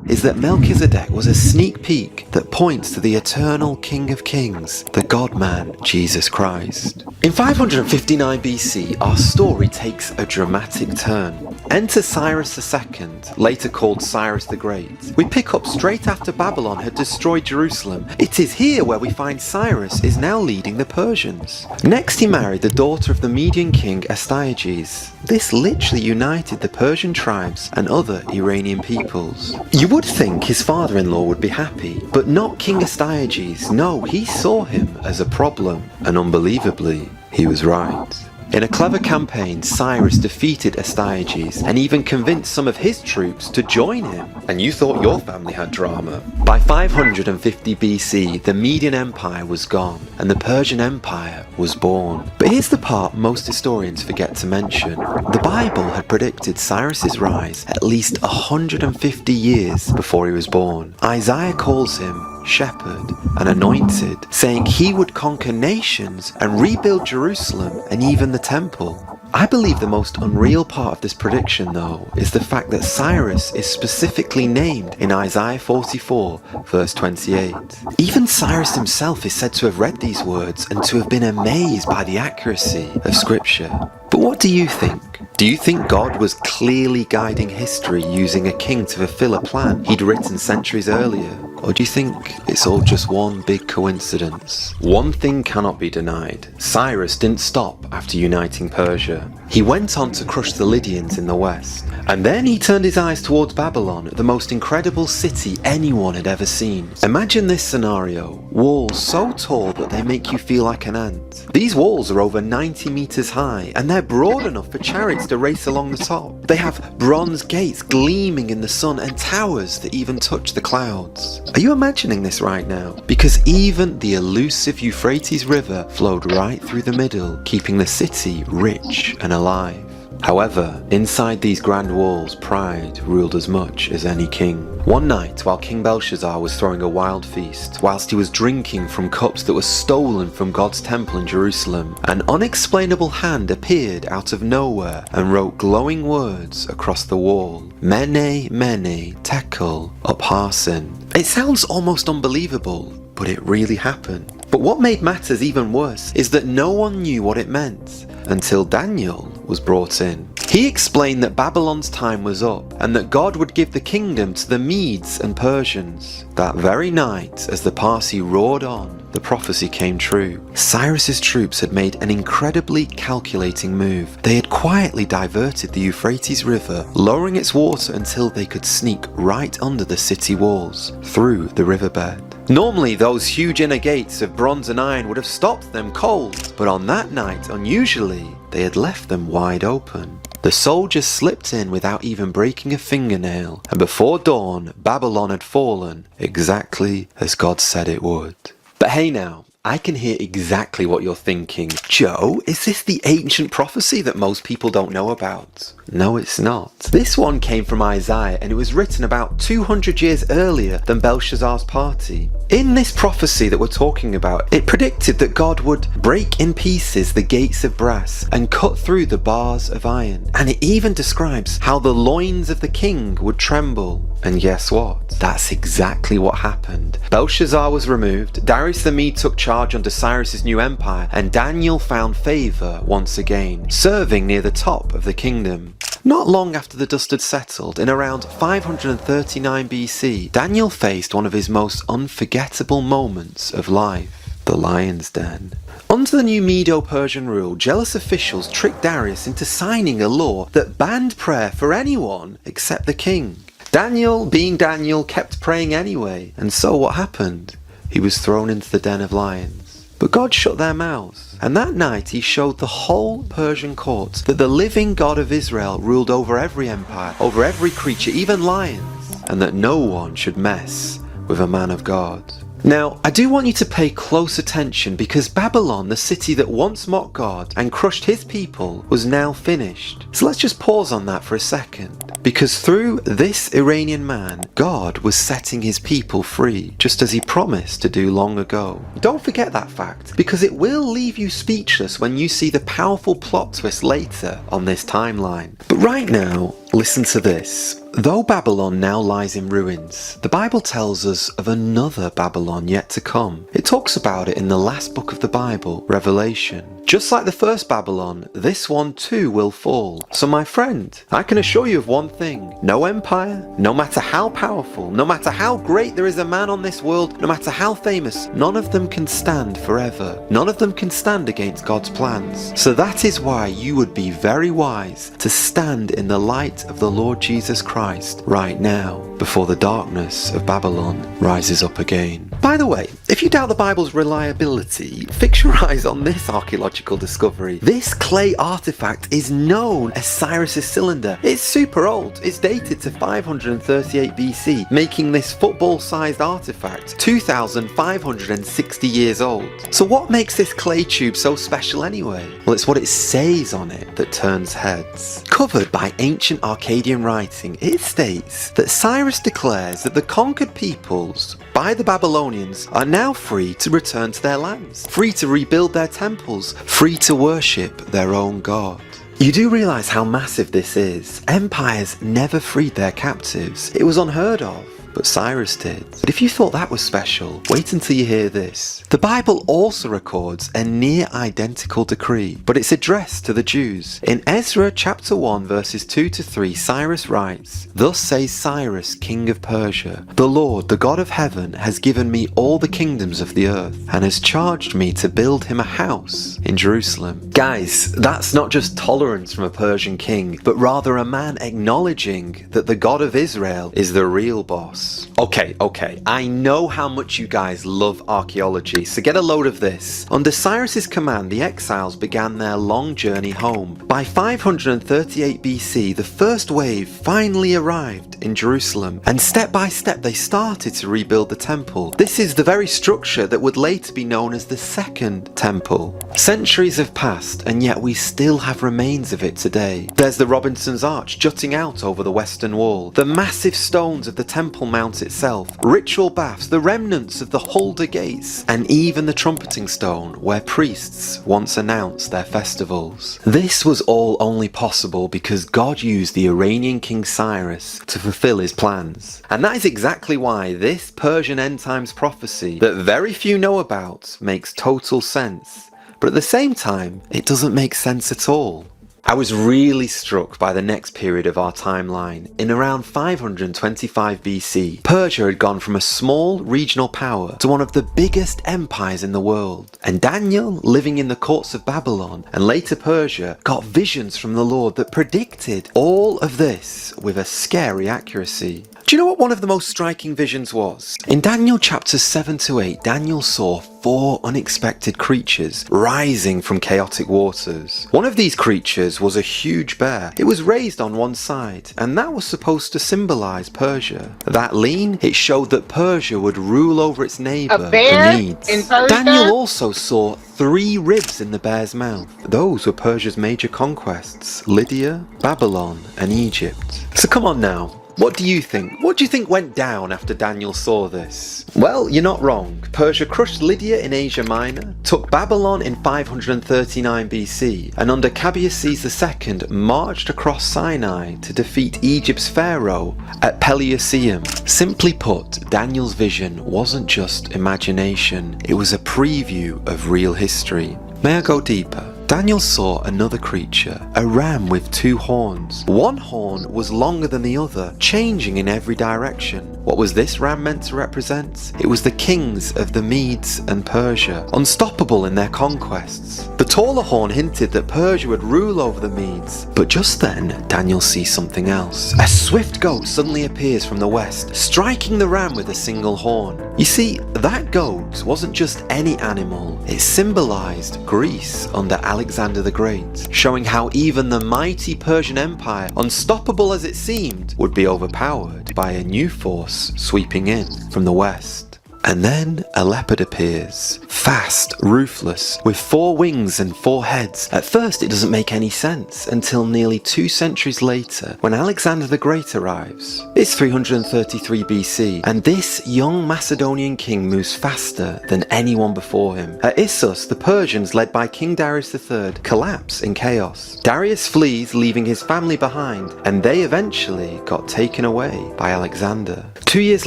Is that Melchizedek was a sneak peek that points to the eternal King of Kings, the God-man, Jesus Christ. In 559 BC, our story takes a dramatic turn. Enter Cyrus II, later called Cyrus the Great. We pick up straight after Babylon had destroyed Jerusalem. It is here where we find Cyrus is now leading the Persians. Next he married the daughter of the Median king Astyages. This literally united the Persian tribes and other Iranian peoples. You would think his father-in-law would be happy, but not King Astyages. No, he saw him as a problem, and unbelievably, he was right. In a clever campaign, Cyrus defeated Astyages and even convinced some of his troops to join him. And you thought your family had drama. By 550 BC, the Median Empire was gone and the Persian Empire was born. But here's the part most historians forget to mention. The Bible had predicted Cyrus's rise at least 150 years before he was born. Isaiah calls him shepherd and anointed, saying he would conquer nations and rebuild Jerusalem and even the temple. I believe the most unreal part of this prediction, though, is the fact that Cyrus is specifically named in Isaiah 44, verse 28. Even Cyrus himself is said to have read these words and to have been amazed by the accuracy of Scripture. But what do you think? Do you think God was clearly guiding history using a king to fulfill a plan he'd written centuries earlier? Or do you think it's all just one big coincidence? One thing cannot be denied. Cyrus didn't stop after uniting Persia. He went on to crush the Lydians in the west. And then he turned his eyes towards Babylon, the most incredible city anyone had ever seen. Imagine this scenario. Walls so tall that they make you feel like an ant. These walls are over 90 meters high and they're broad enough for chariots to race along the top. They have bronze gates gleaming in the sun and towers that even touch the clouds. Are you imagining this right now? Because even the elusive Euphrates River flowed right through the middle, keeping the city rich and alive. However, inside these grand walls, pride ruled as much as any king. One night, while King Belshazzar was throwing a wild feast, whilst he was drinking from cups that were stolen from God's temple in Jerusalem, an unexplainable hand appeared out of nowhere and wrote glowing words across the wall. Mene, Mene, Tekel, Upharsin. It sounds almost unbelievable. but it really happened. But what made matters even worse is that no one knew what it meant until Daniel was brought in. He explained that Babylon's time was up and that God would give the kingdom to the Medes and Persians. That very night, as the Parsi roared on, the prophecy came true. Cyrus's troops had made an incredibly calculating move. They had quietly diverted the Euphrates River, lowering its water until they could sneak right under the city walls, through the riverbed. Normally, those huge inner gates of bronze and iron would have stopped them cold, but on that night, unusually, they had left them wide open. The soldiers slipped in without even breaking a fingernail, and before dawn, Babylon had fallen, exactly as God said it would. But hey now, I can hear exactly what you're thinking. Joe, is this the ancient prophecy that most people don't know about? No, it's not. This one came from Isaiah, and it was written about 200 years earlier than Belshazzar's party. In this prophecy that we're talking about, it predicted that God would break in pieces the gates of brass and cut through the bars of iron. And it even describes how the loins of the king would tremble. And guess what? That's exactly what happened. Belshazzar was removed, Darius the Mede took charge under Cyrus's new empire, and Daniel found favor once again, serving near the top of the kingdom. Not long after the dust had settled, in around 539 BC, Daniel faced one of his most unforgettable moments of life, the lion's den. Under the new Medo-Persian rule, jealous officials tricked Darius into signing a law that banned prayer for anyone except the king. Daniel, being Daniel, kept praying anyway, and so what happened? He was thrown into the den of lions. But God shut their mouths, and that night he showed the whole Persian court that the living God of Israel ruled over every empire, over every creature, even lions, and that no one should mess with a man of God. Now, I do want you to pay close attention because Babylon, the city that once mocked God and crushed his people, was now finished. So let's just pause on that for a second. Because through this Iranian man, God was setting his people free, just as he promised to do long ago. Don't forget that fact, because it will leave you speechless when you see the powerful plot twist later on this timeline. But right now, listen to this. Though Babylon now lies in ruins, the Bible tells us of another Babylon yet to come. It talks about it in the last book of the Bible, Revelation. Just like the first Babylon, this one too will fall. So my friend, I can assure you of one thing. No empire, no matter how powerful, no matter how great there is a man on this world, no matter how famous, none of them can stand forever. None of them can stand against God's plans. So that is why you would be very wise to stand in the light of the Lord Jesus Christ right now, before the darkness of Babylon rises up again. By the way, if you doubt the Bible's reliability, fix your eyes on this archaeological discovery. This clay artifact is known as Cyrus's cylinder. It's super old. It's dated to 538 BC, making this football-sized artifact 2,560 years old. So what makes this clay tube so special anyway? Well, it's what it says on it that turns heads. Covered by ancient Akkadian writing, it states that Cyrus declares that the conquered peoples by the Babylonians are now free to return to their lands, free to rebuild their temples, free to worship their own God. You do realize how massive this is. Empires never freed their captives. It was unheard of. But Cyrus did. But if you thought that was special, wait until you hear this. The Bible also records a near identical decree, but it's addressed to the Jews. In Ezra chapter 1 verses 2 to 3, Cyrus writes, "Thus says Cyrus, king of Persia, the Lord, the God of heaven, has given me all the kingdoms of the earth, and has charged me to build him a house in Jerusalem." Guys, that's not just tolerance from a Persian king, but rather a man acknowledging that the God of Israel is the real boss. Okay, I know how much you guys love archaeology, so get a load of this. Under Cyrus's command, the exiles began their long journey home. By 538 BC, the first wave finally arrived in Jerusalem, and step by step they started to rebuild the temple. This is the very structure that would later be known as the Second Temple. Centuries have passed, and yet we still have remains of it today. There's the Robinson's Arch jutting out over the western wall, the massive stones of the Temple Mount itself, ritual baths, the remnants of the Hulda Gates, and even the trumpeting stone where priests once announced their festivals. This was all only possible because God used the Iranian King Cyrus to fulfill his plans. And that is exactly why this Persian end times prophecy that very few know about makes total sense. But at the same time, it doesn't make sense at all. I was really struck by the next period of our timeline. In around 525 BC, Persia had gone from a small regional power to one of the biggest empires in the world. And Daniel, living in the courts of Babylon and later Persia, got visions from the Lord that predicted all of this with a scary accuracy. Do you know what one of the most striking visions was? In Daniel chapters 7 to 8, Daniel saw 4 unexpected creatures rising from chaotic waters. One of these creatures was a huge bear. It was raised on one side, and that was supposed to symbolize Persia. That lean, it showed that Persia would rule over its neighbor, the Medes. in Persia? Daniel also saw 3 ribs in the bear's mouth. Those were Persia's major conquests: Lydia, Babylon, and Egypt. So come on now. What do you think? What do you think went down after Daniel saw this? Well, you're not wrong. Persia crushed Lydia in Asia Minor, took Babylon in 539 BC, and under Cambyses II marched across Sinai to defeat Egypt's pharaoh at Pelusium. Simply put, Daniel's vision wasn't just imagination, it was a preview of real history. May I go deeper? Daniel saw another creature, a ram with 2 horns. One horn was longer than the other, changing in every direction. What was this ram meant to represent? It was the kings of the Medes and Persia, unstoppable in their conquests. The taller horn hinted that Persia would rule over the Medes. But just then, Daniel sees something else. A swift goat suddenly appears from the west, striking the ram with a single horn. You see, that goat wasn't just any animal, it symbolized Greece under Alexander the Great, showing how even the mighty Persian Empire, unstoppable as it seemed, would be overpowered by a new force sweeping in from the west. And then a leopard appears, fast, ruthless, with 4 wings and 4 heads. At first it doesn't make any sense until nearly 2 centuries later when Alexander the Great arrives. It's 333 BC and this young Macedonian king moves faster than anyone before him. At Issus, the Persians led by King Darius III collapse in chaos. Darius flees, leaving his family behind, and they eventually got taken away by Alexander. 2 years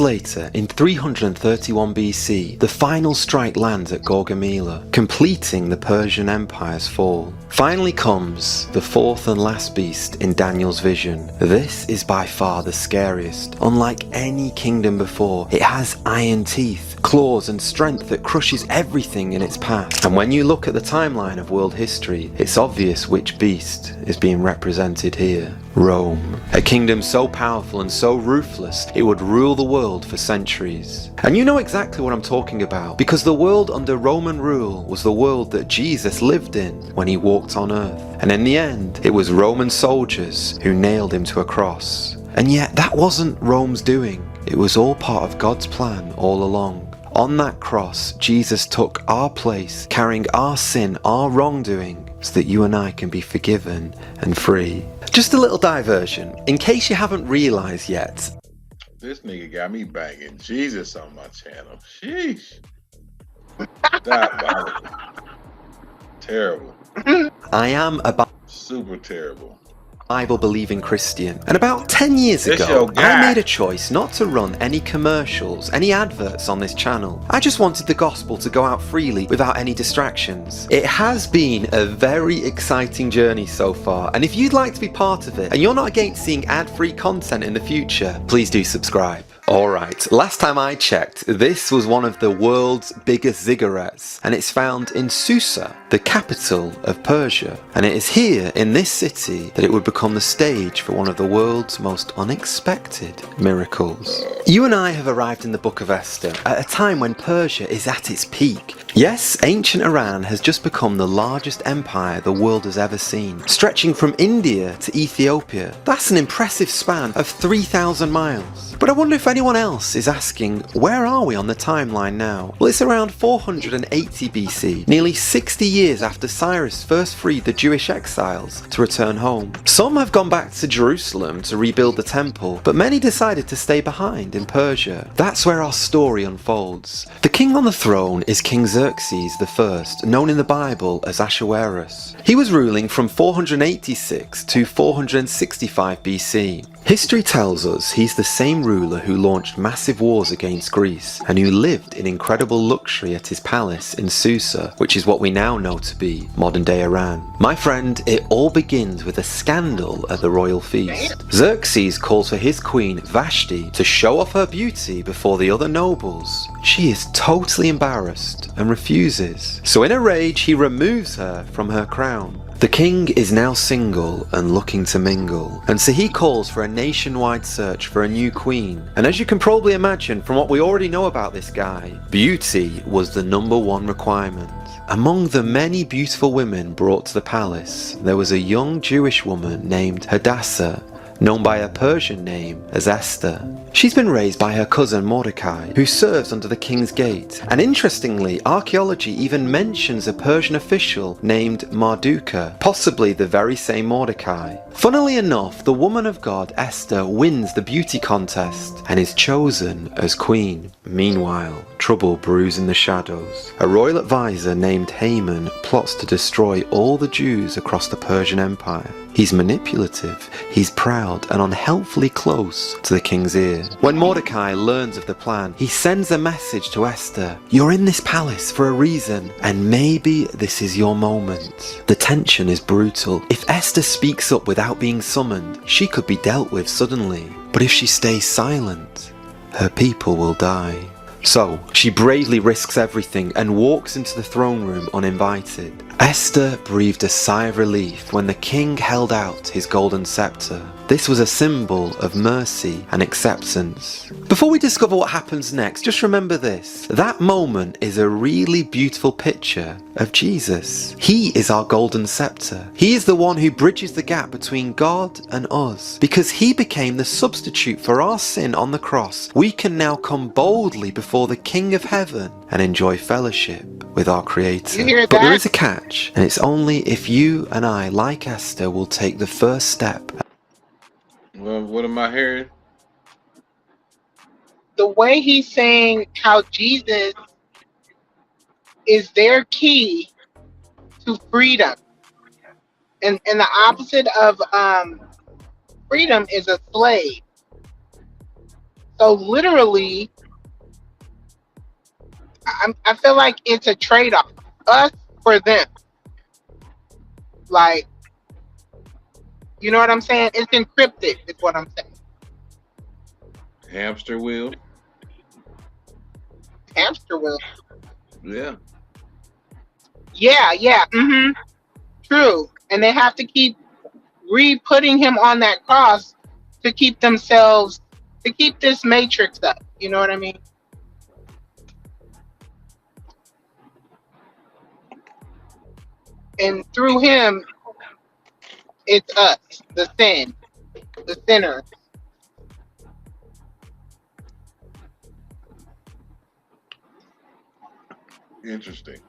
later, in 331 BC, the final strike lands at Gaugamela, completing the Persian Empire's fall. Finally comes the 4th and last beast in Daniel's vision. This is by far the scariest. Unlike any kingdom before, it has iron teeth, claws and strength that crushes everything in its path. And when you look at the timeline of world history, it's obvious which beast is being represented here. Rome. A kingdom so powerful and so ruthless, it would rule the world for centuries. And you know exactly what I'm talking about, because the world under Roman rule was the world that Jesus lived in when he walked on earth. And in the end, it was Roman soldiers who nailed him to a cross. And yet that wasn't Rome's doing. It was all part of God's plan all along. On that cross, Jesus took our place, carrying our sin, our wrongdoing, so that you and I can be forgiven and free. Just a little diversion, in case you haven't realized yet. This nigga got me banging Jesus on my channel. Sheesh. Diabolical. Terrible. I am a super terrible Bible-believing Christian, and about 10 years ago, I made a choice not to run any commercials, any adverts on this channel. I just wanted the gospel to go out freely without any distractions. It has been a very exciting journey so far, and if you'd like to be part of it, and you're not against seeing ad-free content in the future, please do subscribe. Alright, last time I checked, this was one of the world's biggest ziggurats, and it's found in Susa, the capital of Persia. And it is here, in this city, that it would become the stage for one of the world's most unexpected miracles. You and I have arrived in the Book of Esther at a time when Persia is at its peak. Yes, ancient Iran has just become the largest empire the world has ever seen, stretching from India to Ethiopia. That's an impressive span of 3,000 miles. But I wonder if anyone else is asking, where are we on the timeline now? Well, it's around 480 BC, nearly 60 years after Cyrus first freed the Jewish exiles to return home. Some have gone back to Jerusalem to rebuild the temple, but many decided to stay behind in Persia. That's where our story unfolds. The king on the throne is King Xerxes I, known in the Bible as Ahasuerus. He was ruling from 486 to 465 BC. History tells us he's the same ruler who launched massive wars against Greece and who lived in incredible luxury at his palace in Susa, which is what we now know to be modern-day Iran. My friend, it all begins with a scandal at the royal feast. Xerxes calls for his queen Vashti to show off her beauty before the other nobles. She is totally embarrassed and refuses. So in a rage, he removes her from her crown. The king is now single and looking to mingle, and so he calls for a nationwide search for a new queen. And as you can probably imagine from what we already know about this guy, beauty was the #1 requirement. Among the many beautiful women brought to the palace, there was a young Jewish woman named Hadassah, known by her Persian name as Esther. She's been raised by her cousin Mordecai, who serves under the king's gate. And interestingly, archaeology even mentions a Persian official named Marduka, possibly the very same Mordecai. Funnily enough, the woman of God, Esther, wins the beauty contest and is chosen as queen. Meanwhile, trouble brews in the shadows. A royal advisor named Haman plots to destroy all the Jews across the Persian Empire. He's manipulative, he's proud, and unhelpfully close to the king's ear. When Mordecai learns of the plan, he sends a message to Esther. You're in this palace for a reason, and maybe this is your moment. The tension is brutal. If Esther speaks up without being summoned, she could be dealt with suddenly. But if she stays silent, her people will die. So, she bravely risks everything and walks into the throne room uninvited. Esther breathed a sigh of relief when the king held out his golden scepter. This was a symbol of mercy and acceptance. Before we discover what happens next, just remember this. That moment is a really beautiful picture of Jesus. He is our golden scepter. He is the one who bridges the gap between God and us. Because he became the substitute for our sin on the cross, we can now come boldly before the King of Heaven and enjoy fellowship with our Creator. You hear But there that? is a catch, and it's only if you and I, like Esther, will take the first step. Well, what am I hearing? The way he's saying how Jesus is their key to freedom. And the opposite of freedom is a slave. So literally, I feel like it's a trade-off. Us for them. Like, you know what I'm saying? It's encrypted, is what I'm saying. Hamster wheel? Hamster wheel. Yeah. Yeah. True. And they have to keep re-putting him on that cross to keep themselves, to keep this matrix up. You know what I mean? And through him, it's us, the sinners. Interesting.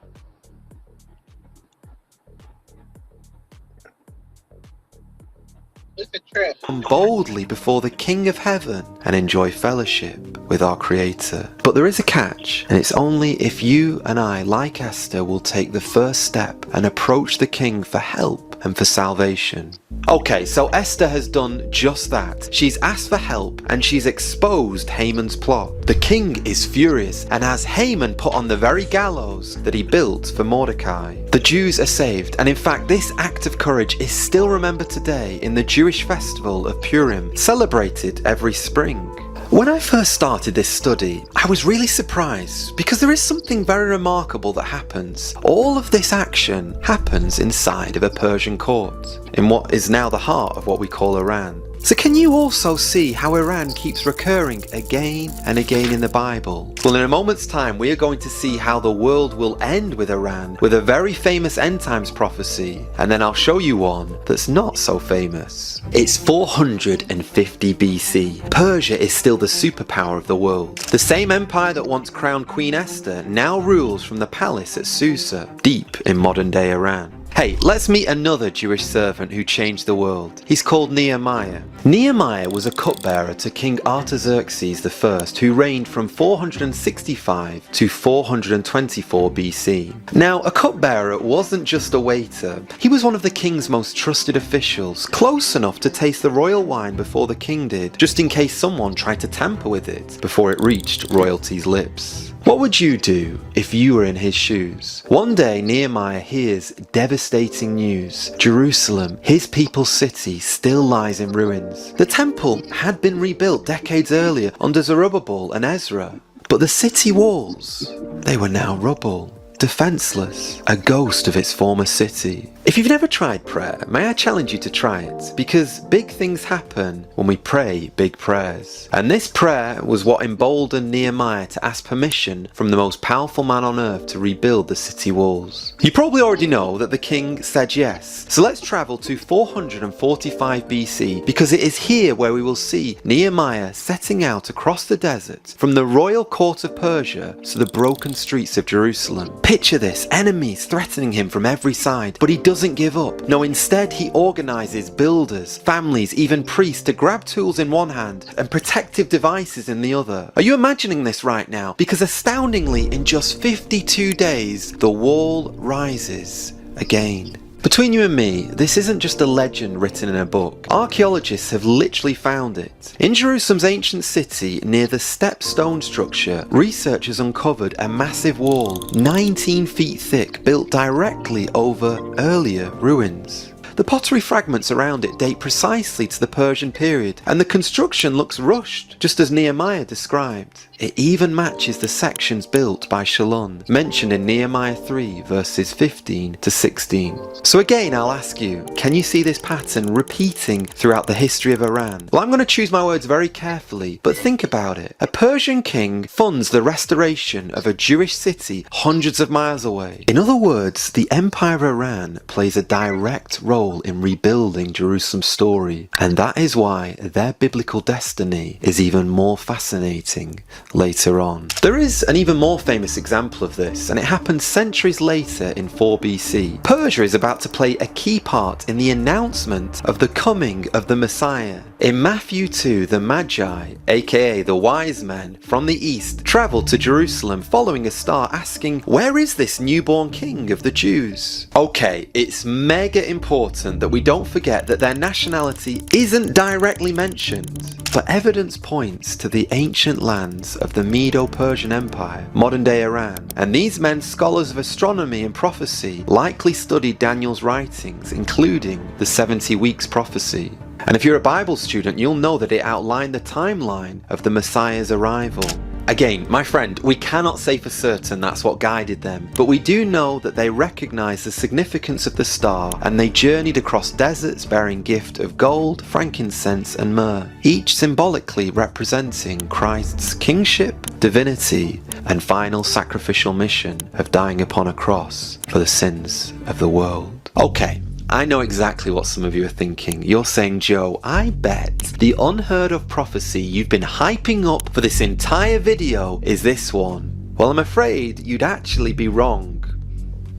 It's a trip. Come boldly before the King of Heaven and enjoy fellowship with our Creator. But there is a catch, and it's only if you and I, like Esther, will take the first step and approach the King for help and for salvation. Okay, so Esther has done just that. She's asked for help and she's exposed Haman's plot. The king is furious and has Haman put on the very gallows that he built for Mordecai. The Jews are saved, and in fact this act of courage is still remembered today in the Jewish festival of Purim, celebrated every spring. When I first started this study, I was really surprised because there is something very remarkable that happens. All of this action happens inside of a Persian court, in what is now the heart of what we call Iran. So can you also see how Iran keeps recurring again and again in the Bible? Well, in a moment's time, we are going to see how the world will end with Iran, with a very famous end times prophecy, and then I'll show you one that's not so famous. It's 450 BC. Persia is still the superpower of the world. The same empire that once crowned Queen Esther now rules from the palace at Susa, deep in modern day Iran. Hey, let's meet another Jewish servant who changed the world. He's called Nehemiah. Nehemiah was a cupbearer to King Artaxerxes I, who reigned from 465 to 424 BC. Now, a cupbearer wasn't just a waiter. He was one of the king's most trusted officials, close enough to taste the royal wine before the king did, just in case someone tried to tamper with it before it reached royalty's lips. What would you do if you were in his shoes? One day, Nehemiah hears devastating news. Jerusalem, his people's city, still lies in ruins. The temple had been rebuilt decades earlier under Zerubbabel and Ezra. But the city walls, they were now rubble. Defenseless, a ghost of its former city. If you've never tried prayer, may I challenge you to try it, because big things happen when we pray big prayers. And this prayer was what emboldened Nehemiah to ask permission from the most powerful man on earth to rebuild the city walls. You probably already know that the king said yes, so let's travel to 445 BC, because it is here where we will see Nehemiah setting out across the desert from the royal court of Persia to the broken streets of Jerusalem. Picture this, enemies threatening him from every side, but he doesn't give up. No, instead he organizes builders, families, even priests to grab tools in one hand and protective devices in the other. Are you imagining this right now? Because astoundingly, in just 52 days, the wall rises again. Between you and me, this isn't just a legend written in a book. Archaeologists have literally found it. In Jerusalem's ancient city, near the step-stone structure, researchers uncovered a massive wall, 19 feet thick, built directly over earlier ruins. The pottery fragments around it date precisely to the Persian period, and the construction looks rushed, just as Nehemiah described. It even matches the sections built by Shalon, mentioned in Nehemiah 3 verses 15 to 16. So again, I'll ask you, can you see this pattern repeating throughout the history of Iran? Well, I'm going to choose my words very carefully, but think about it. A Persian king funds the restoration of a Jewish city hundreds of miles away. In other words, the Empire of Iran plays a direct role in rebuilding Jerusalem's story, and that is why their biblical destiny is even more fascinating later on. There is an even more famous example of this, and it happened centuries later in 4 BC. Persia is about to play a key part in the announcement of the coming of the Messiah. In Matthew 2, the Magi, aka the wise men from the east, traveled to Jerusalem following a star asking, "Where is this newborn king of the Jews?" Okay, it's mega important that we don't forget that their nationality isn't directly mentioned, but evidence points to the ancient lands of the Medo-Persian Empire, modern-day Iran, and these men, scholars of astronomy and prophecy, likely studied Daniel's writings, including the 70 weeks prophecy. And if you're a Bible student, you'll know that it outlined the timeline of the Messiah's arrival. Again, my friend, we cannot say for certain that's what guided them, but we do know that they recognized the significance of the star, and they journeyed across deserts bearing gift of gold, frankincense and myrrh, each symbolically representing Christ's kingship, divinity, and final sacrificial mission of dying upon a cross for the sins of the world. Okay, I know exactly what some of you are thinking. You're saying, Joe, I bet the unheard of prophecy you've been hyping up for this entire video is this one. Well, I'm afraid you'd actually be wrong.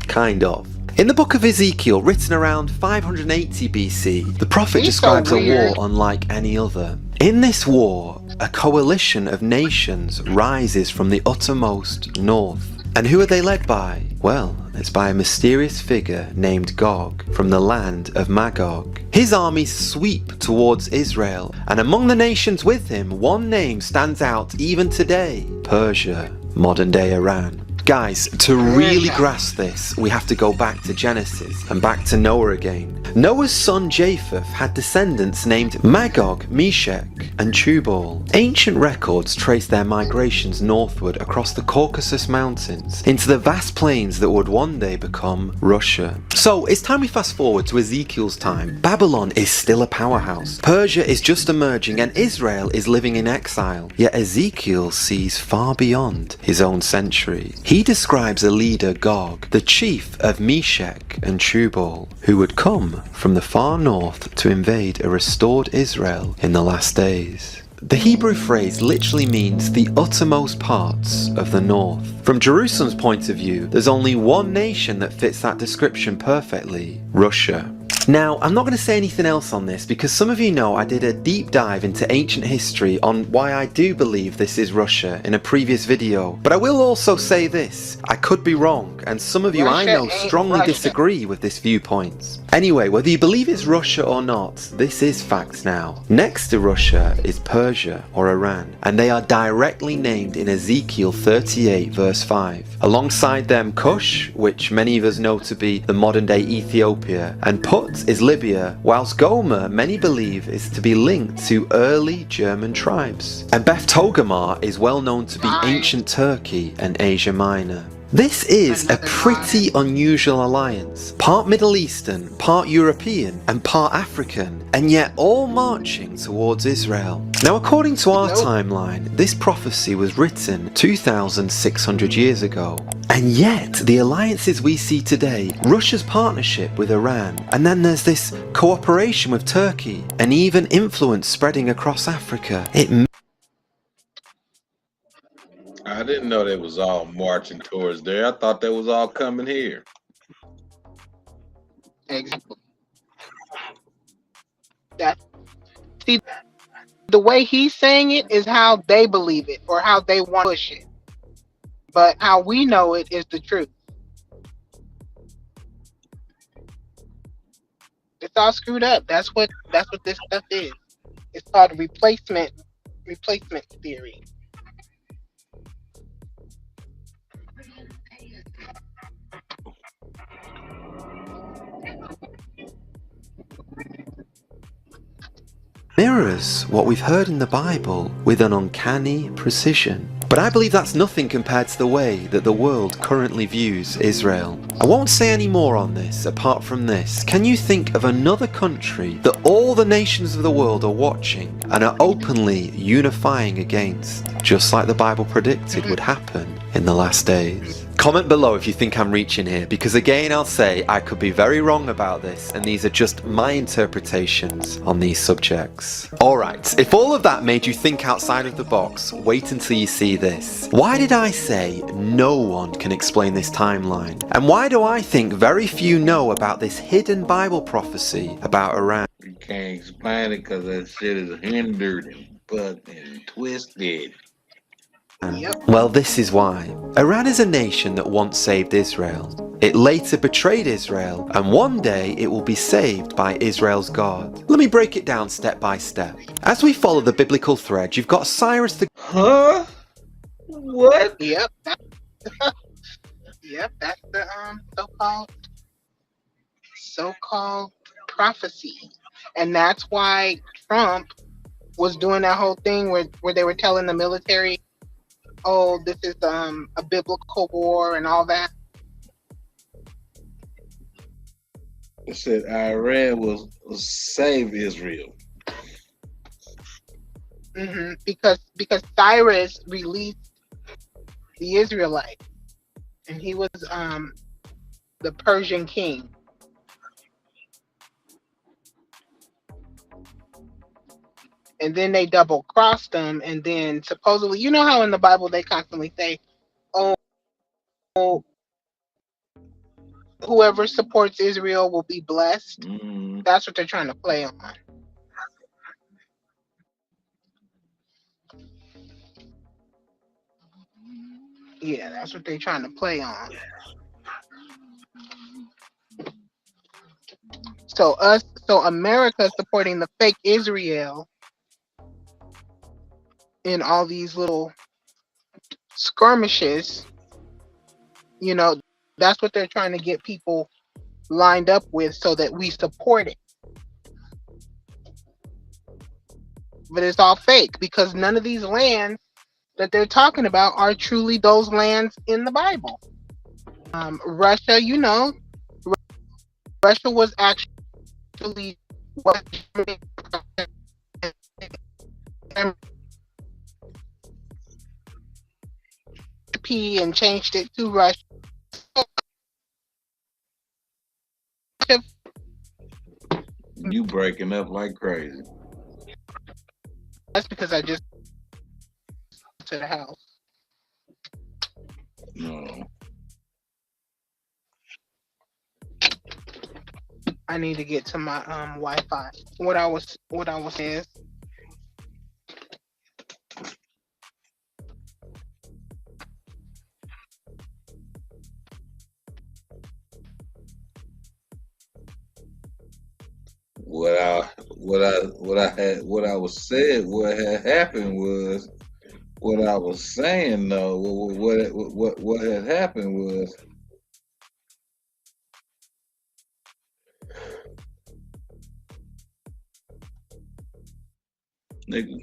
Kind of. In the book of Ezekiel, written around 580 BC, the prophet describes a war unlike any other. In this war, a coalition of nations rises from the uttermost north. And who are they led by? Well, it's by a mysterious figure named Gog from the land of Magog. His armies sweep towards Israel, and among the nations with him, one name stands out even today: Persia, modern-day Iran. Guys, to really grasp this, we have to go back to Genesis and back to Noah again. Noah's son Japheth had descendants named Magog, Meshech, and Tubal. Ancient records trace their migrations northward across the Caucasus Mountains into the vast plains that would one day become Russia. So it's time we fast forward to Ezekiel's time. Babylon is still a powerhouse. Persia is just emerging and Israel is living in exile. Yet Ezekiel sees far beyond his own century. He describes a leader, Gog, the chief of Meshech and Tubal, who would come from the far north to invade a restored Israel in the last days. The Hebrew phrase literally means the uttermost parts of the north. From Jerusalem's point of view, there's only one nation that fits that description perfectly: Russia. Now, I'm not going to say anything else on this because some of you know I did a deep dive into ancient history on why I do believe this is Russia in a previous video. But I will also say this: I could be wrong, and some of you I know strongly disagree with this viewpoint. Anyway, whether you believe it's Russia or not, this is fact now. Next to Russia is Persia or Iran, and they are directly named in Ezekiel 38 verse 5. Alongside them Cush, which many of us know to be the modern day Ethiopia, and Put is Libya, whilst Gomer many believe is to be linked to early German tribes. And Beth Togarmah is well known to be ancient Turkey and Asia Minor. This is a pretty unusual alliance, part Middle Eastern, part European and part African, and yet all marching towards Israel. Now, according to our timeline, this prophecy was written 2,600 years ago. And yet, the alliances we see today, Russia's partnership with Iran, and then there's this cooperation with Turkey, and even influence spreading across Africa. I didn't know they was all marching towards there. I thought they was all coming here. Exactly. See, the way he's saying it is how they believe it or how they want to push it. But how we know it is the truth. It's all screwed up. That's what this stuff is. It's called replacement theory. Mirrors what we've heard in the Bible with an uncanny precision. But I believe that's nothing compared to the way that the world currently views Israel. I won't say any more on this apart from this. Can you think of another country that all the nations of the world are watching and are openly unifying against, just like the Bible predicted would happen in the last days? Comment below if you think I'm reaching here, because again I'll say I could be very wrong about this, and these are just my interpretations on these subjects. Alright, if all of that made you think outside of the box, wait until you see this. Why did I say no one can explain this timeline? And why do I think very few know about this hidden Bible prophecy about Iran? You can't explain it because that shit is hindered and bugged and twisted. Well, this is why. Iran is a nation that once saved Israel. It later betrayed Israel, and one day it will be saved by Israel's God. Let me break it down step by step. As we follow the biblical thread, you've got Cyrus the... Huh? What? Yep. Yep, that's the so-called prophecy. And that's why Trump was doing that whole thing where they were telling the military, oh, this is a biblical war and all that. It said Iran will save Israel. Because Cyrus released the Israelites, and he was the Persian king. And then they double crossed them, and then supposedly, you know how in the Bible they constantly say, oh, whoever supports Israel will be blessed. That's what they're trying to play on. Yeah, that's what they're trying to play on. So America supporting the fake Israel in all these little skirmishes, you know, that's what they're trying to get people lined up with so that we support it. But it's all fake because none of these lands that they're talking about are truly those lands in the Bible. Russia, you know, Russia was actually what and changed it to Russia. You breaking up like crazy. That's because I just to the house. No. I need to get to my Wi-Fi. What I was saying. What had happened was what I was saying though. What had happened was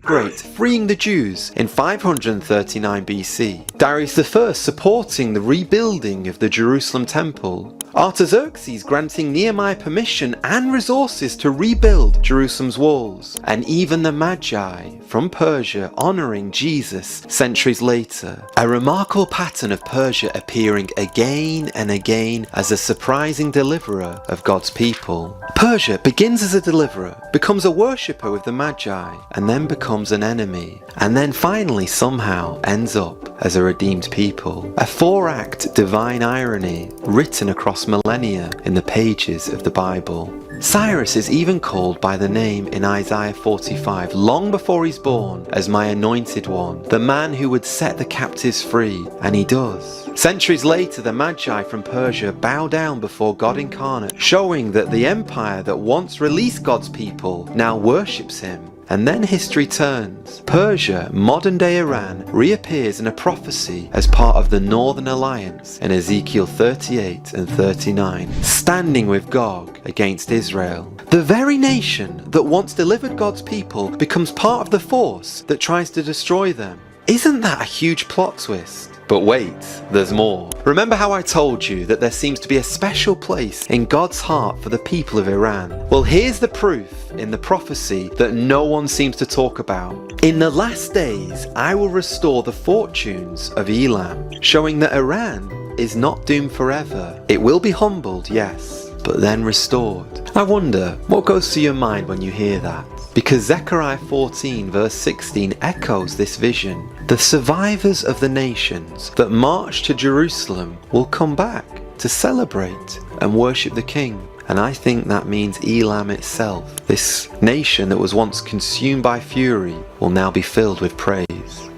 Great, freeing the Jews in 539 BC. Darius I supporting the rebuilding of the Jerusalem temple. Artaxerxes granting Nehemiah permission and resources to rebuild Jerusalem's walls. And even the Magi from Persia honouring Jesus centuries later. A remarkable pattern of Persia appearing again and again as a surprising deliverer of God's people. Persia begins as a deliverer, becomes a worshipper with the Magi, and then becomes an enemy, and then finally somehow ends up as a redeemed people. A 4-act divine irony written across millennia in the pages of the Bible. Cyrus is even called by the name in Isaiah 45 long before he's born as my anointed one, the man who would set the captives free, and he does. Centuries later, the Magi from Persia bow down before God incarnate, showing that the empire that once released God's people now worships him. And then history turns. Persia, modern-day Iran, reappears in a prophecy as part of the Northern Alliance in Ezekiel 38 and 39, standing with Gog against Israel. The very nation that once delivered God's people becomes part of the force that tries to destroy them. Isn't that a huge plot twist? But wait, there's more. Remember how I told you that there seems to be a special place in God's heart for the people of Iran? Well, here's the proof in the prophecy that no one seems to talk about. In the last days, I will restore the fortunes of Elam, showing that Iran is not doomed forever. It will be humbled, yes, but then restored. I wonder, what goes through your mind when you hear that? Because Zechariah 14 verse 16 echoes this vision. The survivors of the nations that march to Jerusalem will come back to celebrate and worship the King. And I think that means Elam itself. This nation that was once consumed by fury will now be filled with praise.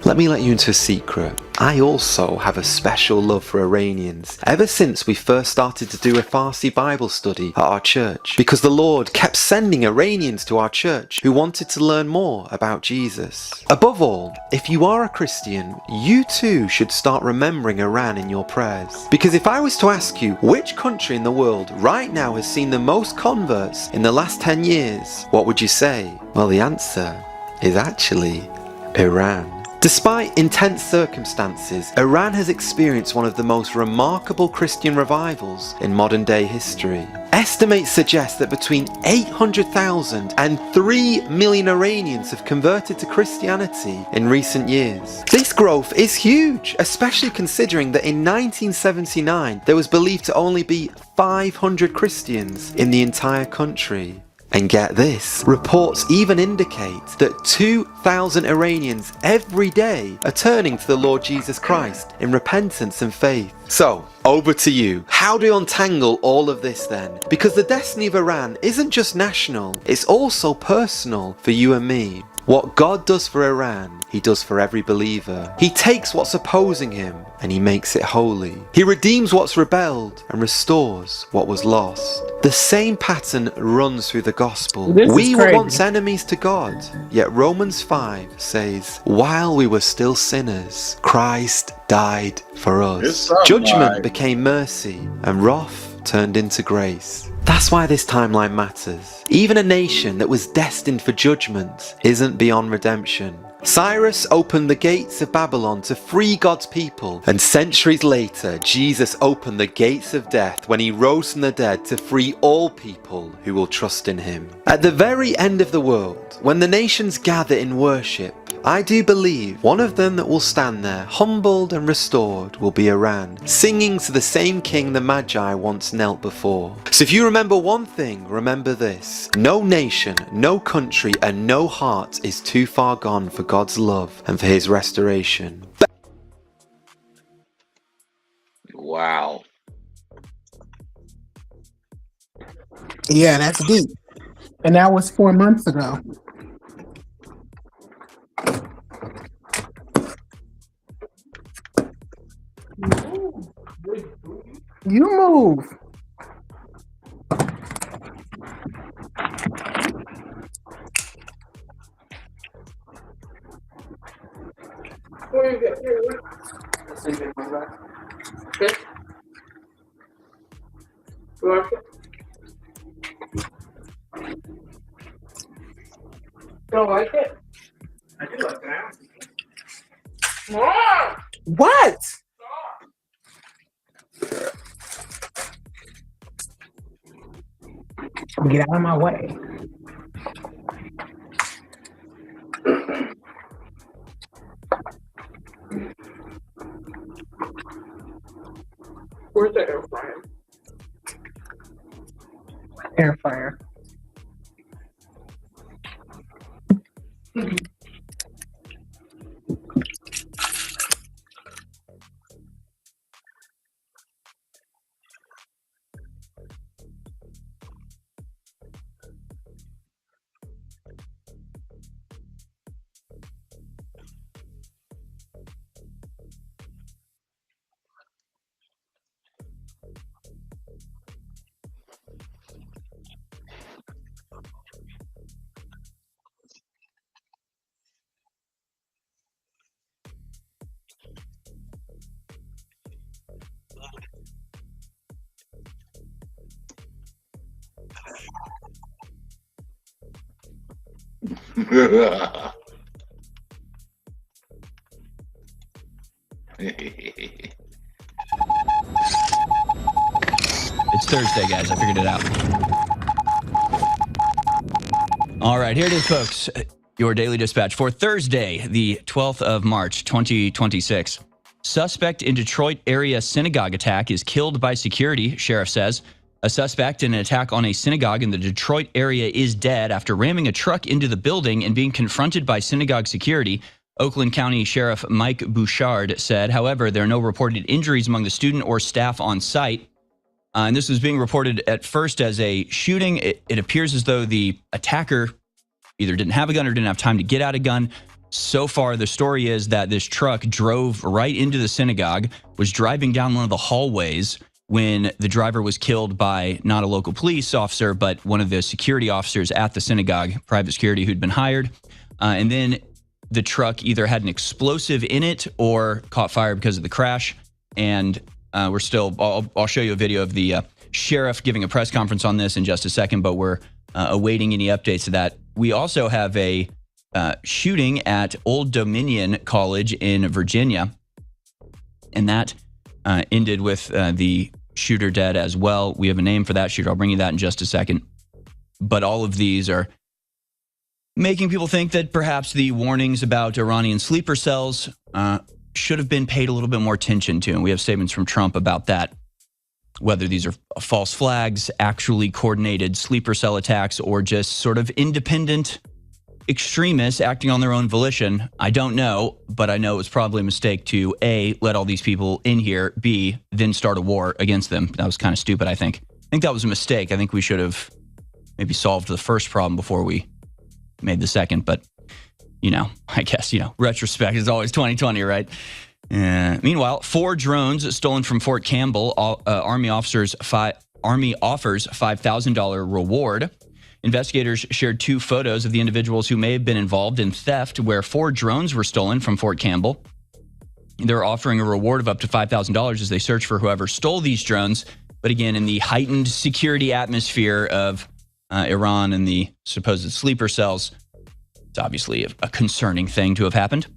Let me let you into a secret. I also have a special love for Iranians ever since we first started to do a Farsi Bible study at our church, because the Lord kept sending Iranians to our church who wanted to learn more about Jesus. Above all, if you are a Christian, you too should start remembering Iran in your prayers. Because if I was to ask you which country in the world right now has seen the most converts in the last 10 years, what would you say? Well, the answer is actually Iran. Despite intense circumstances, Iran has experienced one of the most remarkable Christian revivals in modern day history. Estimates suggest that between 800,000 and 3 million Iranians have converted to Christianity in recent years. This growth is huge, especially considering that in 1979 there was believed to only be 500 Christians in the entire country. And get this, reports even indicate that 2,000 Iranians every day are turning to the Lord Jesus Christ in repentance and faith. So, over to you. How do you untangle all of this then? Because the destiny of Iran isn't just national, it's also personal for you and me. What God does for Iran, he does for every believer. He takes what's opposing him and he makes it holy. He redeems what's rebelled and restores what was lost. The same pattern runs through the gospel. We were once enemies to God, yet Romans 5 says, while we were still sinners, Christ died for us. Judgment became mercy and wrath turned into grace. That's why this timeline matters. Even a nation that was destined for judgment isn't beyond redemption. Cyrus opened the gates of Babylon to free God's people, and centuries later, Jesus opened the gates of death when he rose from the dead to free all people who will trust in him. At the very end of the world, when the nations gather in worship, I do believe one of them that will stand there, humbled and restored, will be Iran, singing to the same king the Magi once knelt before. So if you remember one thing, remember this: no nation, no country, and no heart is too far gone for God's love and for his restoration. Wow. Yeah, that's deep. And that was 4 months ago. You move. Where you get? Okay. You like it? Don't like it? I do like that. More! What? Get out of my way. Where's the air fryer? Air fryer. It's Thursday, guys. I figured it out. All right, here it is, folks. Your daily dispatch for Thursday, the 12th of March, 2026. Suspect in Detroit area synagogue attack is killed by security, sheriff says. A suspect in an attack on a synagogue in the Detroit area is dead after ramming a truck into the building and being confronted by synagogue security, Oakland County Sheriff Mike Bouchard said. However, there are no reported injuries among the student or staff on site. And this was being reported at first as a shooting. It appears as though the attacker either didn't have a gun or didn't have time to get out a gun. So far, the story is that this truck drove right into the synagogue, was driving down one of the hallways when the driver was killed by not a local police officer, but one of the security officers at the synagogue, private security who'd been hired. And then the truck either had an explosive in it or caught fire because of the crash. And we're still, I'll show you a video of the sheriff giving a press conference on this in just a second, but we're awaiting any updates to that. We also have a shooting at Old Dominion College in Virginia, and that ended with the shooter dead as well. We have a name for that shooter. I'll bring you that in just a second. But all of these are making people think that perhaps the warnings about Iranian sleeper cells should have been paid a little bit more attention to. And we have statements from Trump about that, whether these are false flags, actually coordinated sleeper cell attacks, or just sort of independent extremists acting on their own volition. I don't know, but I know it was probably a mistake to A, let all these people in here, B, then start a war against them. That was kind of stupid, I think. I think that was a mistake. I think we should have maybe solved the first problem before we made the second, but you know, I guess, you know, retrospect is always 2020, right? Meanwhile, 4 drones stolen from Fort Campbell. Army offers $5,000 reward. Investigators shared 2 photos of the individuals who may have been involved in theft, where 4 drones were stolen from Fort Campbell. They're offering a reward of up to $5,000 as they search for whoever stole these drones. But again, in the heightened security atmosphere of Iran and the supposed sleeper cells, it's obviously a concerning thing to have happened.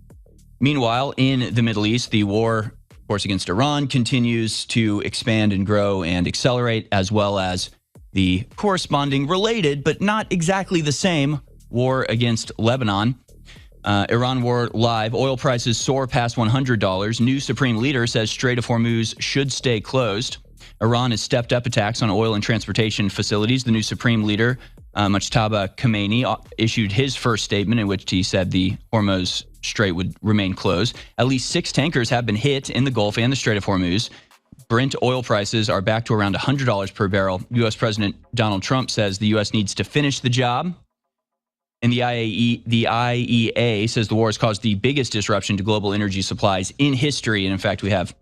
Meanwhile, in the Middle East, the war, of course, against Iran continues to expand and grow and accelerate, as well as the corresponding related, but not exactly the same, war against Lebanon. Iran War Live. Oil prices soar past $100. New Supreme Leader says Strait of Hormuz should stay closed. Iran has stepped up attacks on oil and transportation facilities. The new Supreme Leader, Mujtaba Khamenei, issued his first statement in which he said the Hormuz Strait would remain closed. At least 6 tankers have been hit in the Gulf and the Strait of Hormuz. Brent oil prices are back to around $100 per barrel. U.S. President Donald Trump says the U.S. needs to finish the job. And the IEA says the war has caused the biggest disruption to global energy supplies in history. And in fact, we have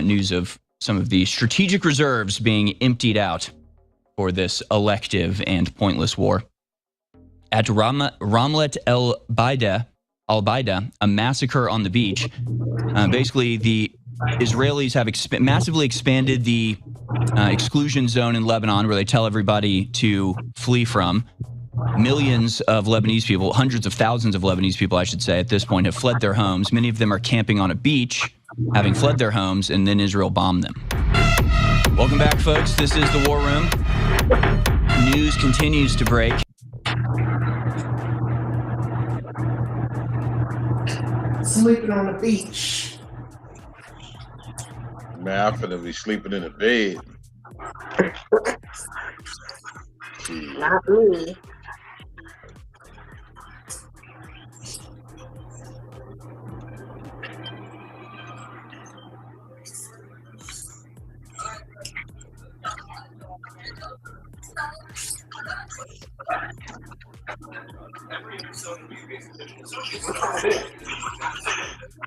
news of some of the strategic reserves being emptied out for this elective and pointless war. At Ramlet al-Baida, a massacre on the beach. Basically, the Israelis have massively expanded the exclusion zone in Lebanon, where they tell everybody to flee from. Millions of Lebanese people, hundreds of thousands of Lebanese people, I should say, at this point have fled their homes. Many of them are camping on a beach, having fled their homes, and then Israel bombed them. Welcome back, folks. This is The War Room. News continues to break. Sleeping on the beach. Man, I'm finna be sleeping in the bed. Not me.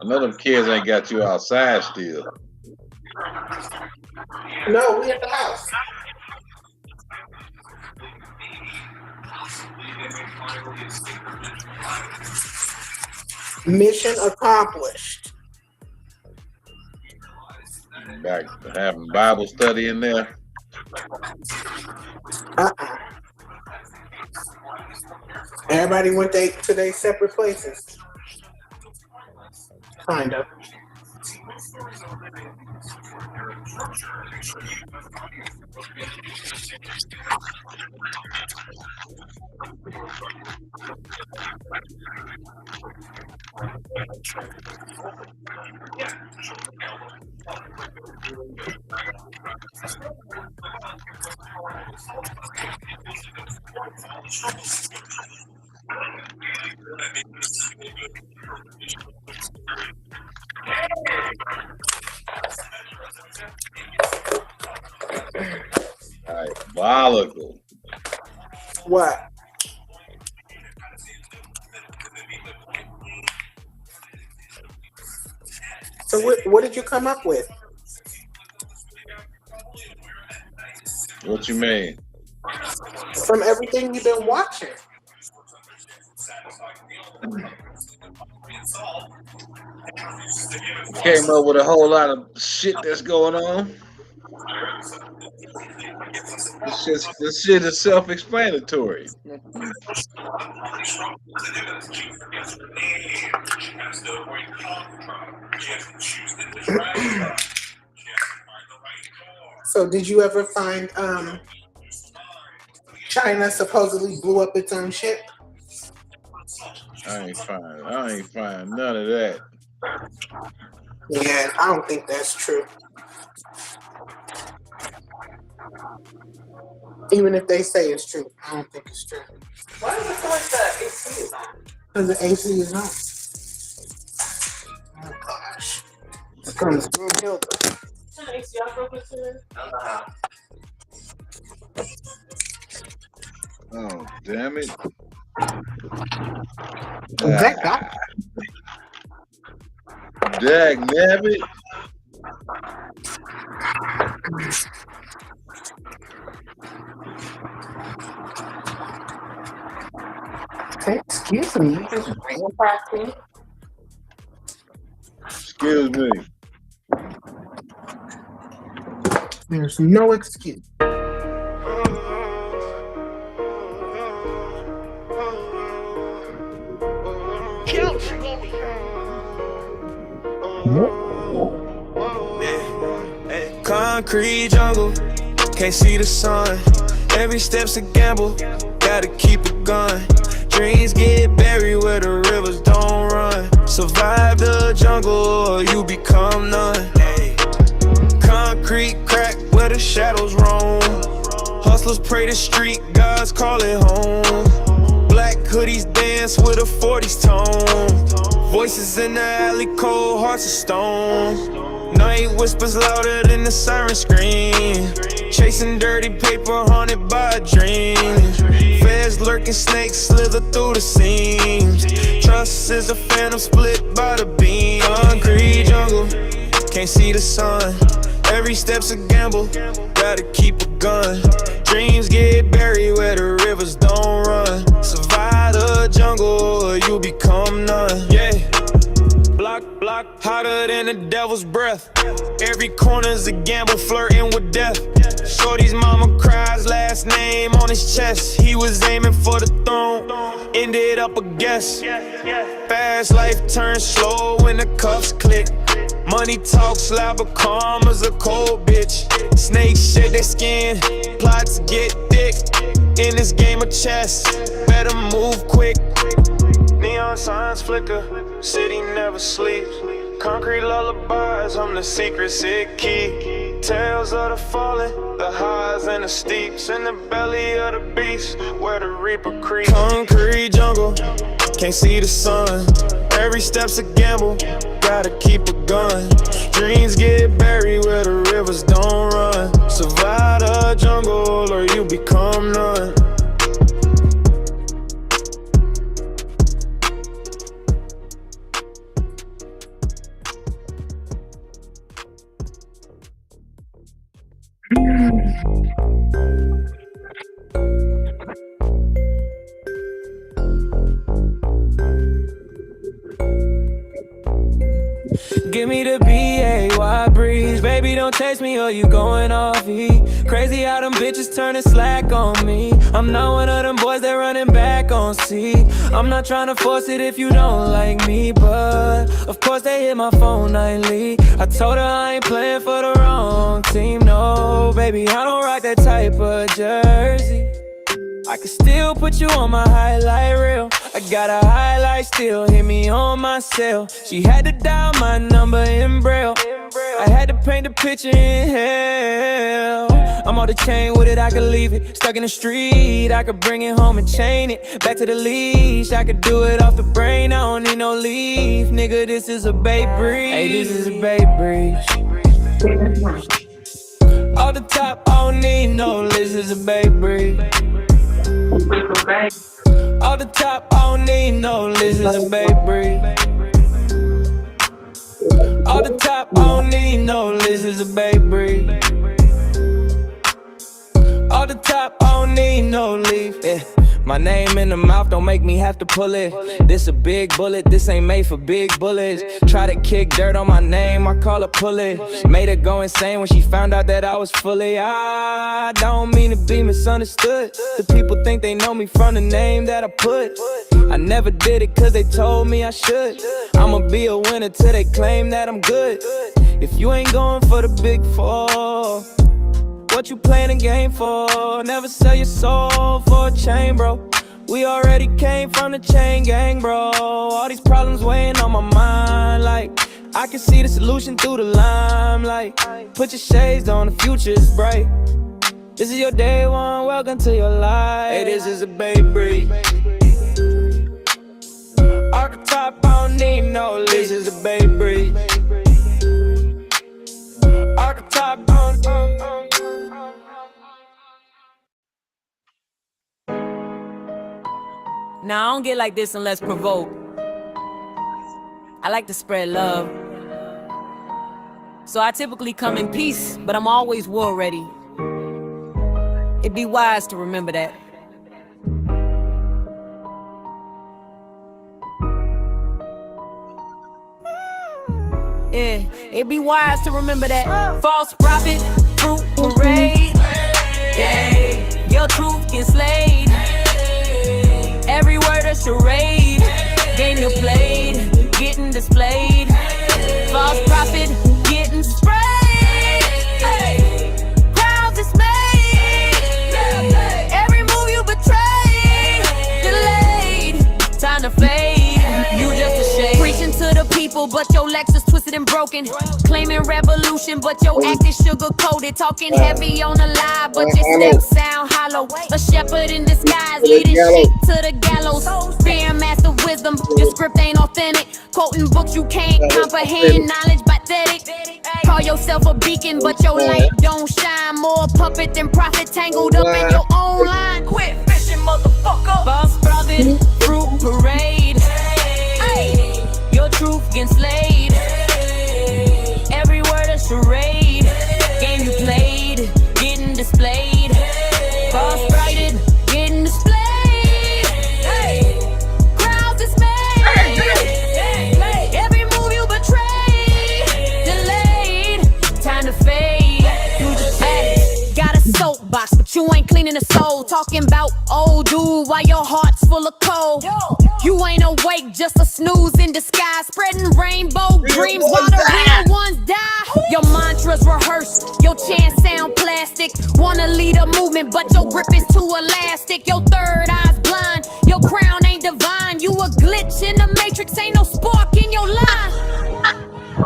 I know them kids ain't got you outside still. No, we at the house. Mission accomplished. Back to having Bible study in there. Everybody went to their separate places. Kind of. Diabolical. What? So what did you come up with? What you mean? From everything you've been watching. Came up with a whole lot of shit that's going on. This shit is self-explanatory. So did you ever find China supposedly blew up its own ship? I ain't find none of that. Yeah, I don't think that's true. Even if they say it's true, I don't think it's true. Why does it feel like the AC is on? Because the AC is on. Oh gosh. Here comes Brunhilde. Turn the AC off real quick, sir. Oh, damn it. That guy. Dag nabbit. Excuse me, you just bring it back to me. Excuse me. There's no excuse. Concrete jungle, can't see the sun. Every step's a gamble, gotta keep it going. Dreams get buried where the rivers don't run. Survive the jungle or you become none. Concrete crack where the shadows roam. Hustlers pray the street gods call it home. Black hoodies dance with a 40s tone. Voices in the alley, cold hearts of stone. Night whispers louder than the siren scream. Chasing dirty paper haunted by a dream. Feds lurking, snakes slither through the seams. Trust is a phantom split by the beam. Concrete jungle, can't see the sun. Every step's a gamble, gotta keep a gun. Dreams get buried where the rivers don't run. Survive the jungle or you become none. Yeah. Block, hotter than the devil's breath. Every corner's a gamble, flirting with death. Shorty's mama cries, last name on his chest. He was aiming for the throne, ended up a guest. Fast life turns slow when the cuffs click. Money talks loud, but karma's a cold bitch. Snakes shed their skin, plots get thick. In this game of chess, better move quick. Neon signs flicker, city never sleeps. Concrete lullabies, I'm the secret sick key. Tales of the fallen, the highs and the steeps. In the belly of the beast, where the reaper creeps. Concrete jungle, can't see the sun. Every step's a gamble, gotta keep a gun. Dreams get buried where the rivers don't run. Survive the jungle or you become none. Give me the B-A-Y breeze. Baby, don't chase me or you going off E. Crazy how them bitches turning slack on me. I'm not one of them boys that running back on C. I'm not trying to force it if you don't like me, but of course they hit my phone nightly. I told her I ain't playing for the wrong team. No, baby, I don't rock that type of jersey. I can still put you on my highlight reel. I got a highlight still, hit me on my cell. She had to dial my number in Braille. I had to paint the picture in hell. I'm on the chain with it, I could leave it. Stuck in the street, I could bring it home and chain it. Back to the leash, I could do it off the brain. I don't need no leaf, nigga, this is a Babe breeze. Hey, this is a Babe breeze. Off the top, I don't need no, this is a Babe breeze. Off the top, I don't need no, this is a Babe breeze. Off the top, I don't need no, this is a Babe breeze. Off the top, I don't need no leaf. Yeah. My name in the mouth, don't make me have to pull it. This a big bullet, this ain't made for big bullets. Try to kick dirt on my name, I call her pull it. Made her go insane when she found out that I was fully. I don't mean to be misunderstood. The people think they know me from the name that I put. I never did it cause they told me I should. I'ma be a winner till they claim that I'm good. If you ain't going for the big four, what you playing a game for? Never sell your soul for a chain, bro. We already came from the chain gang, bro. All these problems weighing on my mind, like I can see the solution through the limelight. Put your shades on, the future is bright. This is your day one, welcome to your life. Hey, this is a Babe breeze. Off the top, I don't need no, this is a Babe breeze. Off the top, I don't. Now, I don't get like this unless provoked. I like to spread love. So I typically come in peace, but I'm always war ready. It'd be wise to remember that. Yeah, it'd be wise to remember that. False prophet, fruit parade. Yeah, your truth gets slayed. Every word a charade. Game you played, getting displayed. False prophet, getting sprayed. Crowds dismayed. Every move you betray, delayed. beautiful, but your Lexus twisted and broken. Claiming revolution, but your act is sugar coated. Talking heavy on the lie, but your steps sound hollow. A shepherd in disguise, leading sheep to the gallows. Fear master wisdom, your script ain't authentic. Quoting books you can't comprehend, knowledge pathetic. Call yourself a beacon, but your light don't shine. More puppet than prophet, tangled up in your own line. Quit fishing, motherfucker. False prophet, fruit parade. Hey, your truth gets slayed. Every word a charade. Game you played, getting displayed. False frighted, getting displayed. Hey, crowds dismayed. Every move you betray, delayed. Time to fade. You just got a soapbox, but you ain't cleaning the soul. Talking about old dude while your heart's full of cold. You ain't awake, just a snooze in disguise. Spreading rainbow dreams while the real ones die. Your mantras rehearsed, your chants sound plastic. Wanna lead a movement, but your grip is too elastic. Your third eye's blind, your crown ain't divine. You a glitch in the matrix, ain't no spark in your line.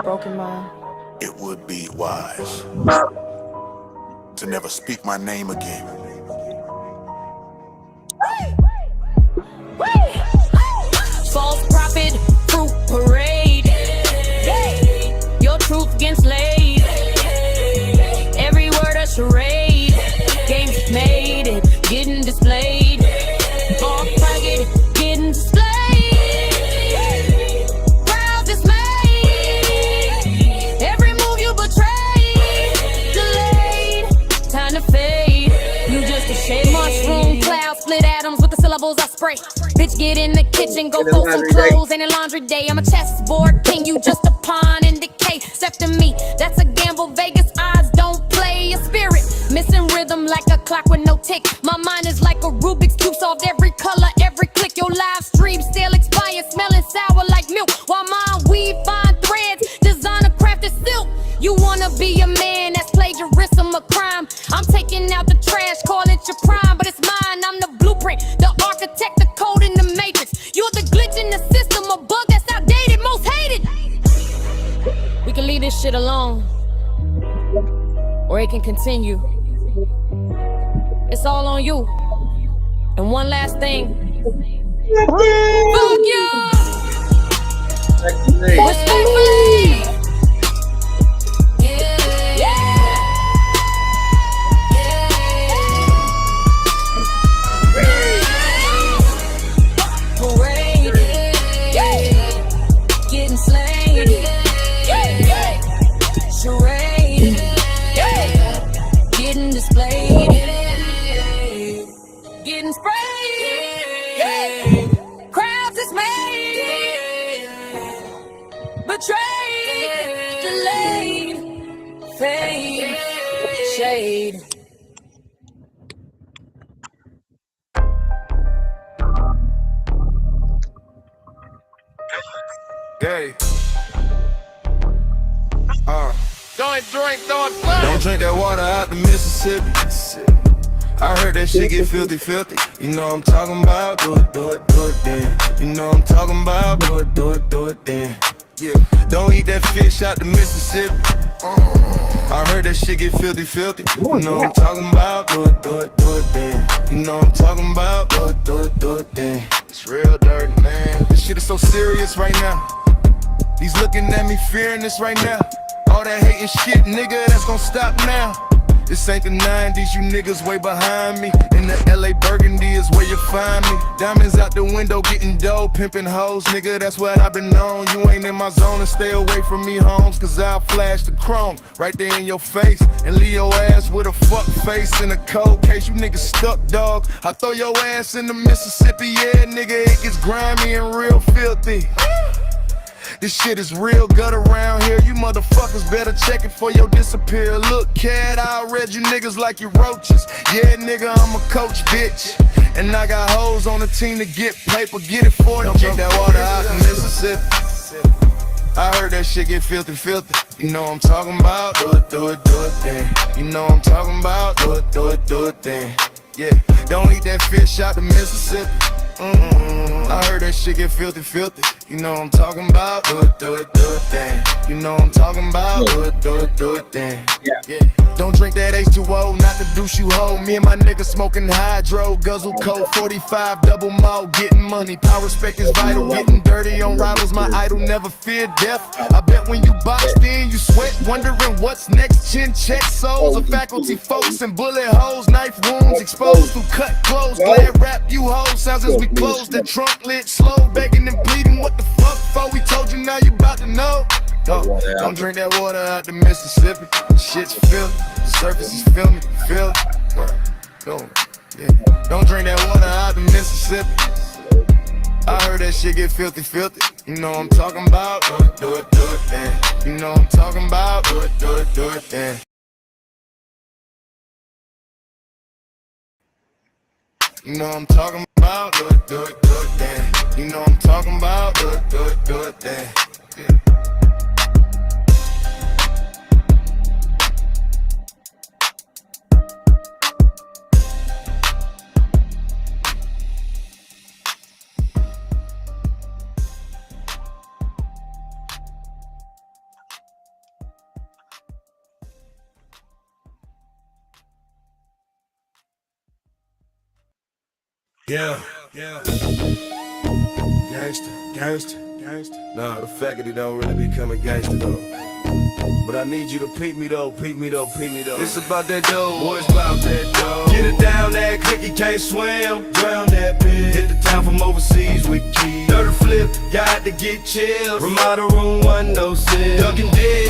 Broken mind. It would be wise to never speak my name again. False prophet, fruit parade. Your truth gets slayed. Every word a charade. Games made, getting displayed. Off target, getting displayed. Crowds dismayed. Every move you betray, delayed. Time to fade. You just a shade. Mushroom cloud, split atoms with the syllables I spray. Bitch, get in the kitchen, go fold some clothes. Ain't a laundry day. I'm a chessboard king, you just a pawn in decay. Step to me, that's a gamble. Vegas odds don't play. A spirit missing rhythm like a clock with no tick. My mind is like a Rubik's cube, solved every color, every click. Your live stream still expired, smelling sour like milk. While mine weave fine threads, designer crafted silk. You wanna be a man, that's plagiarism, a crime. I'm taking out the trash, call it your prime, but it's mine. I'm the blueprint, the architect, the code in the matrix. You're the glitch in the system, a bug that's outdated, most hated. We can leave this shit alone, or it can continue. It's all on you. And one last thing. Fuck you! Respectfully! Getting slayed, charade, getting displayed, getting sprayed, crowds dismayed, betrayed, delayed, fade, shade. Hey. Don't drink, don't fly. Don't drink that water out the Mississippi. I heard that shit get filthy, filthy. You know what I'm talking about? Do it, do it, do it then. You know what I'm talking about? Do it, do it, do it then. Yeah. Don't eat that fish out the Mississippi. I heard that shit get filthy, filthy. You know what I'm talking about? Do it, do it, do it then. You know what I'm talking about? Do it, do it, do it then. It's real dirty, man. This shit is so serious right now. He's looking at me fearing this right now. All that hating shit, nigga, that's gon' stop now. This ain't the 90s, you niggas way behind me. In the LA Burgundy is where you find me. Diamonds out the window, getting dough, pimping hoes, nigga, that's what I've been on. You ain't in my zone and stay away from me, Holmes, cause I'll flash the chrome right there in your face and leave your ass with a fuck face in a cold case. You niggas stuck, dog. I throw your ass in the Mississippi, yeah, nigga, it gets grimy and real filthy. This shit is real gut around here. You motherfuckers better check it for your disappear. Look, cat, I read you niggas like you roaches. Yeah, nigga, I'm a coach, bitch. And I got hoes on the team to get paper. Get it for them. Drink that water out in Mississippi. I heard that shit get filthy, filthy. You know what I'm talking about? Do it, do it, do it then. You know what I'm talking about? Do it, do it, do it then. Yeah, don't eat that fish out the Mississippi. I heard that shit get filthy, filthy. You know what I'm talking about? Do it, then. You know what I'm talking about? Do it, then. Yeah. Don't drink that H2O, not to douche you hoe. Me and my niggas smoking hydro, guzzle coke, 45 double malt, getting money. Power respect is vital, getting dirty on rivals. My idol never feared death. I bet when you boxed in, you sweat, wondering what's next. Chin check souls of faculty folks and bullet holes, knife wounds exposed through cut clothes. Glad rap you hoes, sounds as we close the trunk lit slow, begging and pleading. What the fuck for? We told you, now you about to know. Don't drink that water out the Mississippi. Shit's filthy, the surface is filmy, feel it. Don't drink that water out the Mississippi. I heard that shit get filthy. You know what I'm talking about? Do it, then. You know what I'm talking about? Do it, then. You know what I'm talking about? Do it, then. You know what I'm talking about? Do it, then. Yeah. Gangster. Nah, the faculty don't really be coming gangster though. But I need you to peep me though. It's about that dough, boy, it's about that dough. Get it down that quick, you can't swim. Drown that bitch. Hit the town from overseas with keys. 30 flip, got to get chills. Ramada room 106. Ducking dead,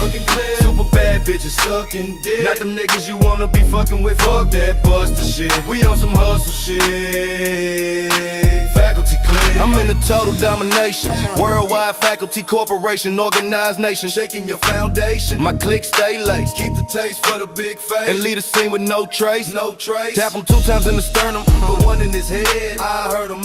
super bad bitches sucking dick. Not them niggas you wanna be fucking with. Fuck that buster shit. We on some hustle shit. Faculty clear. I'm in the total domination. Worldwide faculty corporation, organized nation. Shaking your foundation. My clique stay laced. Keep the taste for the big face. And lead a scene with no trace. Tap him 2 times in the sternum, but 1 in his head. I heard him.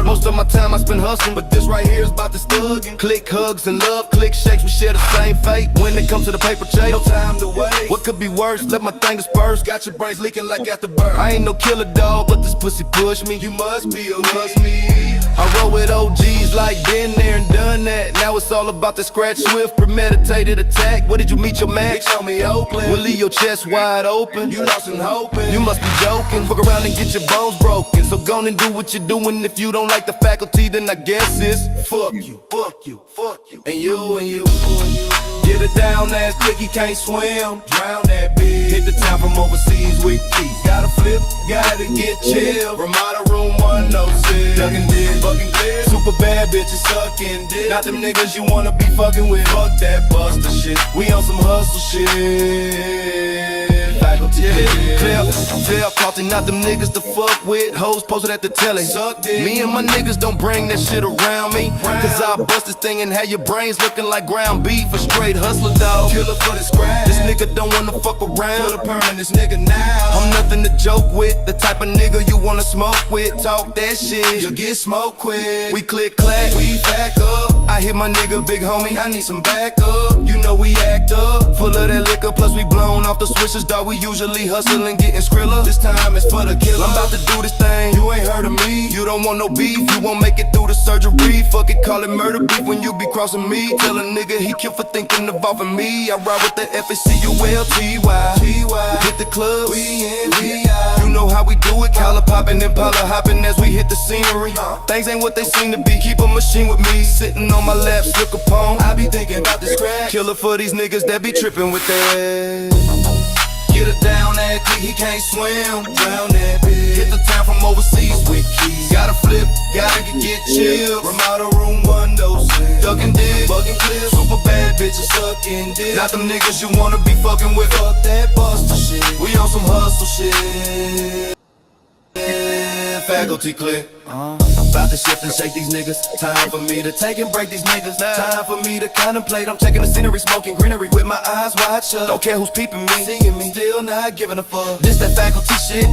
Most of my time I spend hustling, but this right here is about the stugging. Click hugs and love, click shakes, we share the same fate. When it comes to the paper chase, no time to wait. What could be worse? Let my thing disperse. Got your brains leaking like after birth. I ain't no killer dog, but this pussy push me. You must be a me. I roll with OGs like been there and done that. Now it's all about the scratch swift, premeditated attack. Where did you meet your match? Show me Oakland. We'll leave your chest wide open. You lost and hoping. You must be joking. Fuck around and get your bones broken. So go and do what you're doing. If you don't like the faculty, then I guess it's fuck you, and you. Get it down ass quick, you can't swim. Drown that bitch. Hit the town from overseas with keys. Gotta flip, gotta get chill. Ramada room 106. Ducking dick, fucking clear. Super bad bitches sucking dick. Not them niggas you wanna be fucking with. Fuck that buster shit. We on some hustle shit. Faculty, clear, party, not them niggas to fuck with. Hoes posted at the telly. Me and my niggas don't bring that shit around me. Cause I bust this thing and have your brains looking like ground beef. A straight hustler dog. Killer for the scratch. This nigga don't wanna fuck around. Put a perm in this nigga now. I'm nothing to joke with. The type of nigga you wanna smoke with. Talk that shit, you'll get smoked quick. We click clack, we back up. I hit my nigga, big homie, I need some backup. You know we act up. Full of that liquor, plus we blown off the switches, dog. We usually hustling, getting skrilla. This time it's for the killer. I'm about to do this thing, you ain't heard of me. You don't want no beef, you won't make it through the surgery. Fuck it, call it murder beef when you be crossing me. Tell a nigga he killed for thinking of offing me. I ride with the FACULTY. Hit the club, we in VI. You know how we do it, collar popping and Impala hopping as we hit the scenery. Things ain't what they seem to be, keep a machine with me. Sitting on my lap, slick upon. I be thinking about this crack. Killer for these niggas that be tripping with that. Get it down that quick, he can't swim. Drown that bitch. Hit the town from overseas with keys. Gotta flip, gotta get chill. Ramada room 106. Ducking dick, bugging clear. Super bad bitches sucking dick. Not them niggas you wanna be fucking with. Fuck that buster shit. We on some hustle shit. Faculty clear. About to shift and shake these niggas. Time for me to take and break these niggas. Time for me to contemplate. I'm checking the scenery, smoking greenery with my eyes wide shut. Don't care who's peeping me, seeing me, still not giving a fuck. This that faculty shit,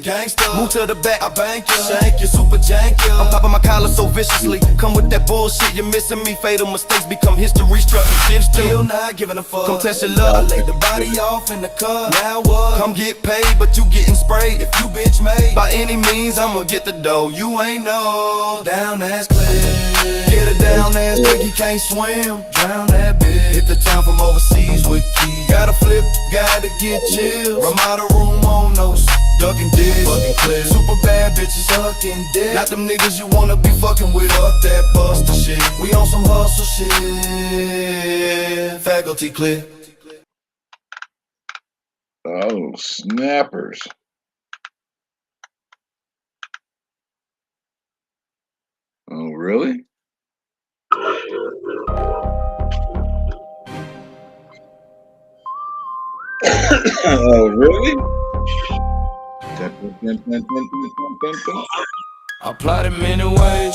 gangsta. Move to the back, I bank ya. Shank you, super jank ya. I'm popping my collar so viciously. Come with that bullshit, you're missing me. Fatal mistakes become history. Struck and shit, still not giving a fuck. Come test your love. I laid the body off in the car. Now what? Come get paid, but you getting sprayed. If you bitch made, by any means I'ma get the dough. You ain't know. Oh, down that's clear. Get a down ass nigga, you can't swim. Drown that bitch. Hit the town from overseas with keys. Gotta flip, gotta get chills. From out of room on those ducking dick. Fucking clear. Super bad bitches sucking dick. Not them niggas you wanna be fucking with up that buster shit. We on some hustle shit. Faculty clear. Oh, snappers. Oh, really? Oh, really? I plotted many ways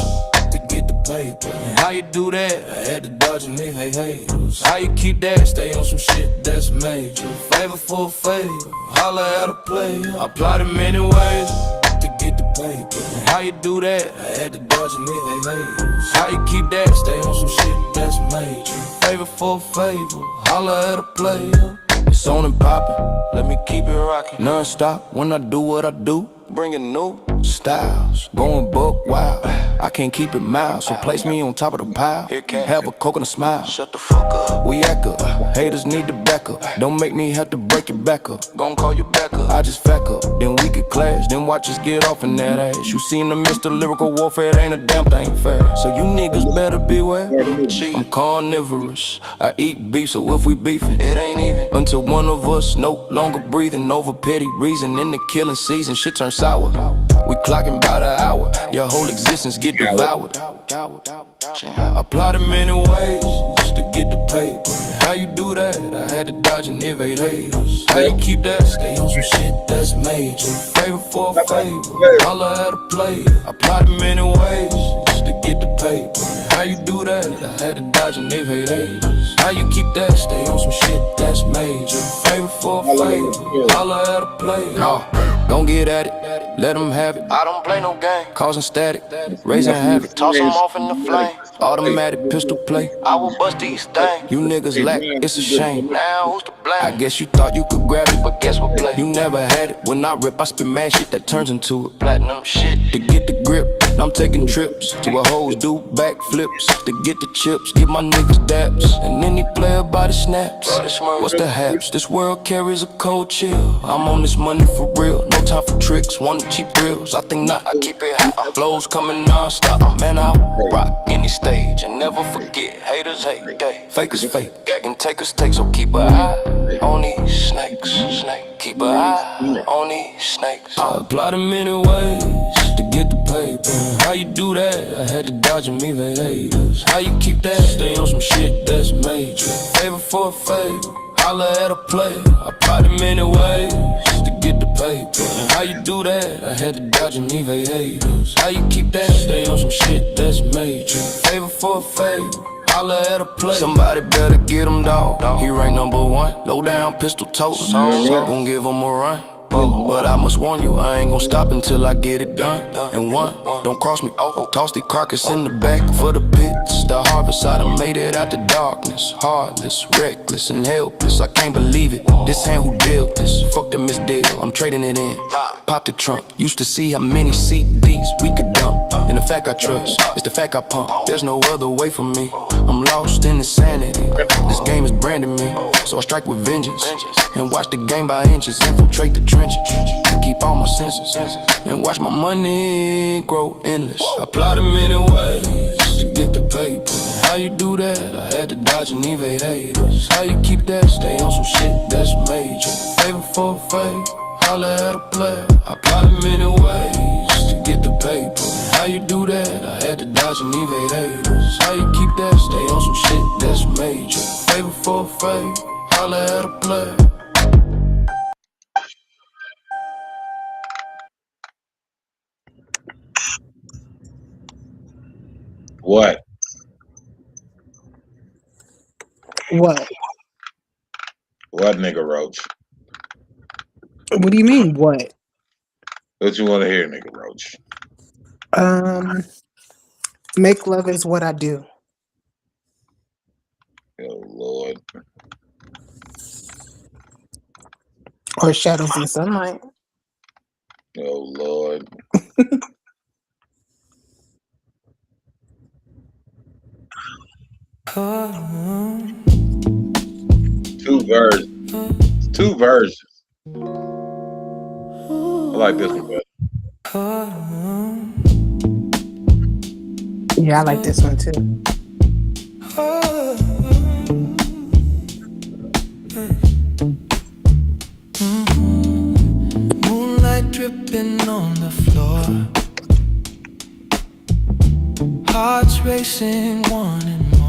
to get the paper. And how you do that? I had to dodge and they haters. How you keep that? Stay on some shit that's major. Favor for a favor, holla at a player. I plotted many ways to get the paper. And how you do that? I had to dodge and they haters. How you keep that? Stay on some shit that's major. Favor for a favor, holla at a player. It's on and poppin', let me keep it rockin'. Non-stop when I do what I do, bringin' new styles, going buck wild. I can't keep it mild, so place me on top of the pile. Have a coke and a smile. Shut the fuck up. We act up, haters need to back up. Don't make me have to break it back up. Gon' call you back up. I just fack up, then we could clash. Then watch us get off in that ass. You seen the Mr. Lyrical Warfare, it ain't a damn thing fair. So you niggas better beware. I'm carnivorous, I eat beef, so if we beefin', it ain't even until one of us no longer breathing over petty reason. In the killing season, shit turns sour. We clocking by the hour, your whole existence get devoured. I plotted many ways just to get the paper. How you do that? I had to dodge and evade haters. How you keep that? Stay on some shit that's major. Favor for a favor, holla at a player. I plotted many ways just to get the paper. How you do that? I had to dodge and evade haters. How you keep that? Stay on some shit that's major. Favor for a favor, holla at a player. No, don't get at it, let them have it. I don't play no game, causing static, raising havoc. Toss them off in the flame, automatic pistol play. I will bust these things, you niggas lack, it's a shame. Now who's to blame? I guess you thought you could grab it, but guess what play? You never had it, when I rip I spit mad shit that turns into a platinum shit. To get the grip, I'm taking trips to where hoes do backflips. To get the chips, give my niggas daps, and any player by the snaps. What's the haps? This world carries a cold chill. I'm on this money for real, no time for tricks, want cheap thrills. I think not, I keep it hot. Flows coming non-stop, man, I rock any stage and never forget. Haters hate, fake is fake, and takers take, so keep an eye on these snakes. Keep an eye on these snakes. I plotted many ways to get the paper. How you do that? I had to dodge and evade haters. How you keep that? Stay on some shit that's major. Favor for a favor, holla at a player. I plotted many ways to get the paper. How you do that? I had to dodge and evade haters. How you keep that? Stay on some shit that's major. Favor for a favor, holla at a player. Somebody better get him, dog. He rank number one. Low down, pistol totes. Gon' give him a run. But I must warn you, I ain't gon' stop until I get it done. And one, don't cross me, toss the carcass in the back for the pits. The harvest, I done made it out the darkness. Heartless, reckless, and helpless, I can't believe it. This hand who dealt this, fuck the misdeal, I'm trading it in. Pop the trunk, used to see how many CDs we could dump. And the fact I trust, it's the fact I pump. There's no other way for me, I'm lost in insanity. This game is branding me, so I strike with vengeance. And watch the game by inches, infiltrate the trenches. Keep all my senses, and watch my money grow endless. I plotted many ways to get the paper. How you do that? I had to dodge and evade haters. How you keep that? Stay on some shit that's major. Favor for a favor, holla at a player. I plotted many ways to get the paper. How you do that? I had to dodge and evade haters. How you keep that? Stay on some shit that's major. Favor for a favor, holla at a player. What? What? What, nigga Roach? What do you mean, what? What you want to hear, nigga Roach? Make love is what I do. Oh, Lord. Or shadows in sunlight. Oh, Lord. Two versions. Two versions. I like this one better. Yeah, I like this one too. Moonlight dripping on the floor. Hearts racing, wanting more.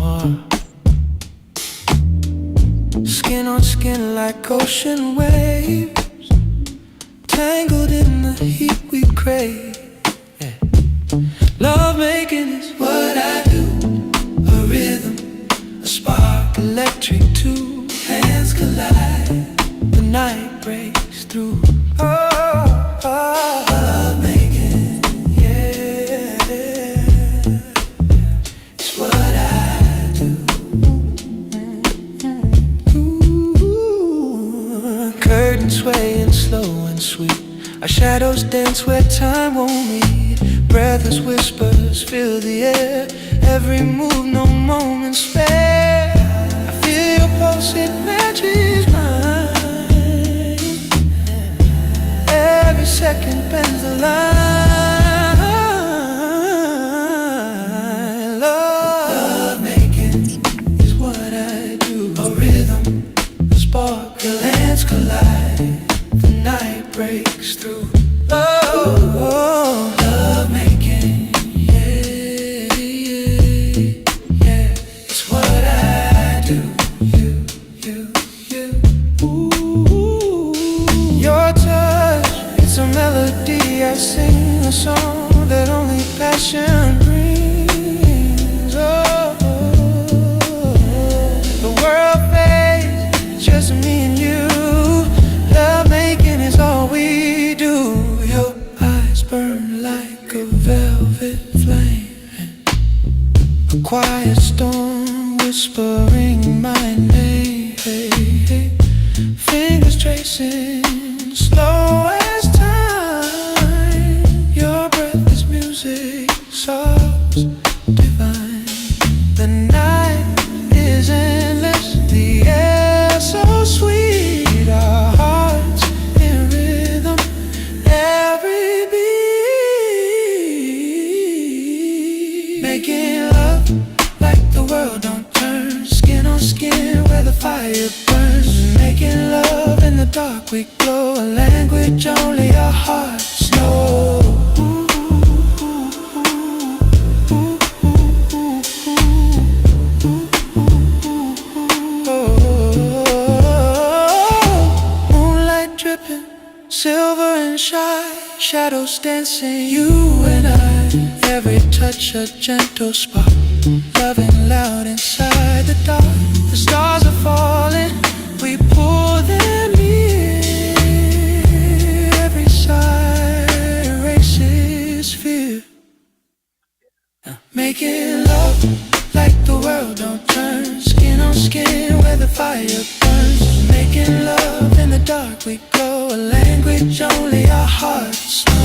Skin on skin like ocean waves, tangled in the heat we crave. Yeah. Love making is what I do. A rhythm, a spark, electric two hands collide. The night breaks through. Love making, yeah, it's what I do. Curtains swaying slow and sweet. Our shadows dance where time won't meet. Breathless whispers fill the air. Every move, no moment spare. I feel your pulse, it matches mine. Every second bends the line. Love making is what I do. A rhythm, a spark, the lands collide. The night breaks through. Oh, love making, yeah, it's what I do. You. Ooh, your touch, it's a melody. I sing a song that only passion brings. Oh, the world fades, just me and you. Love making is all we do. Your eyes burn like a velvet flame. A quiet storm whispering my name. Fingers tracing slow as time. Your breath is music, sobs divine. The night is endless, the air so sweet. Our hearts in rhythm, every beat. Making love like the world don't turn. Skin on skin where the fire burns. Making love in the dark we glow. A language only our hearts know. Moonlight dripping, silver and shy, shadows dancing, you and I. Every touch a gentle spark, loving loud inside the dark. The stars are falling, we pull them near. Every sigh erases fear. Making love like the world don't turn. Skin on skin where the fire burns. Making love in the dark we glow. A language only our hearts know.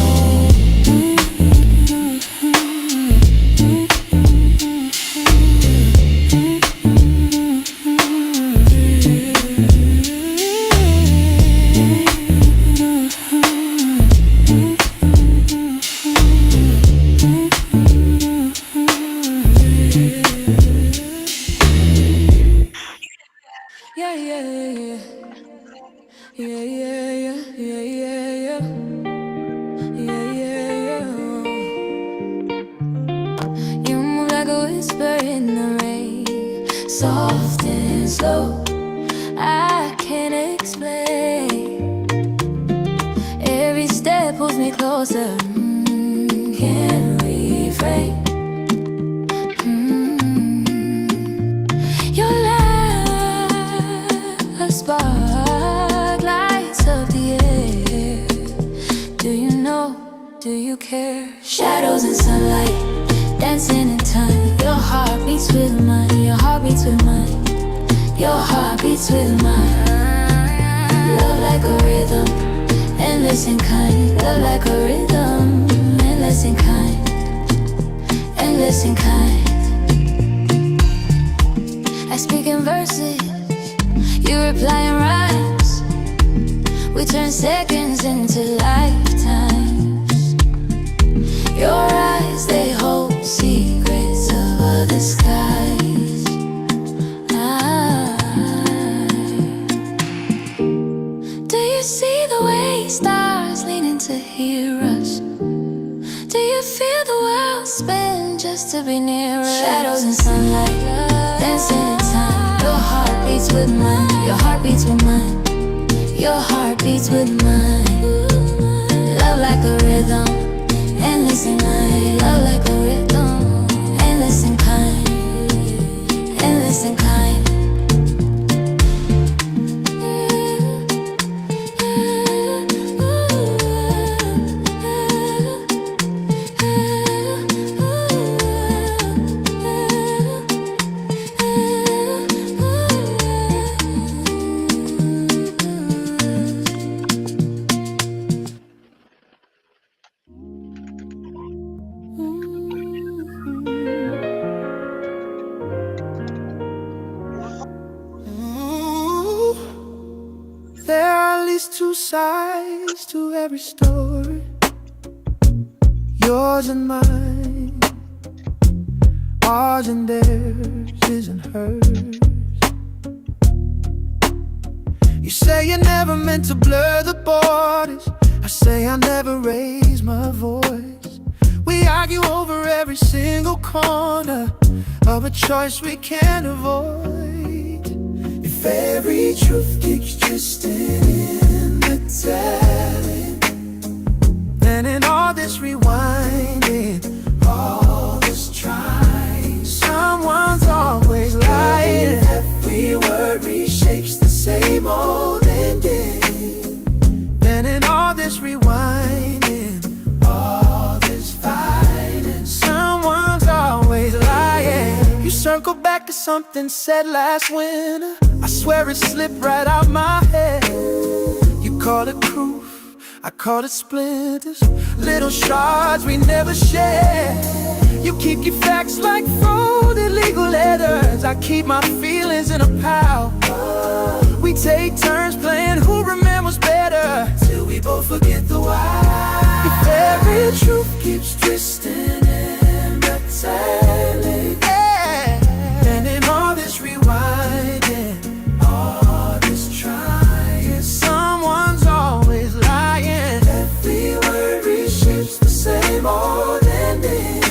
You move like a whisper in the rain, soft and slow. I can't explain. Every step pulls me closer. Can't refrain. Your light, a spark lights up the air. Do you know? Do you care? Shadows and sunlight, dancing in time. Your heart beats with mine. Your heart beats with mine. Your heart beats with mine. Love like a rhythm, endless and kind. Love like a rhythm, endless and kind. Endless and kind. speaking verses, you replying rhymes. We turn seconds into lifetimes. Your eyes, they hold secrets of other skies. Do you see the way stars leaning to hear us? Do you feel the world spin just to be near us? Shadows and sunlight, dancing in time. Your heart beats with mine. Your heart beats with mine. Your heart beats with mine. Love like a rhythm, endless and kind. Love like a rhythm, endless and kind. Endless and kind. There are at least two sides to every story, yours and mine. Ours and theirs isn't hers. You say you never meant to blur the borders. I say I never raised my voice. We argue over every single corner of a choice we can't avoid. If every truth keeps twisting in the telling, then in all this rewinding, all this trying, someone's always lying. Every word reshapes the same old ending. Then in all this rewinding, all this fighting, someone's always lying. You circle back to something said last winter. I swear it slipped right out my head. You call it proof, I call it splinters, little shards we never share. You keep your facts like folded legal letters. I keep my feelings in a pile. We take turns playing who remembers better, till we both forget the why. If every truth keeps twisting in the telling, yeah, then in all this rewinding, all this trying, someone's always lying. Every word reshapes the same old ending.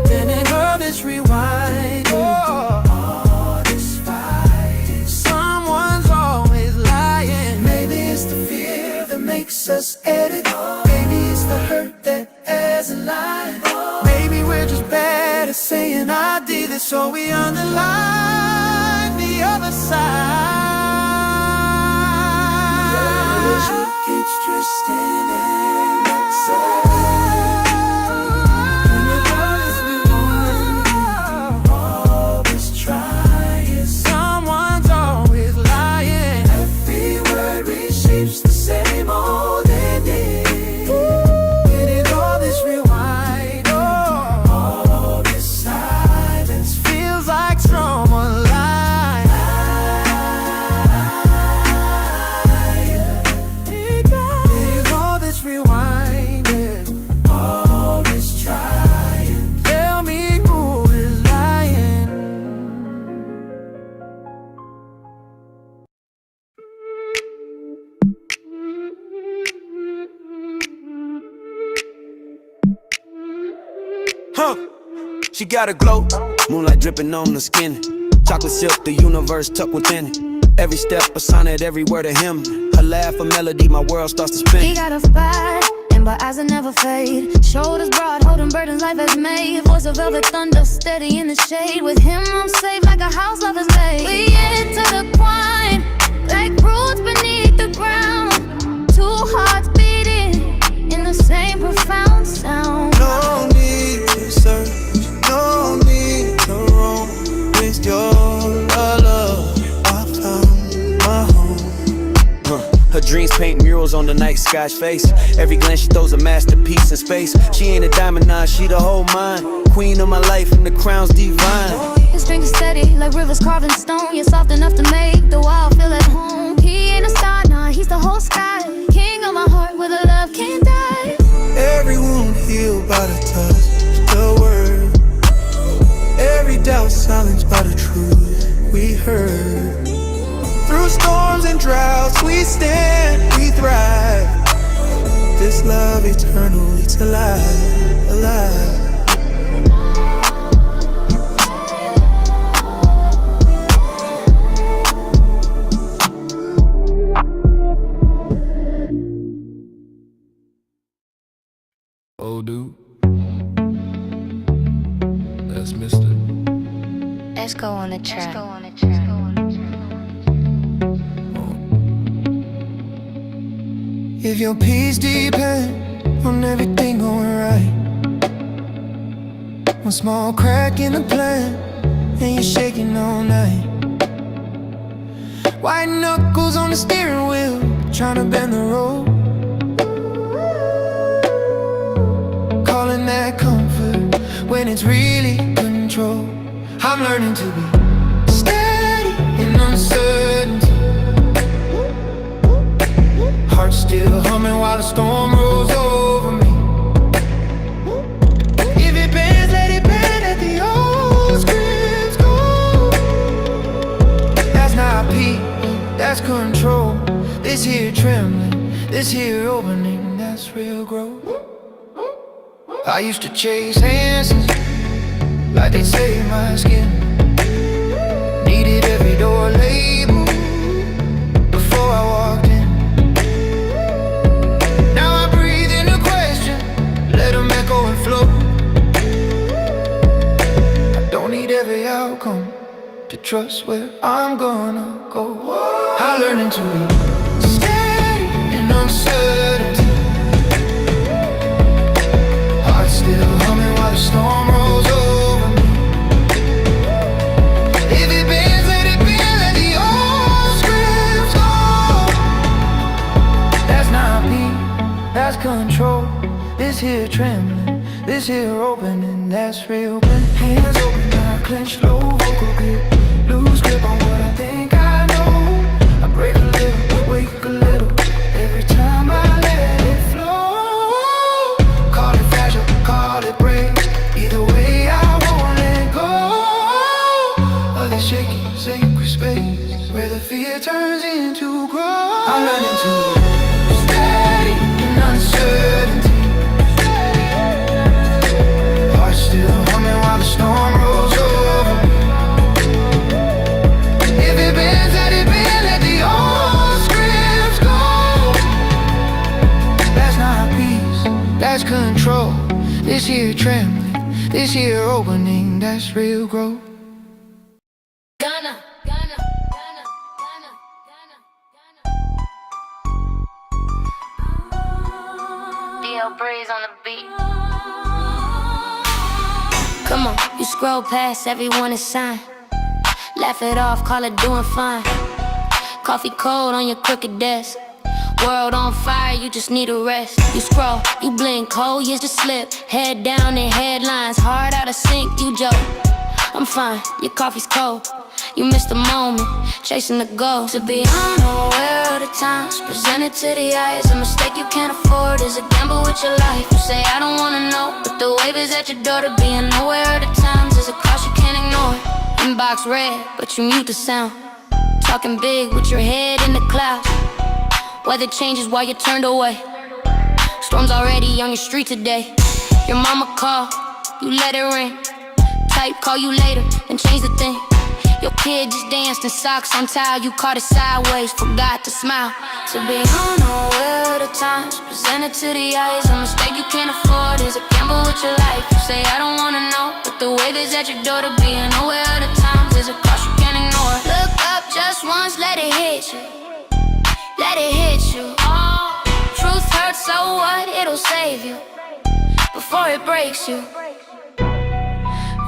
Then in all this rewinding, all this fighting, someone's always lying. Maybe it's the fear that makes us edit. Maybe it's the hurt that has a line. Maybe we're just bad at saying I did it, so we underline the other side. Keeps twisting in that side. Someone's always lying. Every word reshapes the same old ending. And in all this rewind, all this silence feels like someone lying. In all this rewinding, all this trying, tell me who is lying. Huh? She got a glow, moonlight dripping on the skin. Chocolate silk, the universe tucked within it. Every step a sonnet, every word a hymn. Her laugh a melody, my world starts to spin. He got a fire, and but eyes that never fade. Shoulders broad, holding burdens life has made. Voice of velvet thunder, steady in the shade. With him I'm safe like a house love is laid. We enter the twine, like roots beneath the ground. Two hearts beating in the same profound sound. No need to search, no need to roam. With your love, I found my home. Her dreams paint murals on the night sky's face. Every glance she throws a masterpiece in space. She ain't a diamond, nah, she the whole mind. queen of my life and the crown's divine. His strength is steady, like rivers carved in stone. You're soft enough to make the wild feel at home. He ain't a star, nah, he's the whole sky. King of my heart, where the love can't die. Every wound healed by the touch, the word. Every doubt silenced by the truth we heard. Through storms and droughts, we stand, we thrive. This love eternal, it's alive, alive. Oh, dude. That's Mr. Let's go on the track. If your peace depend on everything going right, one small crack in the plan and you're shaking all night. White knuckles on the steering wheel, trying to bend the road. Calling that comfort when it's really control. I'm learning to be steady in uncertainty. Heart still humming while the storm rolls over me. If it bends, let it bend, let the old scripts go. That's not peace, that's control. This here trembling, this here opening, that's real growth. I used to chase answers like they'd save my skin. Needed every door label before I walked in. Now I breathe in the question, let them echo and flow. I don't need every outcome to trust where I'm gonna go. I'm learning to be steady in uncertainty. Heart still humming while the storm rolls over me. If it bends, let it bend, let the old scripts go. That's not me, that's control. This here trembling, this here opening, that's real. Hands open, I clench low, vocal grip. Lose grip on what I think I know. I break a little, wake a little. Every time I let it flow. Call it fragile, call it break. Either way I won't let go of this shaky, sacred space where the fear turns into growth. I'm learning to steady in uncertainty. Heart still humming while the storm rolls over me. If it bends, let it bend, let the old scripts go. That's not peace, that's control. This here trembling, this here opening, that's real growth. DL Breeze on the beat. Come on, you scroll past everyone is signed. Laugh it off, call it doing fine. Coffee cold on your crooked desk. World on fire, you just need a rest. You scroll, you blink, cold years to slip. Head down in headlines, heart out of sync, you joke. I'm fine, your coffee's cold. You missed the moment, chasing the goal. To be unaware of the times, presented to the eyes. A mistake you can't afford is a gamble with your life. You say I don't wanna know, but the wave is at your door. To be unaware of the times is a cost you can't ignore. Inbox red, but you mute the sound. Talking big with your head in the clouds. Weather changes while you're turned away. Storms already on your street today. Your mama call, you let it ring. Type call you later, then change the thing. Your kid just danced in socks untied. You caught it sideways, forgot to smile. To be unaware of the times, presented to the eyes. A mistake you can't afford is a gamble with your life. You say I don't wanna know, but the wave is at your door. To be unaware of the times is a cost you can't ignore. Look up just once, let it hit you. Let it hit you. Oh, truth hurts, so what? It'll save you before it breaks you.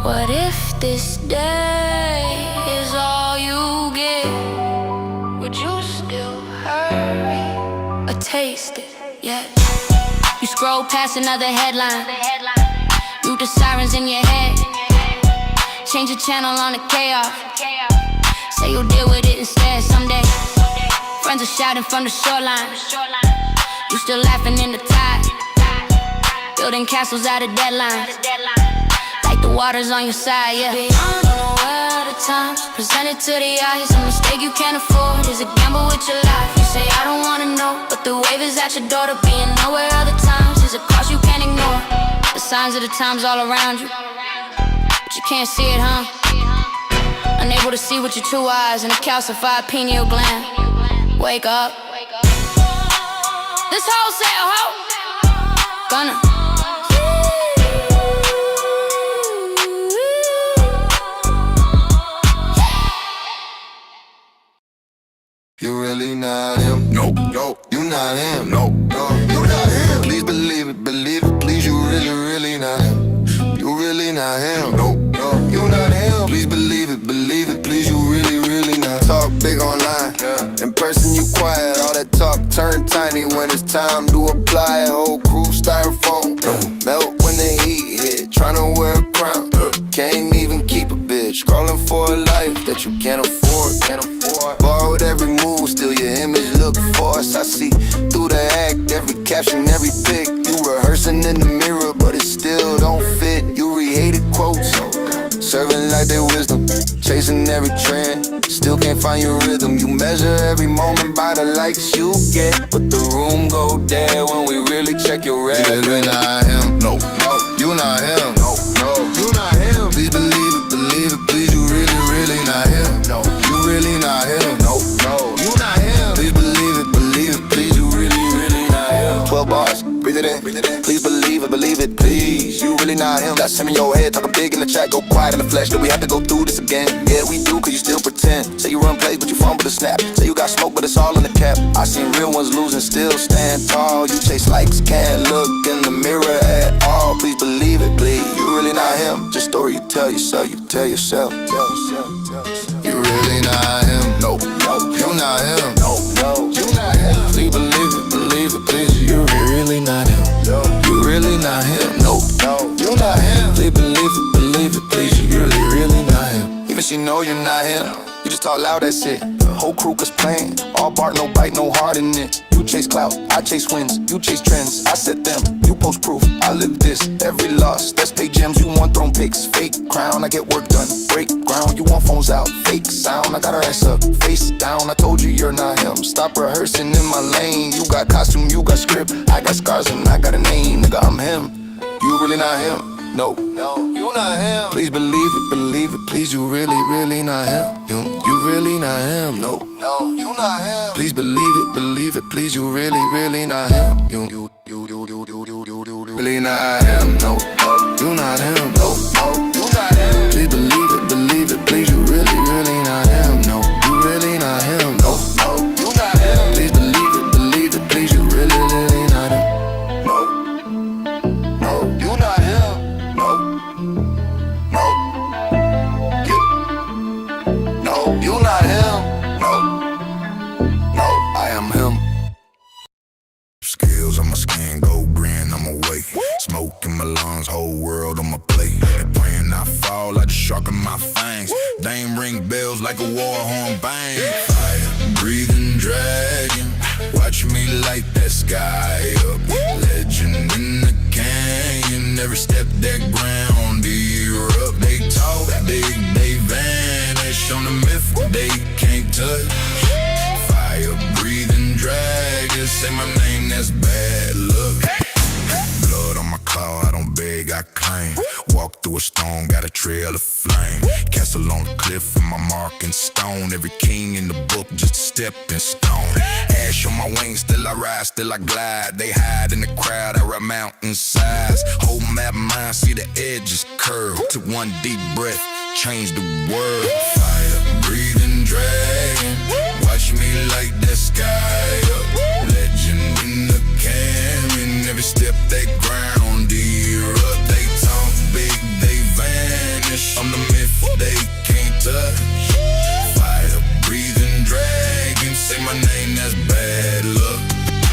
What if this day is all you get? Would you still hurry or taste it? Yeah. You scroll past another headline. You Mute the sirens in your head. Change the channel on the chaos. Say you'll deal with it instead someday. Friends are shouting from the shoreline. You still laughing in the tide. Building castles out of deadlines. Like the water's on your side, yeah. Beyond unaware of the times. Presented to the eyes. A mistake you can't afford is a gamble with your life. You say I don't wanna know, but the wave is at your door. To being nowhere other times is a cost you can't ignore. The signs of the times all around you, but you can't see it, huh? Unable to see with your two eyes and a calcified pineal gland. Wake up. This wholesale hoe gonna You really not him? No, no. You not him? No, no. You not him? Please believe it, please. You really not him. You really not him? No, no. You not him? Please believe it, please. You really not. Talk big online, in person you quiet. All that talk turn tiny when it's time to apply. Whole crew styrofoam, melt when the heat hit. Tryna wear a crown, can't even keep a bitch. Calling for a life that you can't afford. Borrowed every move, still your image look forced. I see through the act, every caption, every pic. You rehearsing in the mirror, but it still don't fit. You re-hated quotes, serving like their wisdom, chasing every trend, still can't find your rhythm. You measure every moment by the likes you get, but the room go dead when we really check your record. You not him, no, no. You not him, no, no. You not him. Please believe it, please. You really not him, no. You really not him, no, no. You not him. Please believe it, please. You really not him. 12 bars, breathe it in. Please believe it, please. You really not him. That's him in your head, talking big in the chat, go quiet in the flesh. Do we have to go through this again? Yeah, we do, cause you still pretend. Say you run plays, but you fumble the snap. Say you got smoke, but it's all in the cap. I seen real ones losing, still stand tall. You chase likes, can't look in the mirror at all. Please believe it, please. You really not him. Just story you tell yourself, you tell yourself. You really not him. No, no. You not him. No, no. You not him. Please believe it, please. You really not him. You really not him. No, no. You not him. Please believe it, please. You really not him. Even she know you're not him. You just talk loud, that's it. The whole crew was playing. All bark, no bite, no heart in it. You chase clout, I chase wins. You chase trends, I set them. You post proof, I live this. Every loss, that's pay gems. You want throne picks, fake crown. I get work done, break ground. You want phones out, fake sound. I got her ass up, face down. I told you you're not him. Stop rehearsing in my lane. You got costume, you got script. I got scars and I got a name. Nigga, I'm him. You really not him. No, no, you not him. Please believe it, please. You really not him. You really not him. No, no, you not him. Please believe it, please. You really not him. You really not him. No, no, you not him. No, no, you not him. Please believe it, please. You really not him. No, you really not him. No, no, you not him. Please believe it, please. You really not him. No, no, you not him. No, you not him. No, I am him. Skills on my skin, go green, I'm awake. Smoke in my lungs, whole world on my plate. And praying I fall like a shark in my fangs. Dame ring bells like a war horn bang. Fire, breathing dragon. Watch me light that sky up. Legend in the canyon. Every step that ground erupt. They talk big, they vanish on the myth they can't touch. Fire breathing dragon, say my name, that's bad luck. Blood on my claw, I don't beg, I claim. Walk through a storm, got a trail of flame. Castle on the cliff in my mark in stone. Every king in the book, just a stepping stone. Ash on my wings, still I rise, still I glide. They hide in the crowd, I ride mountain sides. Whole map mind, see the edges curve. Took one deep breath, change the world. Fire, breathing dragon. Watch me light that sky up. Legend in the canyon. Every step that ground erupt. They talk big, they vanish. I'm the myth they can't touch. Fire, breathing dragon. Say my name, that's bad luck.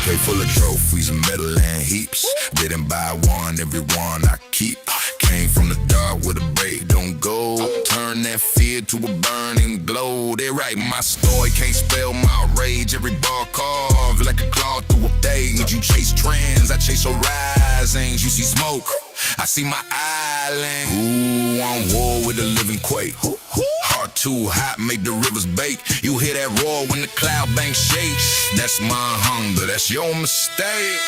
Plate full of trophies, metal and heaps. Didn't buy one, every one I keep. Can't came from the dark with a break. Don't go, turn that fear to a burning glow. They write my story, can't spell my rage. Every bar carved like a claw through a page. You chase trends, I chase horizons. You see smoke, I see my island. Ooh, on war with a living quake. Heart too hot, make the rivers bake. You hear that roar when the cloud bank shakes. That's my hunger, that's your mistake.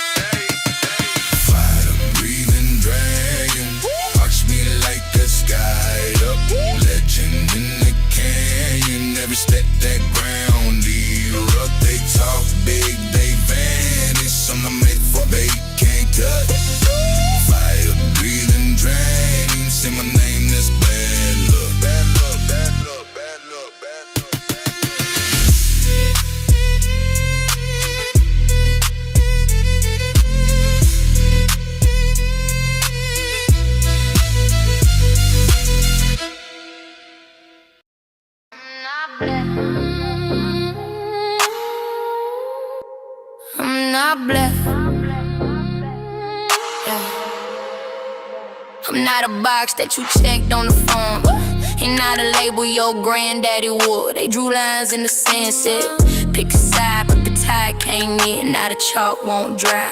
Fire breathing dragon, watch me like a sky up. Legend in the canyon, every step that ground erupt. They talk big, they vanish. Some are made for bait, can't touch. Fire breathing dragon, say my name, this bad luck. Bad luck, bad luck, bad luck, bad luck. I'm not blessed. Yeah. I'm not a box that you checked on the phone. Ain't not a label your granddaddy wore. They drew lines in the sand, said pick a side, but the tide came in. Now the chalk won't dry.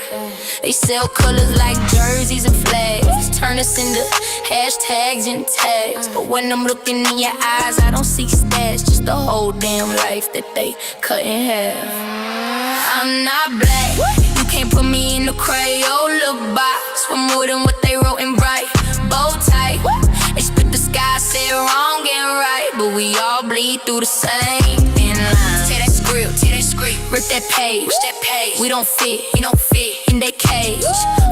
They sell colors like jerseys and flags, turn us into hashtags and tags. But when I'm looking in your eyes, I don't see stats, just the whole damn life that they cut in half. I'm not black, you can't put me in the Crayola box. For more than what they wrote in bright bow tie. They split the sky, said wrong and right, but we all bleed through the same thin line. Tear that script, rip that page. We don't fit in that cage.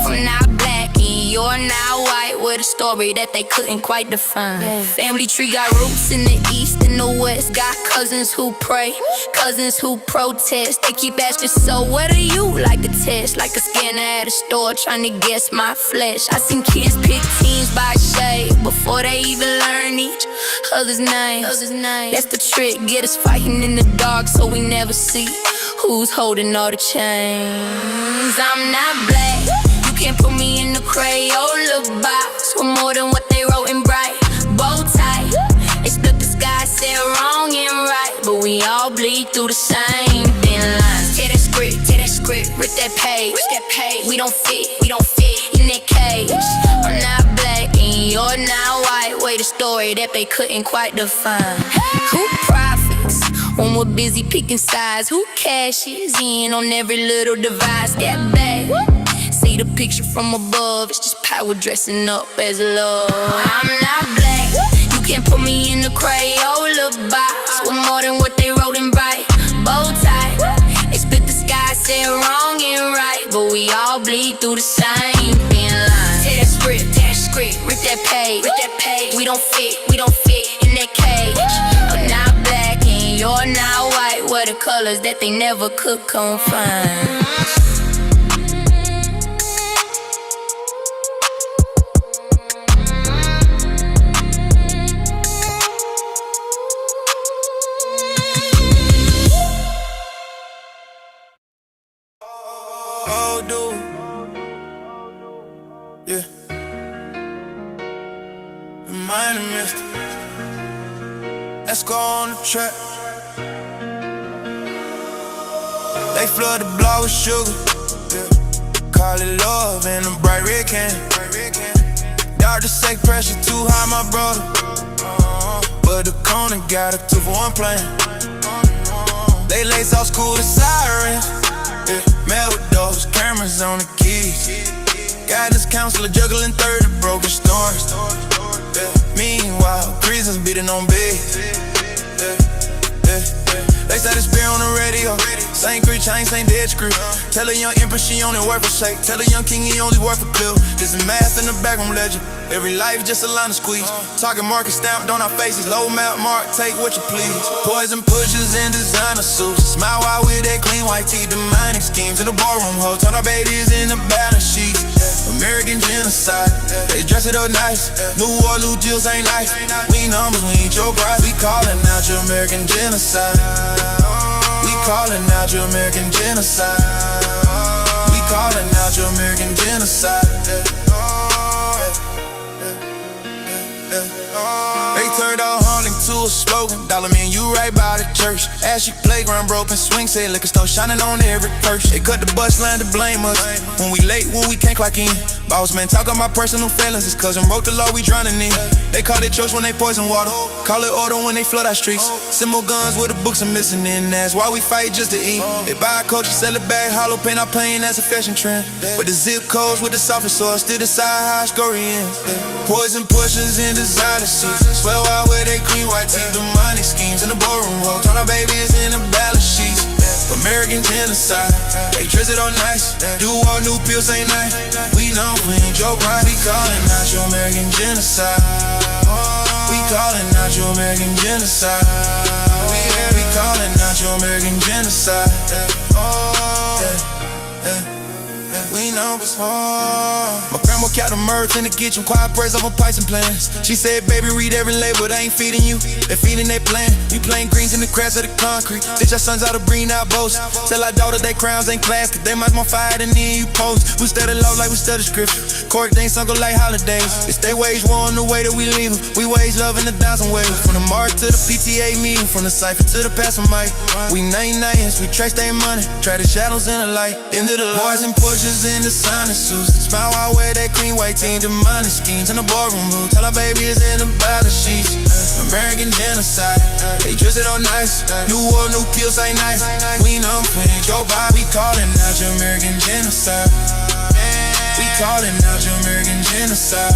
From not black and you're now white, with a story that they couldn't quite define. Family tree got roots in the east and the west. Got cousins who pray, cousins who protest. They keep asking, so what are you? Like a test, like a scanner at a store trying to guess my flesh. I seen kids pick teams by shade before they even learn each other's names. That's the trick, get us fighting in the dark so we never see who's holding all the chains. I'm not black, you can't put me in the Crayola box. For more than what they wrote in bright bow tie. They split the sky, said wrong and right, but we all bleed through the same thin lines. Tear that script, rip that page. We don't fit in that cage. I'm not black and you're not white. Wait, a story that they couldn't quite define. Who profits when we're busy picking sides? Who cashes in on every little device? Step back, see the picture from above. It's just power dressing up as love. I'm not black, you can't put me in the Crayola box. With more than what they wrote in bright bow tie. They split the sky, said wrong and right, but we all bleed through the same thin line. Tear that script, rip that page. We don't fit in that cage. I'm not black and you're not white. What the colors that they never could confine. Oh, dude. Yeah. Remind me, mister. Let's go on the track. They flood the block with sugar. Yeah. Call it love in a bright red can. Doctor say pressure too high, my brother. But the corner got a 2-for-1 plan. They lace off school to sirens. Yeah, mad with those cameras on the keys. Guidance counselor juggling 30 broken storms. Yeah, meanwhile, prisons beating on beds. They said it's beer on the radio. Same crew chain, same dead screw. Tell a young empress she only worth a shake. Tell a young king he only worth a pill. There's a math in the backroom legend. Every life just a line of squeeze. Talking market stamped on our faces. Low map mark, take what you please. Poison pushes in designer suits. Smile while with that clean white teeth. Demonic schemes in the ballroom hole. Turn our babies into banner sheets. American genocide. They dress it up nice. New Orleans jills ain't nice. We numbers, we ain't your price. We calling out your American genocide. We calling out your American genocide. We calling out your American genocide. a slogan. Dollar man, you right by the church. Ashy playground broken, swing set, liquor store shining on every purse. They cut the bus line to blame us. When we late, when we can't clock in. Boss man talking my personal feelings. His cousin wrote the law, we drowning in. They call it church when they poison water. Call it order when they flood our streets. Send more guns where the books are missing in. That's why we fight just to eat. They buy a culture, sell it back, hollow paint our plane, that's a fashion trend. But the zip codes with the softest sauce still decide how I score in. Poison pushers in designer suits. Swear out with they clean white teeth. The money schemes in the ballroom hole. Turn our babies in the balance sheets. American genocide. They dress it all nice. Do all new pills ain't nice. We know when Joe Biden be calling out your American genocide. We calling out your American genocide. We calling out your American genocide. We know it's hard. My grandma kept the merch in the kitchen, quiet prayers over pipes and plans. She said, baby, read every label, they ain't feeding you, they feeding their plan. We playing greens in the cracks of the concrete. Ditch our sons out of green, out boast. Tell our daughter they crowns ain't class, cause they much more fire than me and you post. We study law like we study scripture. Court things go like holidays. It's they wage war on the way that we leave them. We wage love in 1,000 ways. From the march to the PTA meeting, from the cypher to the pastor mic. We 99s, we trace their money, try the shadows in the light. Into the boys and pushes in the sign and suits. Smile while wear that clean white team. The money schemes in the ballroom room. Tell our babies in the balance sheets. American genocide. They dress it all nice. New war, new pills ain't nice. We know when Joe Biden calling out your American genocide. We calling out your American genocide.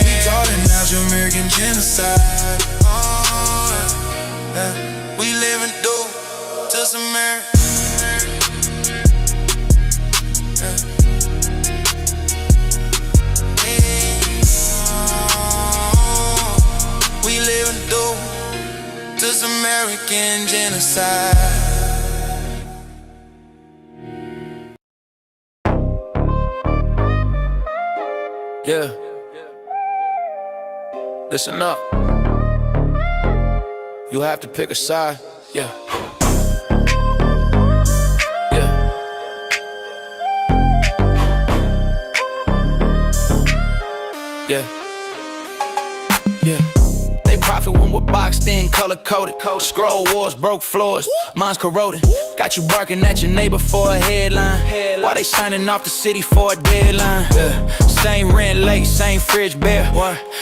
We calling out your American genocide. We live and do to some America. We live and do this American genocide. Yeah. Listen up. You have to pick a side. Yeah. Yeah. Yeah. They profit when we're boxed in, color coded. Scroll wars, broke floors, mine's corroded. Got you barking at your neighbor for a headline. Why they signing off the city for a deadline? Yeah. Same rent late, same fridge bare.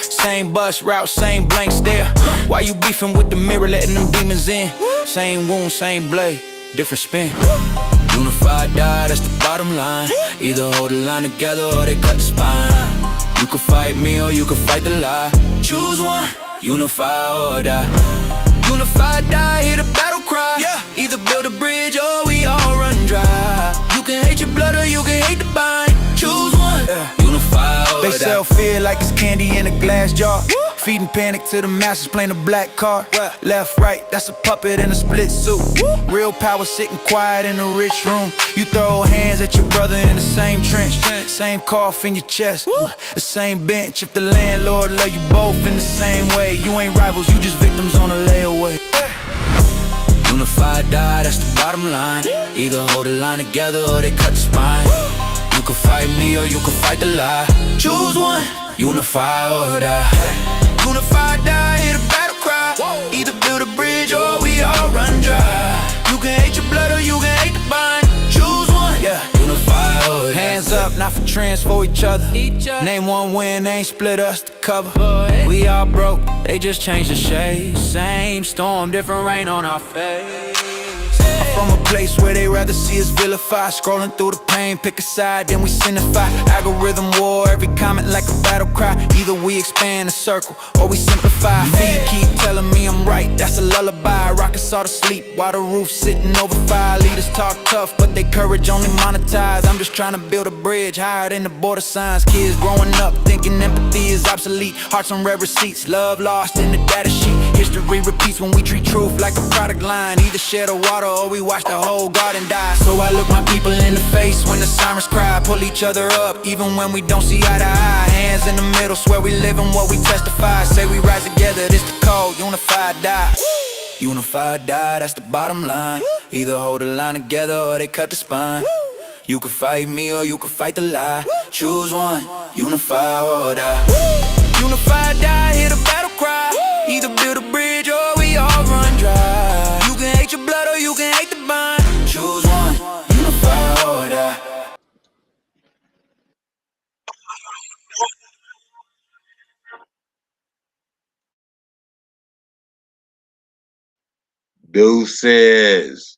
Same bus route, same blank stare. Why you beefing with the mirror, letting them demons in? Same wound, same blade, different spin. Unified die, that's the bottom line. Either hold the line together or they cut the spine. You can fight me or you can fight the lie. Choose one, unify or die. Unify, die, hear the battle cry. Either build a bridge or we all run dry. You can hate your blood or you can hate the bind. Choose one, unify or die. They sell fear like it's candy in a glass jar. Feeding panic to the masses, playing a black card. Left, right, that's a puppet in a split suit. Real power sitting quiet in a rich room. You throw hands at your brother in the same trench. Same cough in your chest, the same bench. If the landlord love you both in the same way, you ain't rivals, you just victims on a layaway. Unified die, that's the bottom line. Either hold the line together or they cut the spine. You can fight me or you can fight the lie. Choose one, unify or die. Unify, die, hear the battle cry. Either build a bridge or we all run dry. You can hate your blood or you can hate the bind. Choose one, unify or die. Hands up, not for trends, for each other. Name one win, they ain't split us to cover. We all broke, they just changed the shade. Same storm, different rain on our face. I'm from a place where they rather see us vilify. Scrolling through the pain, pick a side, then we signify. Algorithm war, every comment like a battle cry. Either we expand the circle, or we simplify. Feet keep telling me I'm right, that's a lullaby. Rockets saw to sleep, while the roof sitting over fire. Leaders talk tough, but they courage only monetized. I'm just trying to build a bridge higher than the border signs. Kids growing up thinking empathy is obsolete. Hearts on red receipts, love lost in the data sheet. History repeats when we treat truth like a product line. Either share the water or we watch the whole garden die. So I look my people in the face when the sirens cry. Pull each other up even when we don't see eye to eye. Hands in the middle, swear we live in what we testify. Say we rise together, this the code, unified die. Unified die, that's the bottom line. Either hold the line together or they cut the spine. You can fight me or you can fight the lie. Choose one, unify or die. Unified die, hear the battle cry. Either build a bridge or we all run dry. You can hate your blood or you can hate the vine. Choose one, unify or die. Deuces.